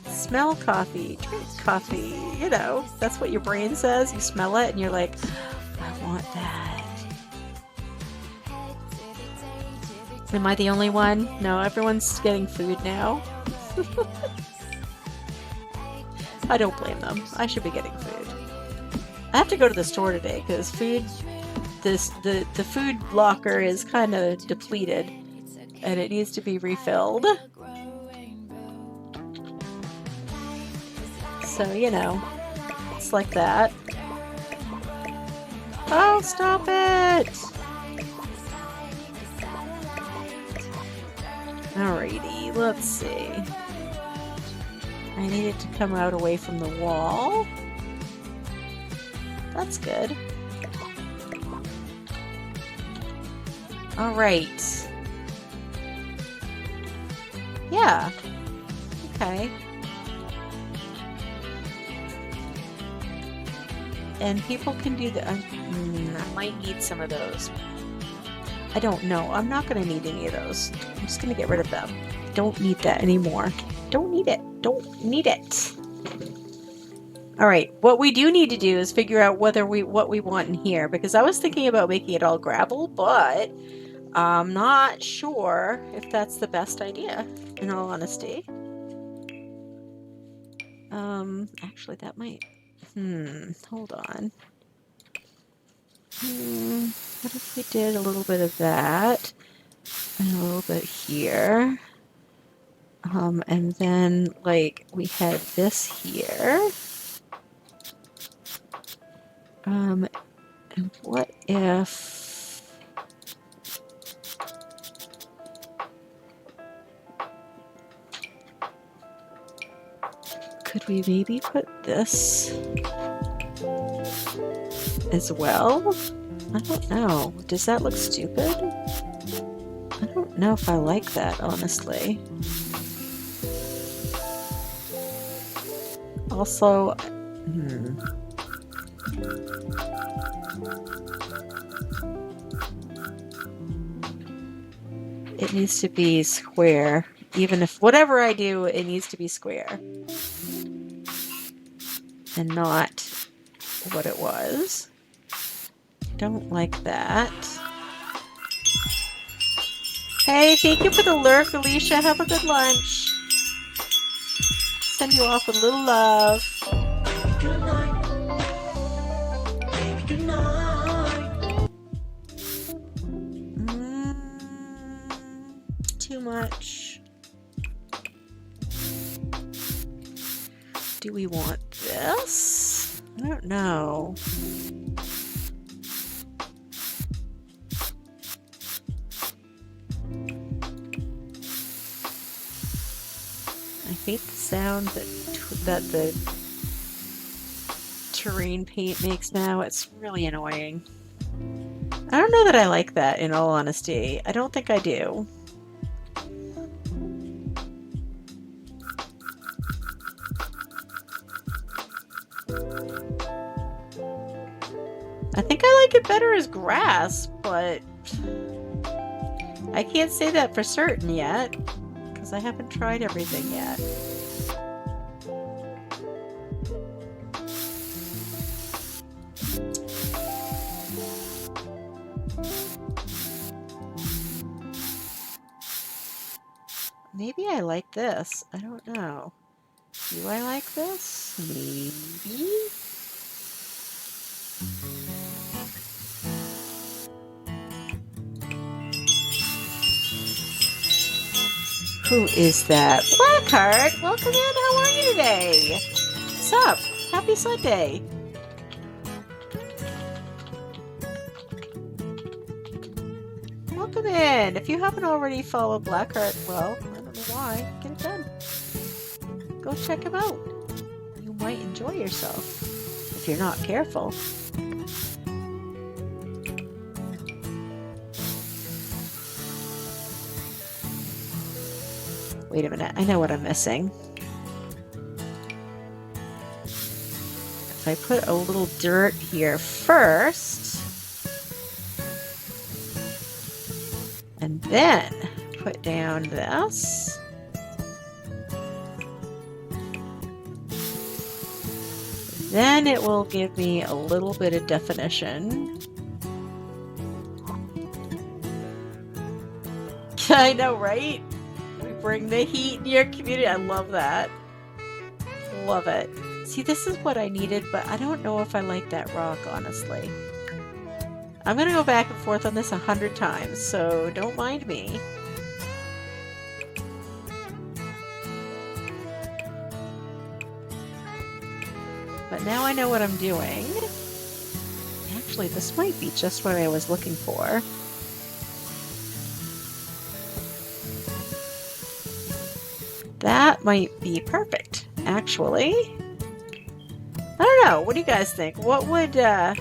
[SPEAKER 1] Smell coffee, drink coffee, you know, that's what your brain says. You smell it and you're like, I want that. Am I the only one? No, everyone's getting food now. I don't blame them. I should be getting food. I have to go to the store today because the food locker is kind of depleted and it needs to be refilled. So, you know, it's like that. Oh, stop it! Alrighty, let's see. I need it to come out away from the wall. That's good. Alright. Yeah. Okay. And people can do the... I might need some of those. I don't know. I'm not going to need any of those. I'm just going to get rid of them. Don't need that anymore. Don't need it. Don't need it. Alright, what we do need to do is figure out what we want in here, because I was thinking about making it all gravel, but I'm not sure if that's the best idea, in all honesty. Actually that might... hold on. What if we did a little bit of that, and a little bit here, and then, like, we had this here. And what if... Could we maybe put this as well. I don't know. Does that look stupid? I don't know if I like that, honestly. Also, it needs to be square. Even if whatever I do, it needs to be square. And not what it was. Don't like that. Hey, thank you for the lurk, Alicia. Have a good lunch. Send you off with a little love. Good night. Baby, good night. Too much. Do we want this? I don't know. I hate the sound that the terrain paint makes now. It's really annoying. I don't know that I like that, in all honesty. I don't think I do. I think I like it better as grass, but I can't say that for certain yet, because I haven't tried everything yet. Maybe I like this. I don't know. Do I like this? Maybe? Who is that? Blackheart! Welcome in! How are you today? What's up? Happy Sunday! Welcome in! If you haven't already followed Blackheart, well, I don't know why. Get it done. Go check him out. You might enjoy yourself if you're not careful. Wait a minute, I know what I'm missing. If I put a little dirt here first, and then put down this, then it will give me a little bit of definition. I know, right? Bring the heat in your community. I love that. Love it. See, this is what I needed, but I don't know if I like that rock, honestly. I'm gonna go back and forth on this 100 times, so don't mind me. But now I know what I'm doing. Actually, this might be just what I was looking for. That might be perfect, actually. I don't know. What do you guys think? What would a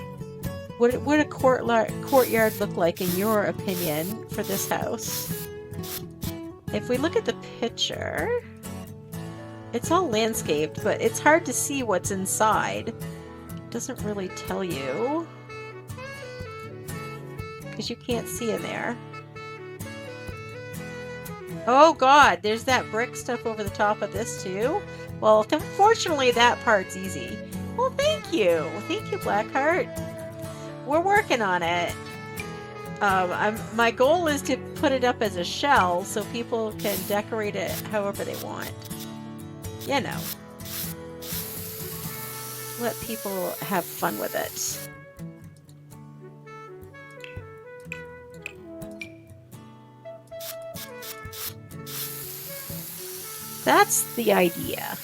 [SPEAKER 1] courtyard look like in your opinion for this house? If we look at the picture, it's all landscaped, but it's hard to see what's inside. It doesn't really tell you because you can't see in there. Oh god, there's that brick stuff over the top of this too. Well, fortunately that part's easy. Well, thank you. Thank you, Blackheart. We're working on it. My goal is to put it up as a shell so people can decorate it however they want. You know. Let people have fun with it. That's the idea.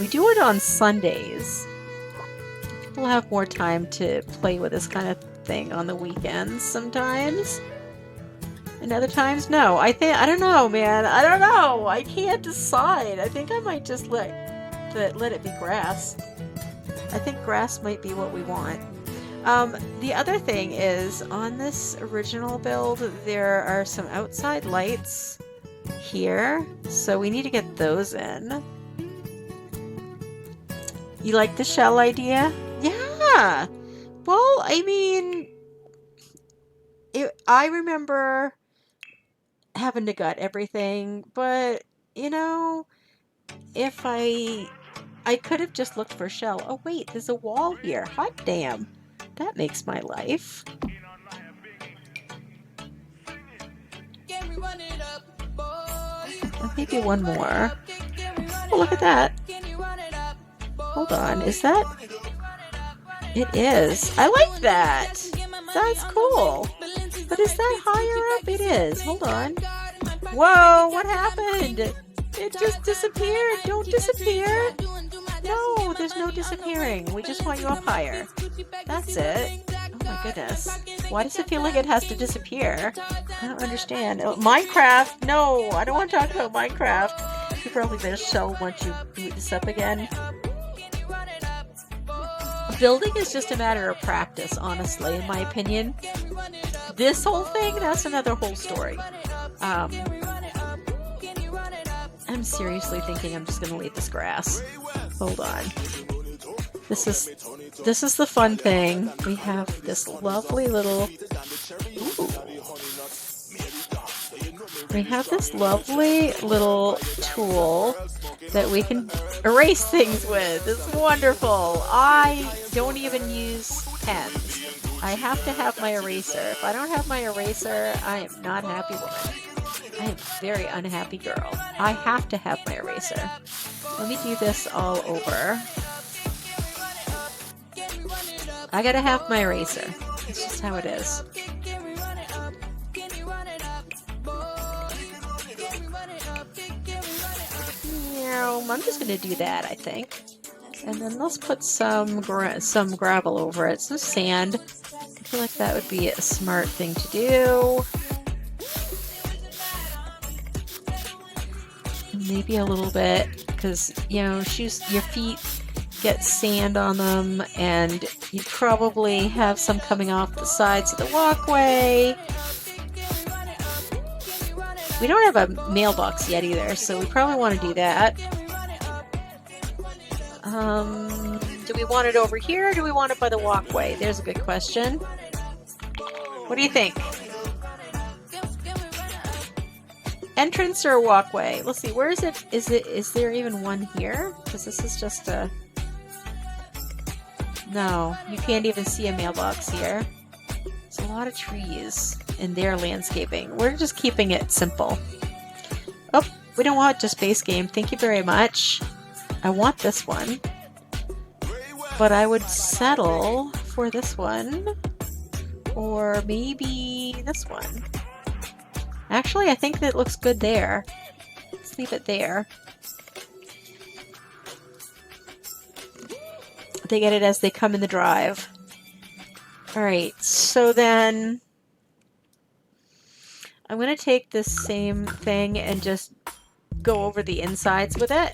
[SPEAKER 1] We do it on Sundays. People have more time to play with this kind of thing on the weekends sometimes. And other times, no. I don't know, man. I don't know. I can't decide. I think I might just let it be grass. I think grass might be what we want. The other thing is, on this original build, there are some outside lights here, so we need to get those in. You like the shell idea? Yeah! Well, I mean, I remember having to gut everything, but, you know, if I could have just looked for shell. Oh wait, there's a wall here. Hot damn. That makes my life. Maybe one more. Oh, look at that. Hold on, is that? It is. I like that. That's cool. But is that higher up? It is. Hold on. Whoa, what happened? It just disappeared. Don't disappear. No, there's no disappearing. We just want you up higher. That's it. Oh my goodness. Why does it feel like it has to disappear? I don't understand. Oh, Minecraft? No, I don't want to talk about Minecraft. You probably better shell once you boot this up again. Building is just a matter of practice, honestly, in my opinion. This whole thing, that's another whole story. I'm seriously thinking I'm just going to leave this grass. Hold on. This is the fun thing. We have this lovely little... Ooh. We have this lovely little tool that we can erase things with. It's wonderful. I don't even use pens. I have to have my eraser. If I don't have my eraser, I am not a happy woman. I am a very unhappy girl. I have to have my eraser. Let me do this all over. I gotta have my eraser. It's just how it is. I'm just going to do that, I think. And then let's put some gravel over it, some sand. I feel like that would be a smart thing to do. And maybe a little bit, because, you know, your feet get sand on them, and you probably have some coming off the sides of the walkway. We don't have a mailbox yet either, so we probably want to do that. Do we want it over here, or do we want it by the walkway? There's a good question. What do you think? Entrance or walkway? Let's see, where is it? Is there even one here? Because this is just a... No, you can't even see a mailbox here. There's a lot of trees in their landscaping. We're just keeping it simple. Oh, we don't want just base game. Thank you very much. I want this one. But I would settle for this one. Or maybe this one. Actually, I think that looks good there. Let's leave it there. They get it as they come in the drive. Alright, so then I'm going to take this same thing and just go over the insides with it.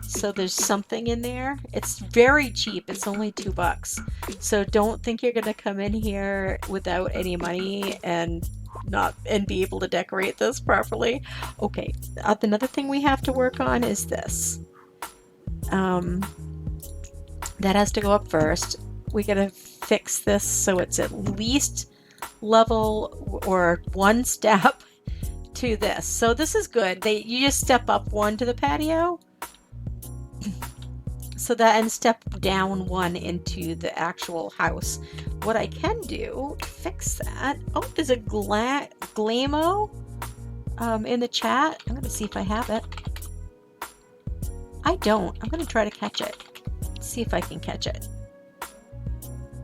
[SPEAKER 1] So there's something in there. It's very cheap. It's only $2. So don't think you're going to come in here without any money and be able to decorate this properly. Okay, another thing we have to work on is this. That has to go up first. We gotta fix this so it's at least level or one step to this. So this is good. You just step up one to the patio. So that, and step down one into the actual house. What I can do to fix that. Oh, there's a Glamo in the chat. I'm gonna see if I have it. I don't. I'm gonna try to catch it. Let's see if I can catch it.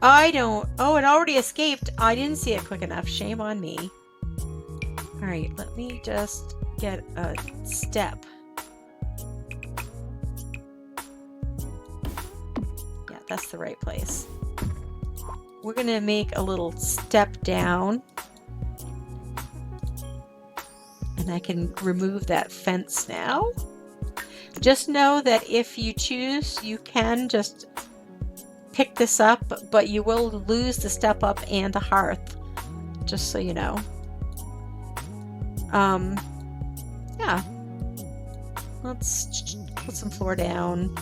[SPEAKER 1] I don't. Oh, it already escaped. I didn't see it quick enough. Shame on me. Alright, let me just get a step. Yeah, that's the right place. We're going to make a little step down. And I can remove that fence now. Just know that if you choose, you can just pick this up, but you will lose the step up and the hearth, just so you know. Yeah. Let's put some floor down.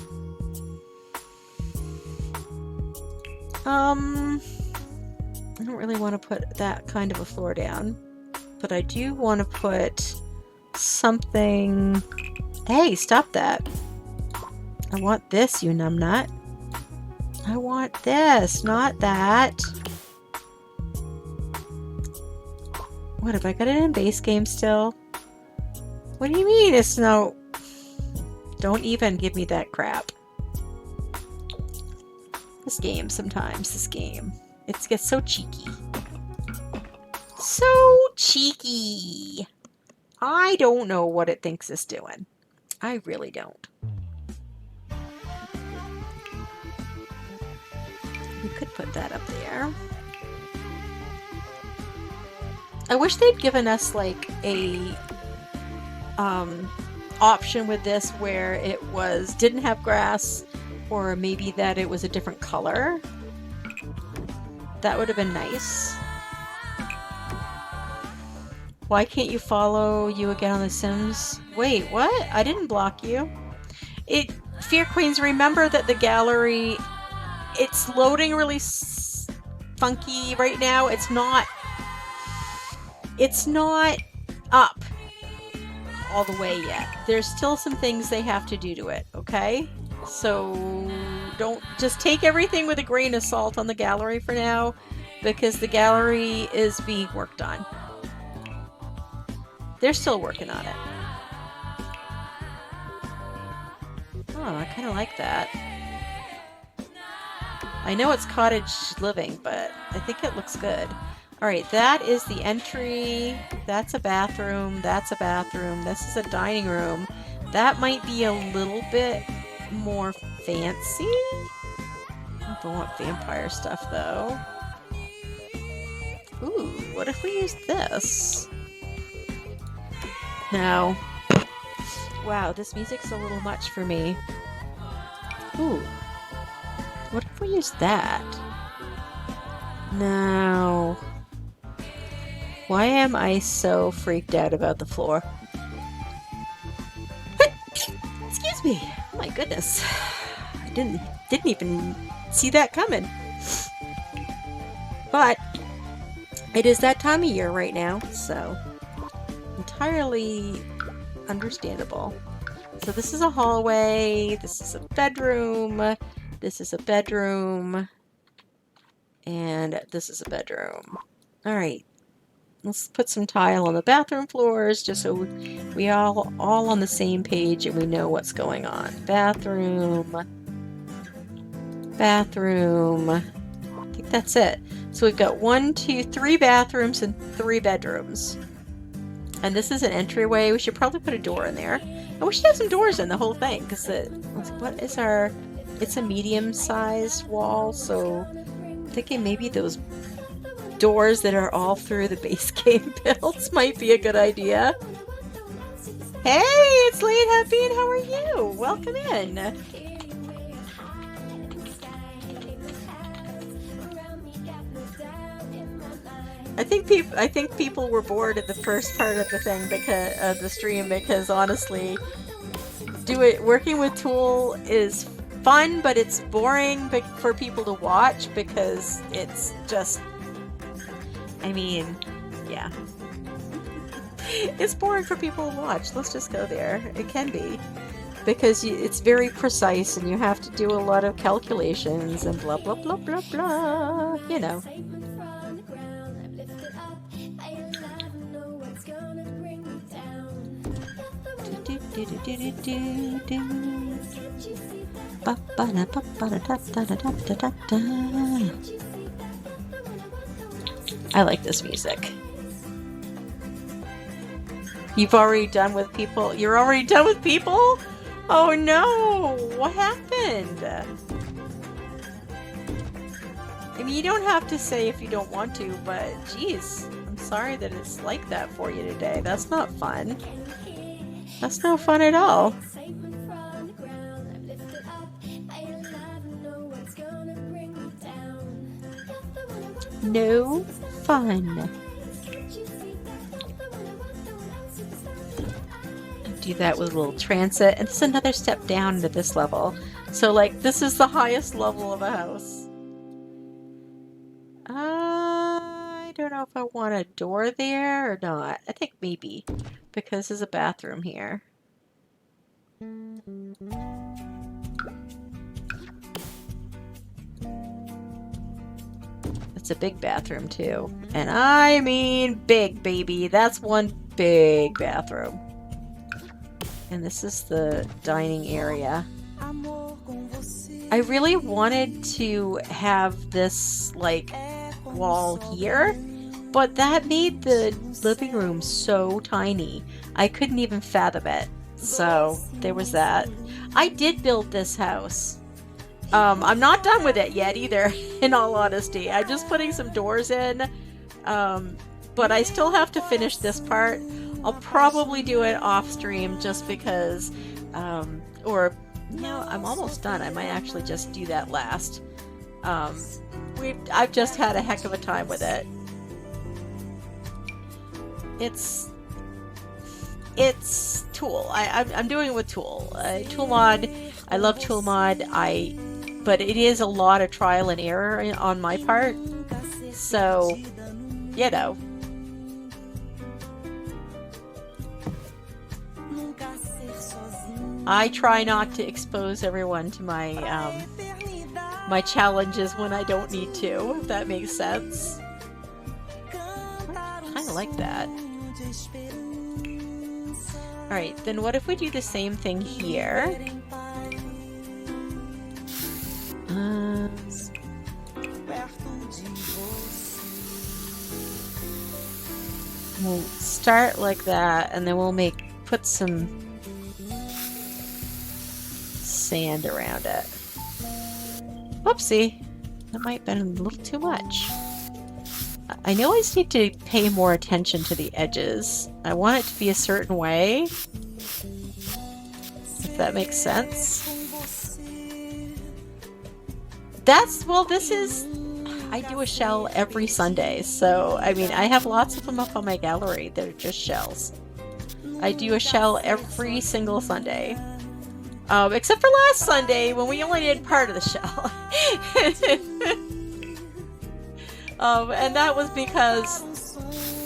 [SPEAKER 1] I don't really want to put that kind of a floor down, but I do want to put something... Hey, stop that. I want this, you numbnut. I want this, not that. What, have I got it in base game still? What do you mean it's no... Don't even give me that crap. This game sometimes, this game. It gets so cheeky. So cheeky. I don't know what it thinks it's doing. I really don't. We could put that up there. I wish they'd given us like a option with this where it didn't have grass, or maybe that it was a different color. That would have been nice. Why can't you follow you again on The Sims? Wait, what? I didn't block you. Fear Queens, remember that the gallery, it's loading really funky right now. It's not up all the way yet. There's still some things they have to do to it, okay? So don't just take everything with a grain of salt on the gallery for now, because the gallery is being worked on. They're still working on it. Oh, I kind of like that. I know it's cottage living, but I think it looks good. Alright, that is the entry. That's a bathroom. That's a bathroom. This is a dining room. That might be a little bit more fancy. I don't want vampire stuff, though. Ooh, what if we use this? No. Wow, this music's a little much for me. Ooh. What if we use that? No. Why am I so freaked out about the floor? Excuse me. Oh my goodness. I didn't even see that coming. But it is that time of year right now, so entirely understandable. So this is a hallway, this is a bedroom, this is a bedroom, and this is a bedroom. Alright, let's put some tile on the bathroom floors just so we all on the same page and we know what's going on. Bathroom, bathroom. I think that's it. So we've got 1, 2, 3 bathrooms and 3 bedrooms. And this is an entryway. We should probably put a door in there. And we should have some doors in the whole thing, because what is our... It's a medium-sized wall, so I'm thinking maybe those doors that are all through the base game builds might be a good idea. Hey, it's Lane Happy, and how are you? Welcome in. I think people were bored at the first part of the thing because of the stream, because honestly, working with Tool is fun, but it's boring for people to watch because it's just, I mean, yeah. It's boring for people to watch. Let's just go there. It can be. Because it's very precise and you have to do a lot of calculations and blah, blah, blah, blah, blah. You know. I like this music. You've already done with people? You're already done with people? Oh no! What happened? I mean, you don't have to say if you don't want to, but geez, I'm sorry that it's like that for you today. That's not fun. That's no fun at all. no fun. Do that with a little transit, and it's another step down into this level. So, like, this is the highest level of a house. I don't know if I want a door there or not. I think maybe, because there's a bathroom here. It's a big bathroom too. And I mean big, baby. That's one big bathroom. And this is the dining area. I really wanted to have this, like, wall here, but that made the living room so tiny. I couldn't even fathom it. So there was that. I did build this house. I'm not done with it yet either, in all honesty. I'm just putting some doors in, but I still have to finish this part. I'll probably do it off stream just because, or, you know, I'm almost done. I might actually just do that last. I've just had a heck of a time with it. It's Tool. I'm doing it with Tool. Tool mod. I love Tool mod. But it is a lot of trial and error on my part. So, you know. I try not to expose everyone to my my challenges when I don't need to, if that makes sense. I kind of like that. Alright, then what if we do the same thing here? We'll start like that, and then we'll put some sand around it. Whoopsie! That might have been a little too much. I know I just need to pay more attention to the edges. I want it to be a certain way. If that makes sense. This is... I do a shell every Sunday, so, I mean, I have lots of them up on my gallery that are just shells. I do a shell every single Sunday. Except for last Sunday, when we only did part of the shell. And that was because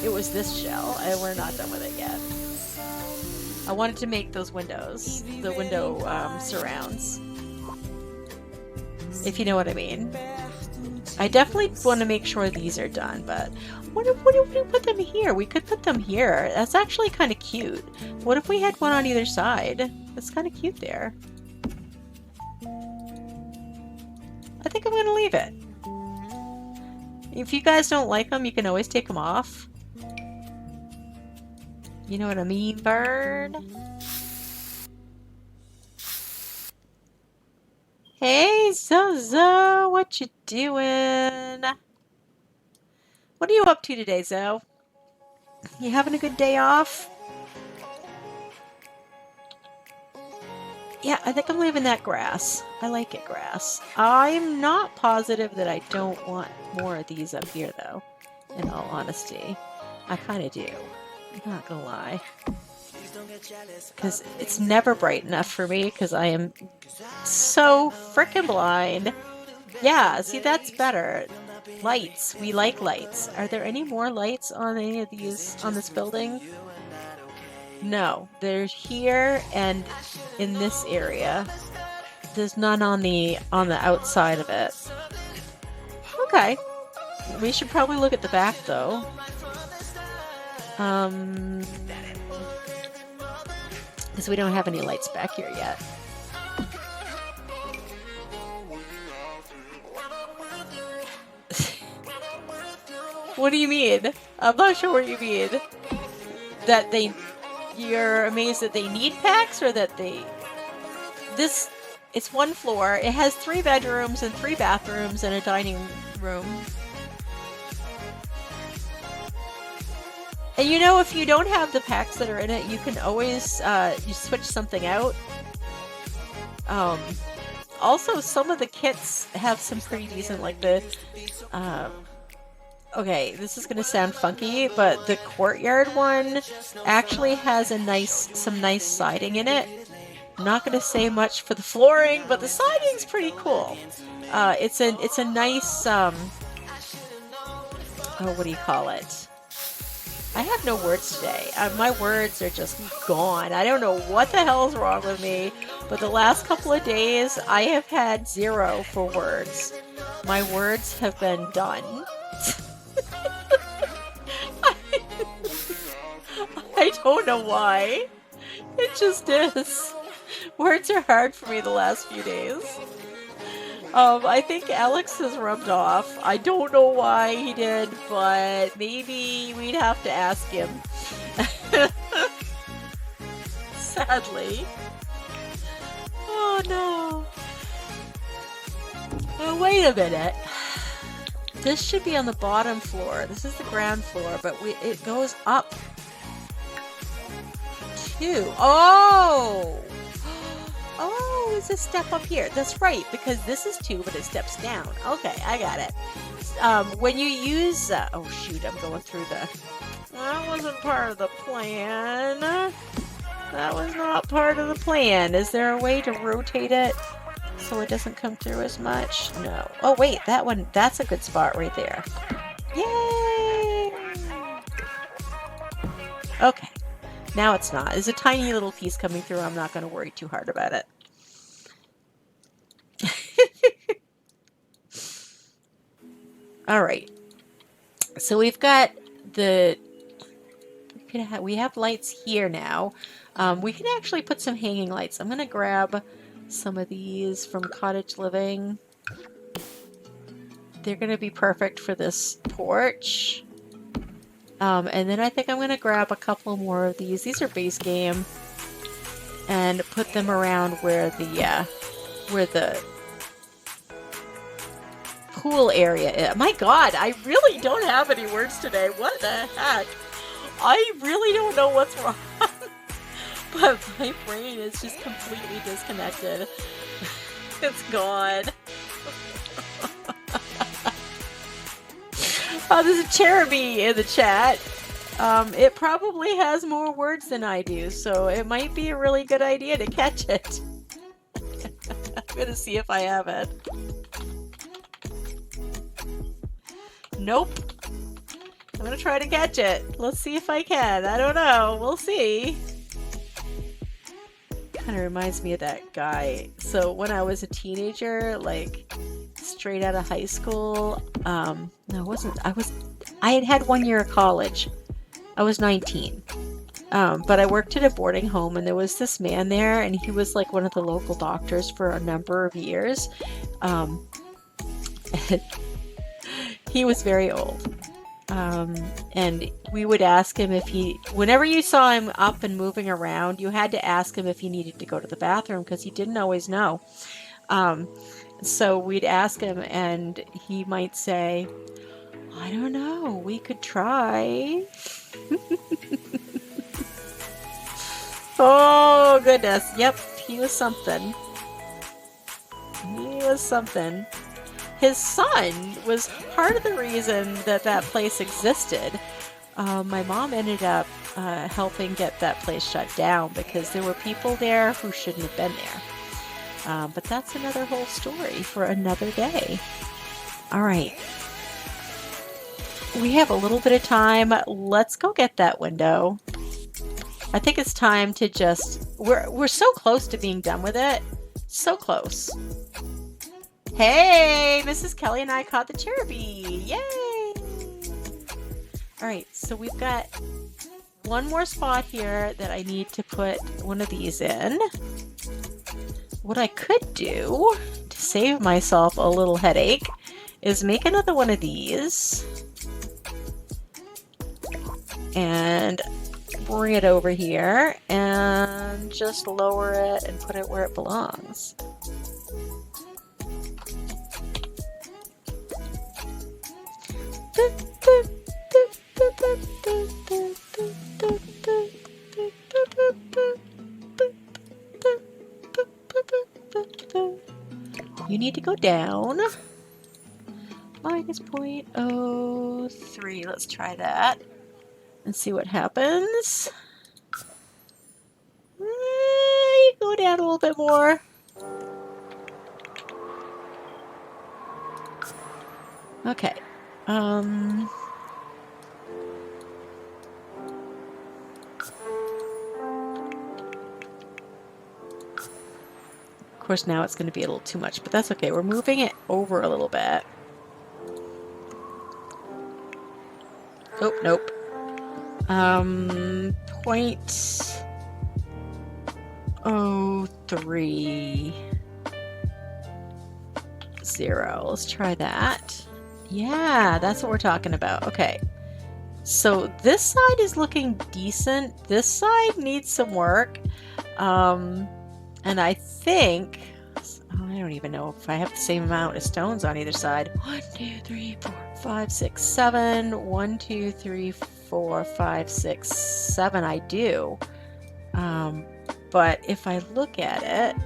[SPEAKER 1] it was this shell, and we're not done with it yet. I wanted to make those windows, the window surrounds. If you know what I mean. I definitely want to make sure these are done, but what if we put them here? We could put them here. That's actually kind of cute. What if we had one on either side? That's kind of cute there. I think I'm going to leave it. If you guys don't like them, you can always take them off. You know what I mean, bird? Hey, Zozo, what you doing? What are you up to today, Zo? You having a good day off? Yeah, I think I'm leaving that grass. I like it, grass. I'm not positive that I don't want more of these up here, though, in all honesty. I kind of do. I'm not gonna lie. Because it's never bright enough for me, because I am so frickin' blind. Yeah, see, that's better. Lights. We like lights. Are there any more lights on any of these, on this building? No. They're here and in this area. There's none on the outside of it. Okay. We should probably look at the back, though. Because we don't have any lights back here yet. What do you mean? I'm not sure what you mean. That you're amazed that they need packs, or that it's one floor. It has 3 bedrooms and 3 bathrooms and a dining room. And you know, if you don't have the packs that are in it, you can always you switch something out. Also, some of the kits have some pretty decent, like the Okay, this is gonna sound funky, but the courtyard one actually has some nice siding in it. I'm not gonna say much for the flooring, but the siding's pretty cool. It's a nice oh, what do you call it? I have no words today. My words are just gone. I don't know what the hell is wrong with me, but the last couple of days I have had zero for words. My words have been done. I don't know why. It just is. Words are hard for me the last few days. I think Alex has rubbed off. I don't know why he did, but maybe we'd have to ask him. Sadly. Oh no. Oh, wait a minute. This should be on the bottom floor. This is the ground floor, but it goes up. Oh! Oh, it's a step up here. That's right, because this is 2, but it steps down. Okay, I got it. When you use... oh, shoot, I'm going through the... That wasn't part of the plan. That was not part of the plan. Is there a way to rotate it so it doesn't come through as much? No. Oh, wait, that one, that's a good spot right there. Yay! Okay. Now it's not. There's a tiny little piece coming through. I'm not going to worry too hard about it. All right. So we've got the... we have lights here now. We can actually put some hanging lights. I'm going to grab some of these from Cottage Living. They're going to be perfect for this porch. And then I think I'm going to grab a couple more of these. These are base game. And put them around where the pool area is. My God, I really don't have any words today. What the heck? I really don't know what's wrong. But my brain is just completely disconnected. It's gone. Oh, there's a Cherubi in the chat. It probably has more words than I do, so it might be a really good idea to catch it. I'm gonna see if I have it. Nope. I'm gonna try to catch it. Let's see if I can. I don't know. We'll see. Kind of reminds me of that guy. So when I was a teenager, like straight out of high school, no, it wasn't. I had 1 year of college. I was 19. But I worked at a boarding home, and there was this man there, and he was like one of the local doctors for a number of years. He was very old. And we would ask him if whenever you saw him up and moving around, you had to ask him if he needed to go to the bathroom, because he didn't always know. So we'd ask him, and he might say, I don't know, we could try. Oh, goodness. Yep, he was something. He was something. His son was part of the reason that that place existed. My mom ended up helping get that place shut down because there were people there who shouldn't have been there. But that's another whole story for another day. All right. We have a little bit of time. Let's go get that window. I think it's time to just... We're so close to being done with it. So close. Hey, Mrs. Kelly and I caught the Cherubi. Yay! Alright, so we've got one more spot here that I need to put one of these in. What I could do to save myself a little headache is make another one of these and bring it over here and just lower it and put it where it belongs. You need to go down. minus 0.03. Let's try that and see what happens. You go down a little bit more. Okay. Of course, now it's going to be a little too much, but that's okay. We're moving it over a little bit. Oh, nope. 0.03. Let's try that. Yeah, that's what we're talking about. Okay. So this side is looking decent. This side needs some work. And I think, I don't even know if I have the same amount of stones on either side. 1, 2, 3, 4, 5, 6, 7. 1, 2, 3, 4, 5, 6, 7. I do. But if I look at it,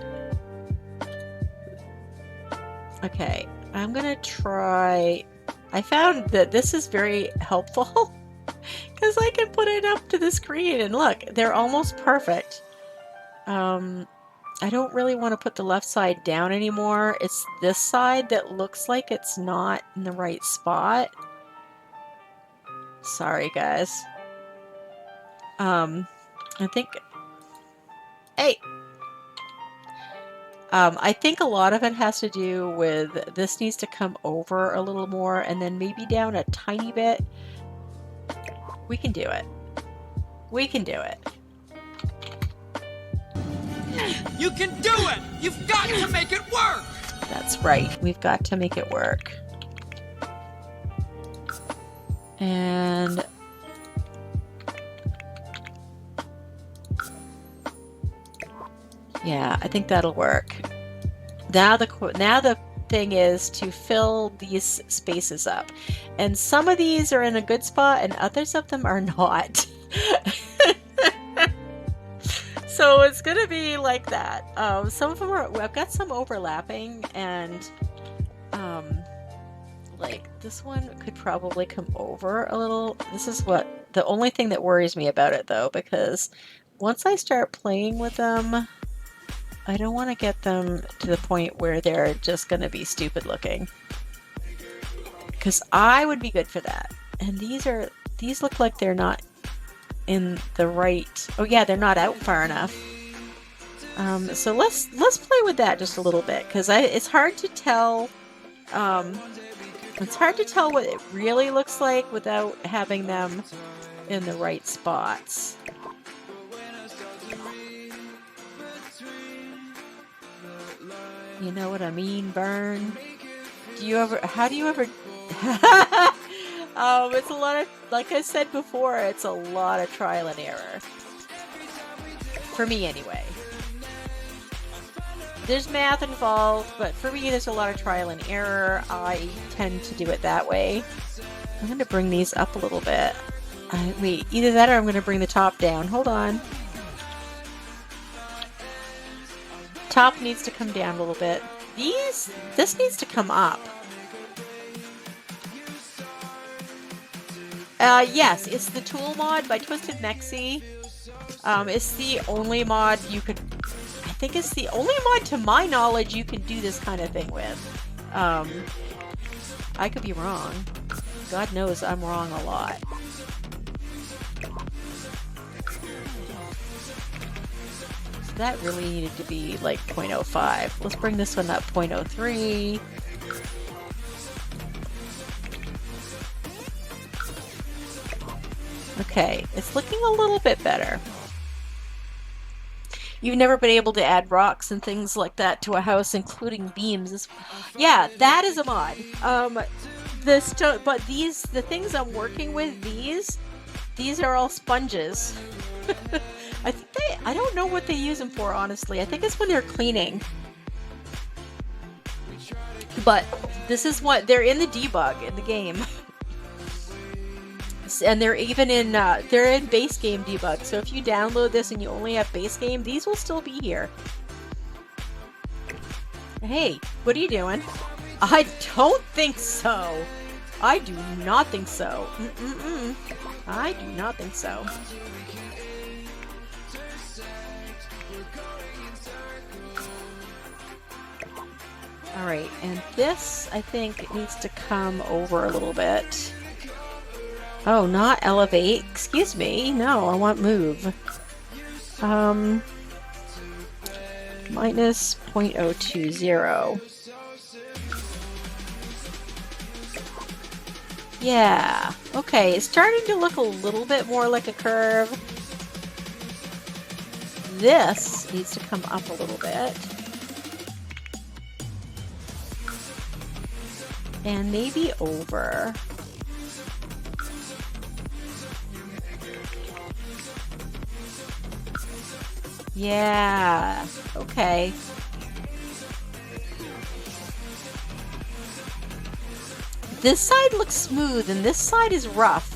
[SPEAKER 1] okay, I'm gonna try. I found that this is very helpful because I can put it up to the screen and look, they're almost perfect. I don't really want to put the left side down anymore. It's this side that looks like it's not in the right spot. Sorry, guys. I think... Hey! I think a lot of it has to do with this needs to come over a little more and then maybe down a tiny bit. We can do it. We can do it.
[SPEAKER 8] You can do it! You've got to make it work!
[SPEAKER 1] That's right. We've got to make it work. And... yeah, I think that'll work. Now the thing is to fill these spaces up. And some of these are in a good spot and others of them are not. So it's gonna be like that. Some of them are, I've got some overlapping and like this one could probably come over a little. This is what, the only thing that worries me about it though, because once I start playing with them, I don't want to get them to the point where they're just gonna be stupid looking. Because I would be good for that. And these look like they're not in the right, oh yeah, they're not out far enough. So let's play with that just a little bit, because it's hard to tell what it really looks like without having them in the right spots. You know what I mean, Burn? How do you ever it's a lot of, like I said before, it's a lot of trial and error. For me, anyway. There's math involved, but for me, there's a lot of trial and error. I tend to do it that way. I'm going to bring these up a little bit. Wait, either that or I'm going to bring the top down. Hold on. Top needs to come down a little bit. This needs to come up. Yes, it's the tool mod by Twisted Mexi. It's the only mod you could... I think it's the only mod, to my knowledge, you can do this kind of thing with. I could be wrong. God knows I'm wrong a lot. So that really needed to be like 0.05. Let's bring this one up 0.03. Okay, it's looking a little bit better. You've never been able to add rocks and things like that to a house, including beams. Yeah, that is a mod. But the things I'm working with, these are all sponges. I don't know what they use them for, honestly. I think it's when they're cleaning. But this is what they're in the debug in the game. And they're even in base game debug. So if you download this and you only have base game, these will still be here. Hey, what are you doing? I don't think so. I do not think so. I do not think so. Alright, and this, I think, needs to come over a little bit. Oh, not elevate. Excuse me. No, I want move. Minus 0.020. Yeah. Okay, it's starting to look a little bit more like a curve. This needs to come up a little bit. And maybe over. Yeah. Okay. This side looks smooth and this side is rough.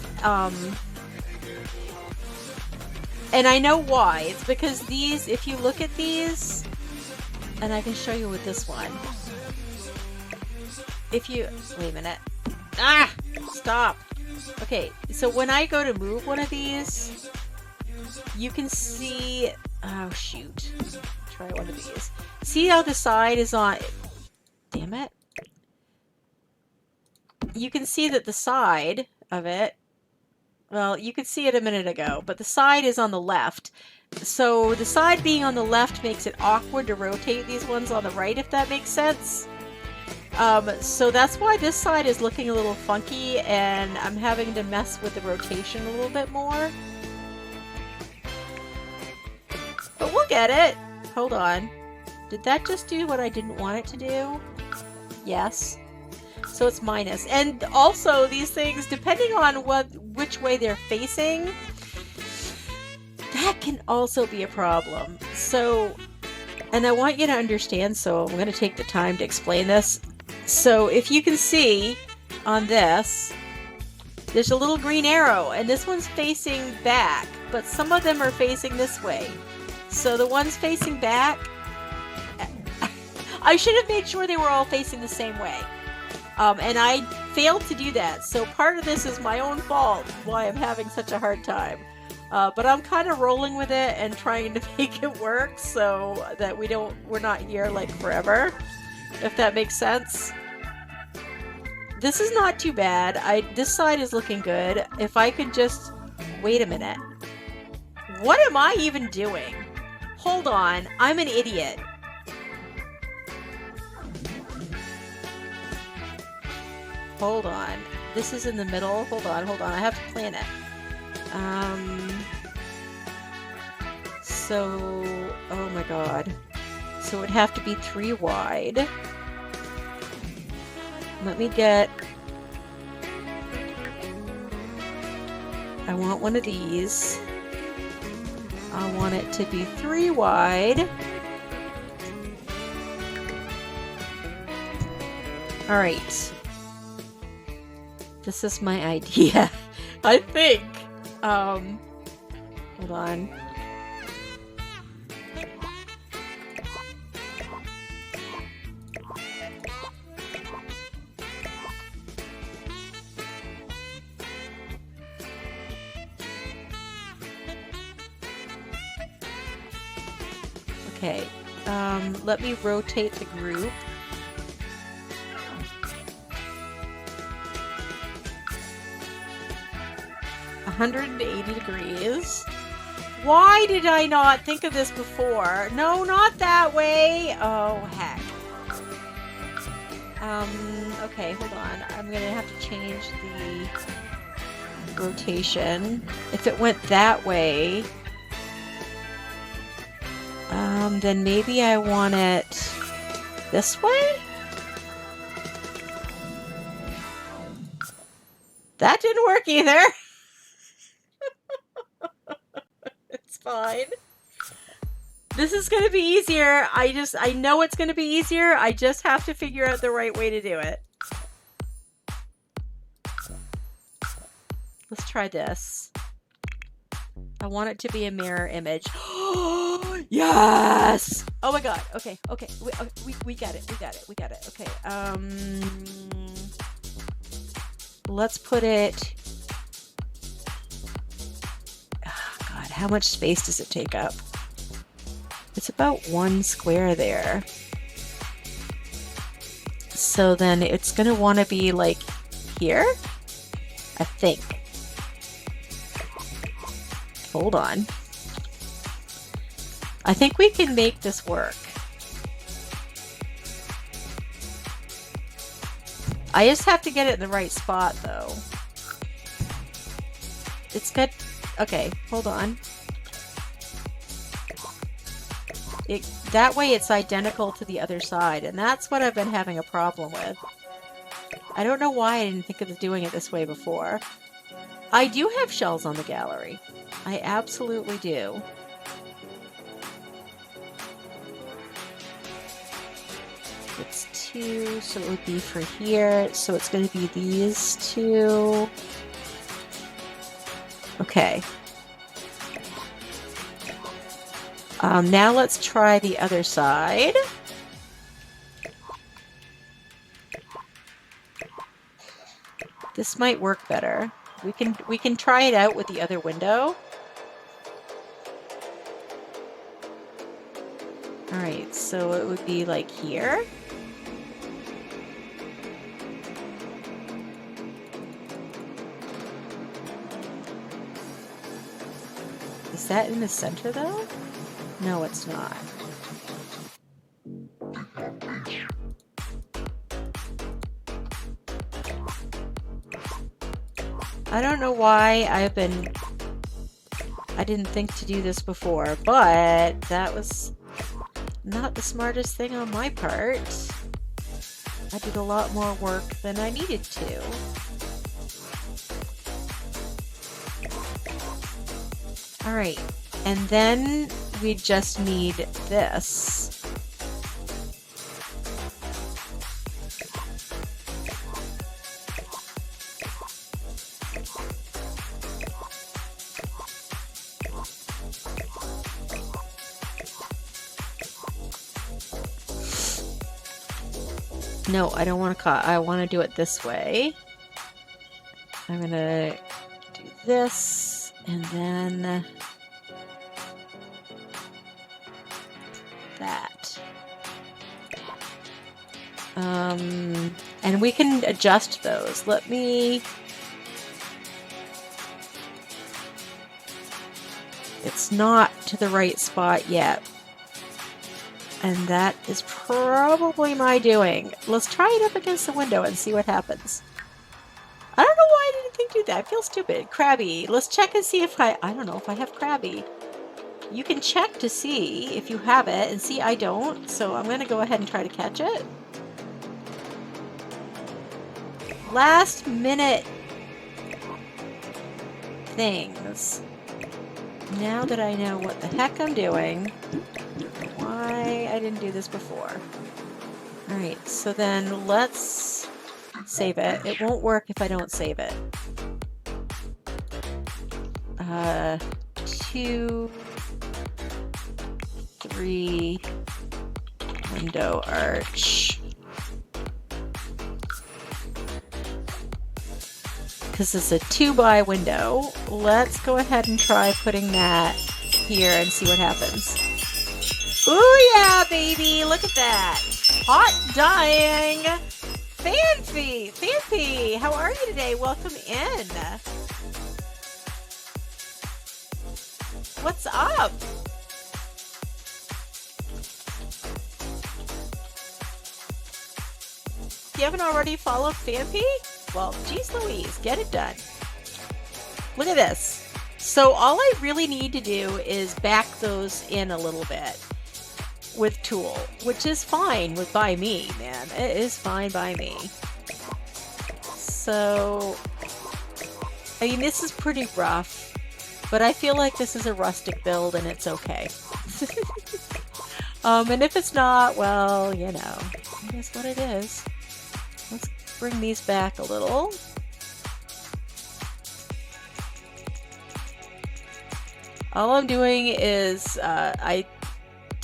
[SPEAKER 1] And I know why. It's because these, if you look at these, and I can show you with this one. If you, wait a minute. Ah! Stop! Okay, so when I go to move one of these, you can see, oh shoot. Try one of these. See how the side is on, damn it. You can see that the side of it, well, you could see it a minute ago, but the side is on the left. So the side being on the left makes it awkward to rotate these ones on the right, if that makes sense. So that's why this side is looking a little funky, and I'm having to mess with the rotation a little bit more. But we'll get it. Hold on. Did that just do what I didn't want it to do? Yes. So it's minus. And also these things, depending on which way they're facing, that can also be a problem. So, and I want you to understand, so I'm going to take the time to explain this. So if you can see on this, there's a little green arrow, and this one's facing back, but some of them are facing this way. So the ones facing back, I should have made sure they were all facing the same way. And I failed to do that. So part of this is my own fault, why I'm having such a hard time. But I'm kind of rolling with it and trying to make it work so that we're not here like forever, if that makes sense. This is not too bad. This side is looking good. If I could just, wait a minute. What am I even doing? Hold on, I'm an idiot. Hold on. This is in the middle. Hold on. I have to plan it. So, oh my god. So it would have to be 3 wide. Let me get... I want one of these. I want it to be 3 wide. Alright. This is my idea. I think. Hold on. Okay. Let me rotate the group. $180. Why did I not think of this before? No, not that way. Oh, heck. Okay, hold on. I'm gonna have to change the rotation. If it went that way, then maybe I want it this way? That didn't work either. It's fine. This is going to be easier. I know it's going to be easier. I just have to figure out the right way to do it. Let's try this. I want it to be a mirror image. Yes! Oh my god. Okay, okay. We got it. We got it. We got it. Okay. Let's put it... Oh god, how much space does it take up? It's about 1 square there. So then it's gonna want to be like here? I think. Hold on. I think we can make this work. I just have to get it in the right spot though. It's good. Okay, hold on. That way it's identical to the other side, and that's what I've been having a problem with. I don't know why I didn't think of doing it this way before. I do have shells on the gallery. I absolutely do. It's 2, so it would be for here. So it's going to be these 2. Okay. Now let's try the other side. This might work better. We can try it out with the other window. All right, so it would be like here. Is that in the center though? No, it's not. I don't know why I didn't think to do this before, but that was not the smartest thing on my part. I did a lot more work than I needed to. All right, and then we just need this. No, I don't want to cut. I want to do it this way. I'm going to do this, and then that. And we can adjust those. Let me... It's not to the right spot yet. And that is probably my doing. Let's try it up against the window and see what happens. I don't know why I didn't think to do that. I feel stupid. Crabby. Let's check and see if I don't know if I have Crabby. You can check to see if you have it, and see I don't. So I'm going to go ahead and try to catch it. Last minute things. Now that I know what the heck I'm doing, why I didn't do this before. Alright, so then let's save it. It won't work if I don't save it. 2, 3, window arch. Because it's a 2x window. Let's go ahead and try putting that here and see what happens. Ooh yeah, baby! Look at that! Hot dying! Fancy, how are you today? Welcome in. What's up? You haven't already followed Fanpy? Well, geez Louise, get it done. Look at this. So all I really need to do is back those in a little bit with Tool, which is fine by me, man. It is fine by me. So, I mean, this is pretty rough, but I feel like this is a rustic build and it's okay. And if it's not, well, you know, it is what it is. Let's bring these back a little. All I'm doing is, I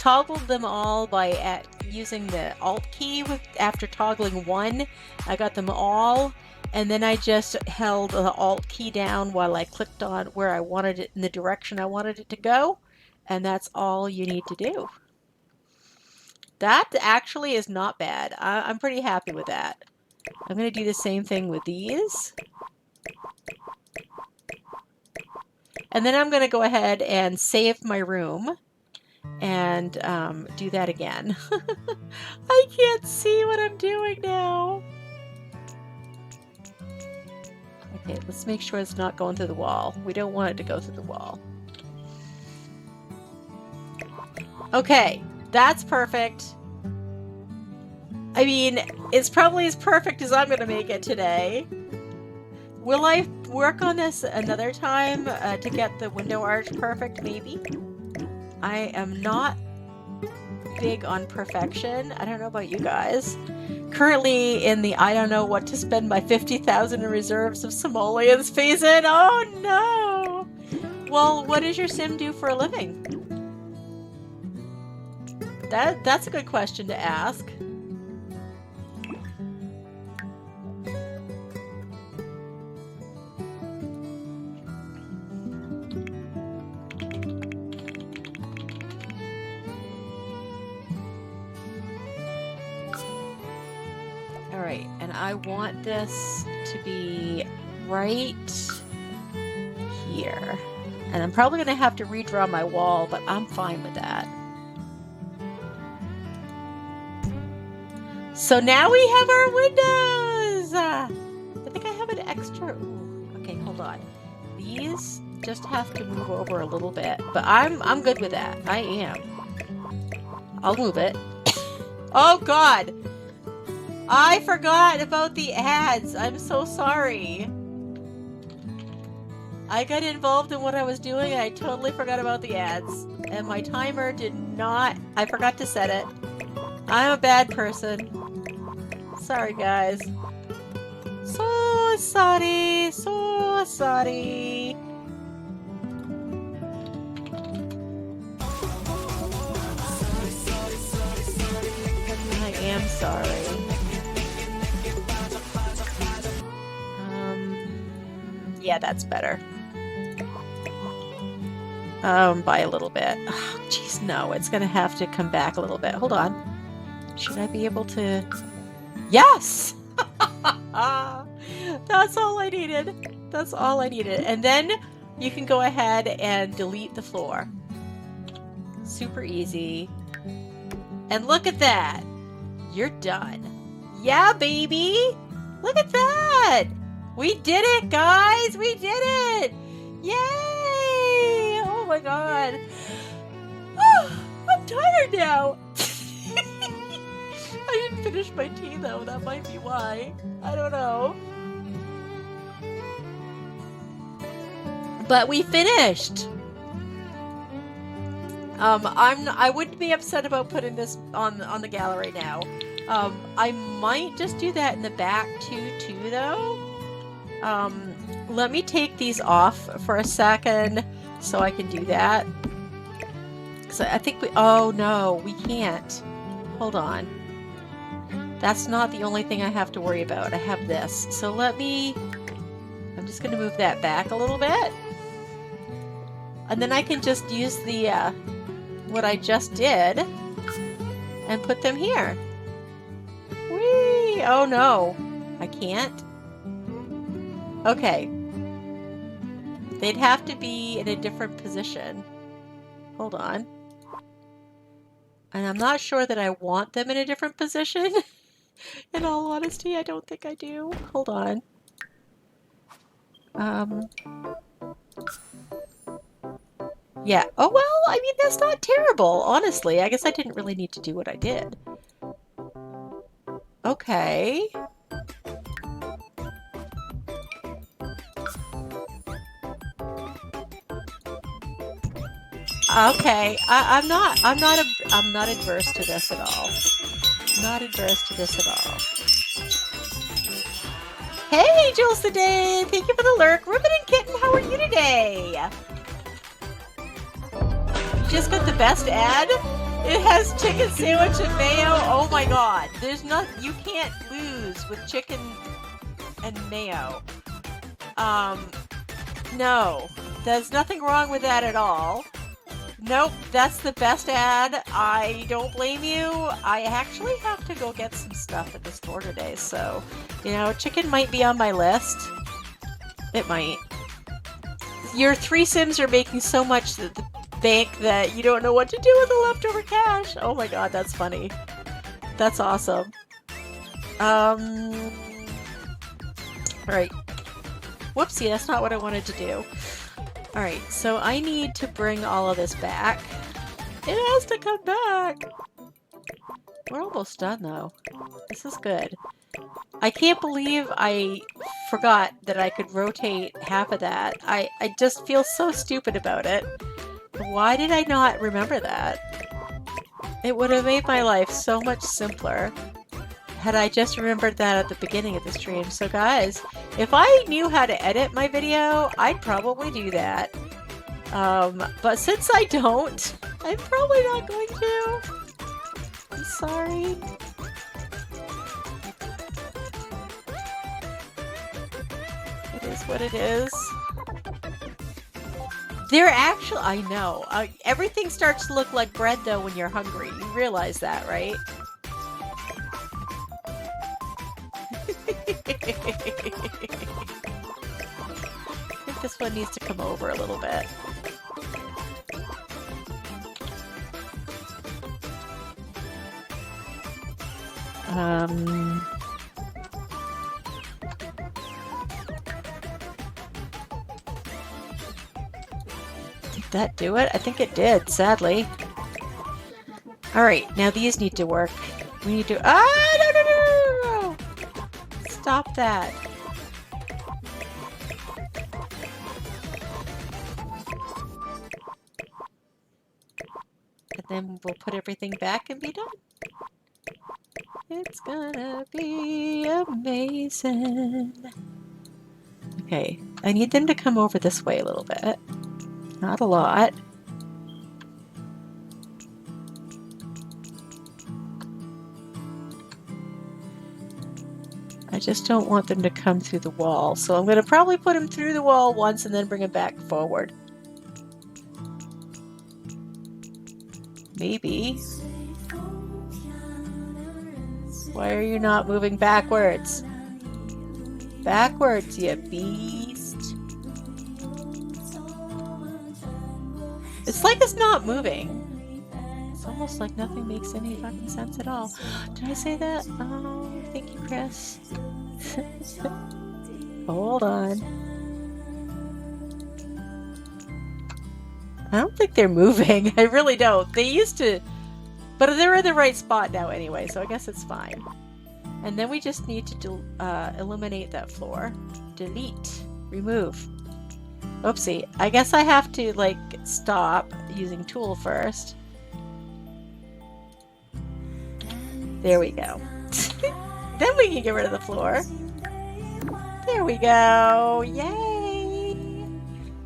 [SPEAKER 1] toggled them all by using the Alt key after toggling one. I got them all, and then I just held the Alt key down while I clicked on where I wanted it in the direction I wanted it to go, and that's all you need to do. That actually is not bad. I'm pretty happy with that. I'm going to do the same thing with these. And then I'm going to go ahead and save my room and do that again. I can't see what I'm doing now. Okay, let's make sure it's not going through the wall. We don't want it to go through the wall. Okay, that's perfect. I mean, it's probably as perfect as I'm going to make it today. Will I work on this another time to get the window arch perfect? Maybe. I am not big on perfection. I don't know about you guys. Currently in the I don't know what to spend my 50,000 in reserves of simoleons phase in. Oh no! Well, what does your sim do for a living? That's a good question to ask. Alright, and I want this to be right here. And I'm probably going to have to redraw my wall, but I'm fine with that. So now we have our windows! I think I have an extra... Ooh, okay, hold on. These just have to move over a little bit, but I'm good with that. I am. I'll move it. Oh god! I forgot about the ads. I'm so sorry. I got involved in what I was doing and I totally forgot about the ads. And my timer did not... I forgot to set it. I'm a bad person. Sorry, guys. So sorry. So sorry. I am sorry. Yeah, that's better. By a little bit. Oh, jeez, no. It's gonna have to come back a little bit. Hold on. Should I be able to... Yes! That's all I needed. That's all I needed. And then you can go ahead and delete the floor. Super easy. And look at that. You're done. Yeah, baby! Look at that! We did it, guys! We did it! Yay! Oh my god. Oh, I'm tired now. I didn't finish my tea though. That might be why. I don't know. But we finished. I wouldn't be upset about putting this on the gallery now. I might just do that in the back too though. Let me take these off for a second so I can do that. So I think oh no, we can't. Hold on. That's not the only thing I have to worry about. I have this. So I'm just gonna move that back a little bit. And then I can just use the, what I just did and put them here. Whee! Oh no, I can't. Okay. They'd have to be in a different position. Hold on. And I'm not sure that I want them in a different position. In all honesty, I don't think I do. Hold on. Yeah. Oh, well, I mean, that's not terrible, honestly. I guess I didn't really need to do what I did. Okay. Okay, I'm not adverse to this at all. Not adverse to this at all. Hey, Jules today! Thank you for the lurk. Ribbon and Kitten, how are you today? You just got the best ad? It has chicken sandwich and mayo. Oh my god. There's not, you can't lose with chicken and mayo. No. There's nothing wrong with that at all. Nope, that's the best ad. I don't blame you. I actually have to go get some stuff at the store today, so, you know, chicken might be on my list. It might. Your 3 Sims are making so much that the bank that you don't know what to do with the leftover cash. Oh my god, that's funny. That's awesome. Alright. Whoopsie, that's not what I wanted to do. Alright, so I need to bring all of this back. It has to come back! We're almost done, though. This is good. I can't believe I forgot that I could rotate half of that. I just feel so stupid about it. Why did I not remember that? It would have made my life so much simpler had I just remembered that at the beginning of the stream. So guys, if I knew how to edit my video, I'd probably do that. But since I don't, I'm probably not going to. I'm sorry. It is what it is. They're actually, I know. Everything starts to look like bread though when you're hungry. You realize that, right? I think this one needs to come over a little bit. Did that do it? I think it did, sadly. Alright, now these need to work. We need to... Ah! No, no, no, no, no! Stop that. And then we'll put everything back and be done. It's gonna be amazing. Okay, I need them to come over this way a little bit. Not a lot. I just don't want them to come through the wall, so I'm going to probably put them through the wall once and then bring them back forward. Maybe. Why are you not moving backwards? Backwards, you beast. It's like it's not moving. It's almost like nothing makes any fucking sense at all. Did I say that? Oh, thank you, Chris. Hold on. I don't think they're moving. I really don't. They used to, but they're in the right spot now anyway, so I guess it's fine. And then we just need to eliminate that floor. Delete. Remove. Oopsie. I guess I have to, like, stop using tool first. There we go. Then we can get rid of the floor. There we go. Yay!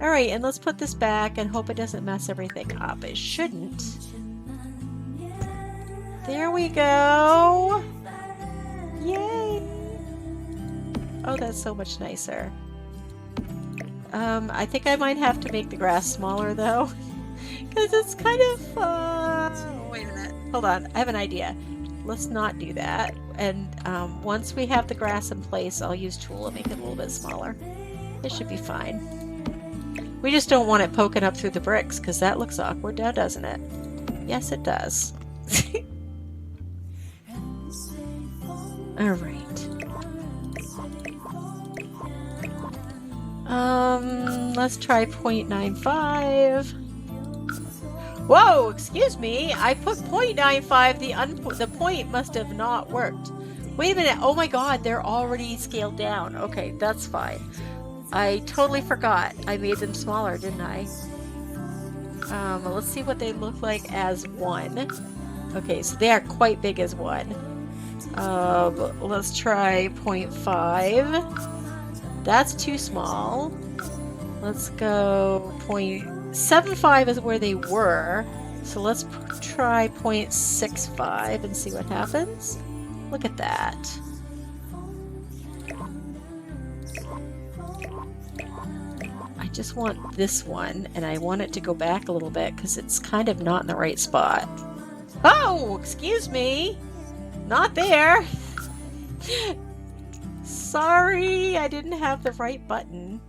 [SPEAKER 1] Alright, and let's put this back and hope it doesn't mess everything up. It shouldn't. There we go. Yay! Oh, that's so much nicer. I think I might have to make the grass smaller though. Because it's kind of, wait a minute. Hold on, I have an idea. Let's not do that. And once we have the grass in place, I'll use tool to make it a little bit smaller. It should be fine. We just don't want it poking up through the bricks because that looks awkward now, doesn't it? Yes, it does. Alright. Let's try 0.95. Whoa, excuse me. I put 0.95. The point must have not worked. Wait a minute. Oh my god, they're already scaled down. Okay, that's fine. I totally forgot. I made them smaller, didn't I? Let's see what they look like as 1. Okay, so they are quite big as 1. Let's try 0.5. That's too small. Let's go 0.75 is where they were. So let's try 0.65 and see what happens. Look at that. I just want this one, and I want it to go back a little bit because it's kind of not in the right spot. Oh, excuse me. Not there. Sorry, I didn't have the right button.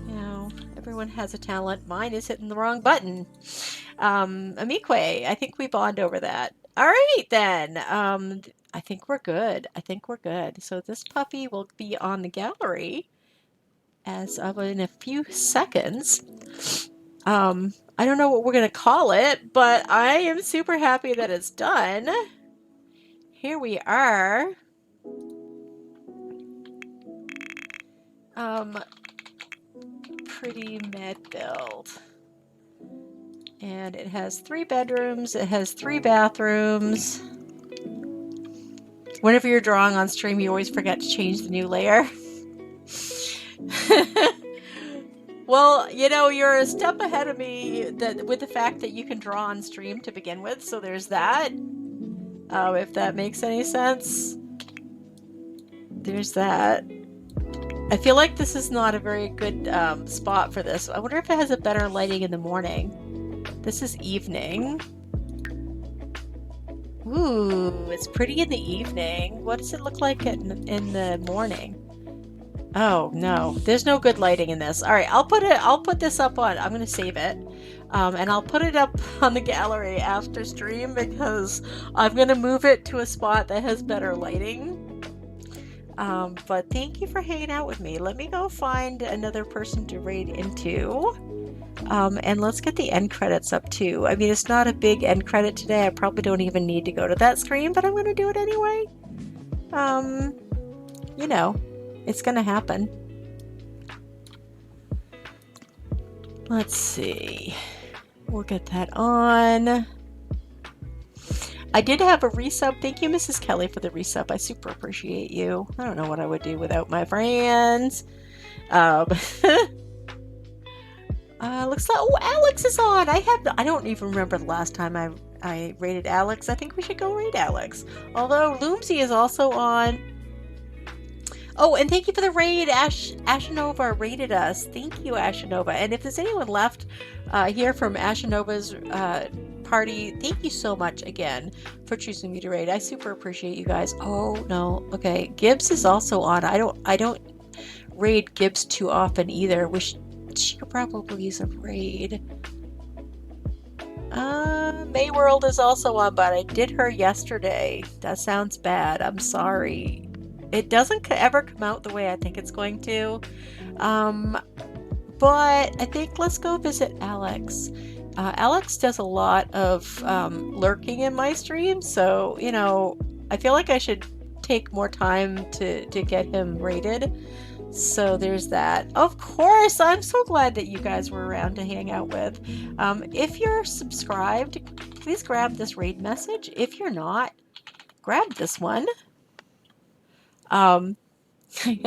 [SPEAKER 1] You know, everyone has a talent. Mine is hitting the wrong button. Amique, I think we bond over that. All right, then. I think we're good. I think we're good. So this puppy will be on the gallery as of in a few seconds. I don't know what we're going to call it, but I am super happy that it's done. Here we are. Pretty med build. And it has 3 bedrooms, it has 3 bathrooms. Whenever you're drawing on stream, you always forget to change the new layer. Well, you know, you're a step ahead of me with the fact that you can draw on stream to begin with, so there's that. If that makes any sense. There's that. I feel like this is not a very good spot for this. I wonder if it has a better lighting in the morning. This is evening. Ooh, it's pretty in the evening. What does it look like in the morning? Oh no, there's no good lighting in this. All right, I'll put this up on. I'm gonna save it, and I'll put it up on the gallery after stream because I'm gonna move it to a spot that has better lighting. But thank you for hanging out with me. Let me go find another person to raid into. And let's get the end credits up too. I mean, it's not a big end credit today. I probably don't even need to go to that screen, but I'm going to do it anyway. You know, it's going to happen. Let's see. We'll get that on. I did have a resub. Thank you, Mrs. Kelly, for the resub. I super appreciate you. I don't know what I would do without my friends. Looks like, oh, Alex is on. I don't even remember the last time I rated Alex. I think we should go raid Alex. Although Loomsy is also on. Oh, and thank you for the raid. Ashanova raided us. Thank you, Ashanova. And if there's anyone left here from Ashanova's party, thank you so much again for choosing me to raid. I super appreciate you guys. Oh no, okay. Gibbs is also on. I don't raid Gibbs too often either. She could probably use a raid. Mayworld is also on, but I did her yesterday. That sounds bad. I'm sorry. It doesn't ever come out the way I think it's going to. But I think let's go visit Alex. Alex does a lot of lurking in my stream, so, you know, I feel like I should take more time to get him rated. So there's that. Of course, I'm so glad that you guys were around to hang out with. If you're subscribed, please grab this raid message. If you're not, grab this one. I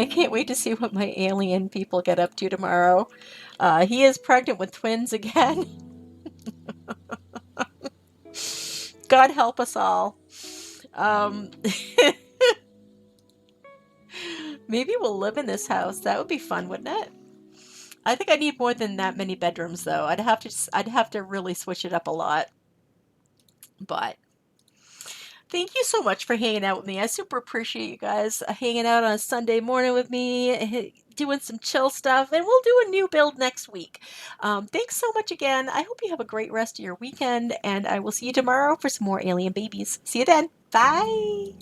[SPEAKER 1] can't wait to see what my alien people get up to tomorrow. He is pregnant with twins again. God help us all. Maybe we'll live in this house. That would be fun, wouldn't it? I think I need more than that many bedrooms, though. I'd have to really switch it up a lot. But thank you so much for hanging out with me. I super appreciate you guys hanging out on a Sunday morning with me, doing some chill stuff, and we'll do a new build next week. Thanks so much again. I hope you have a great rest of your weekend, and I will see you tomorrow for some more alien babies. See you then. Bye.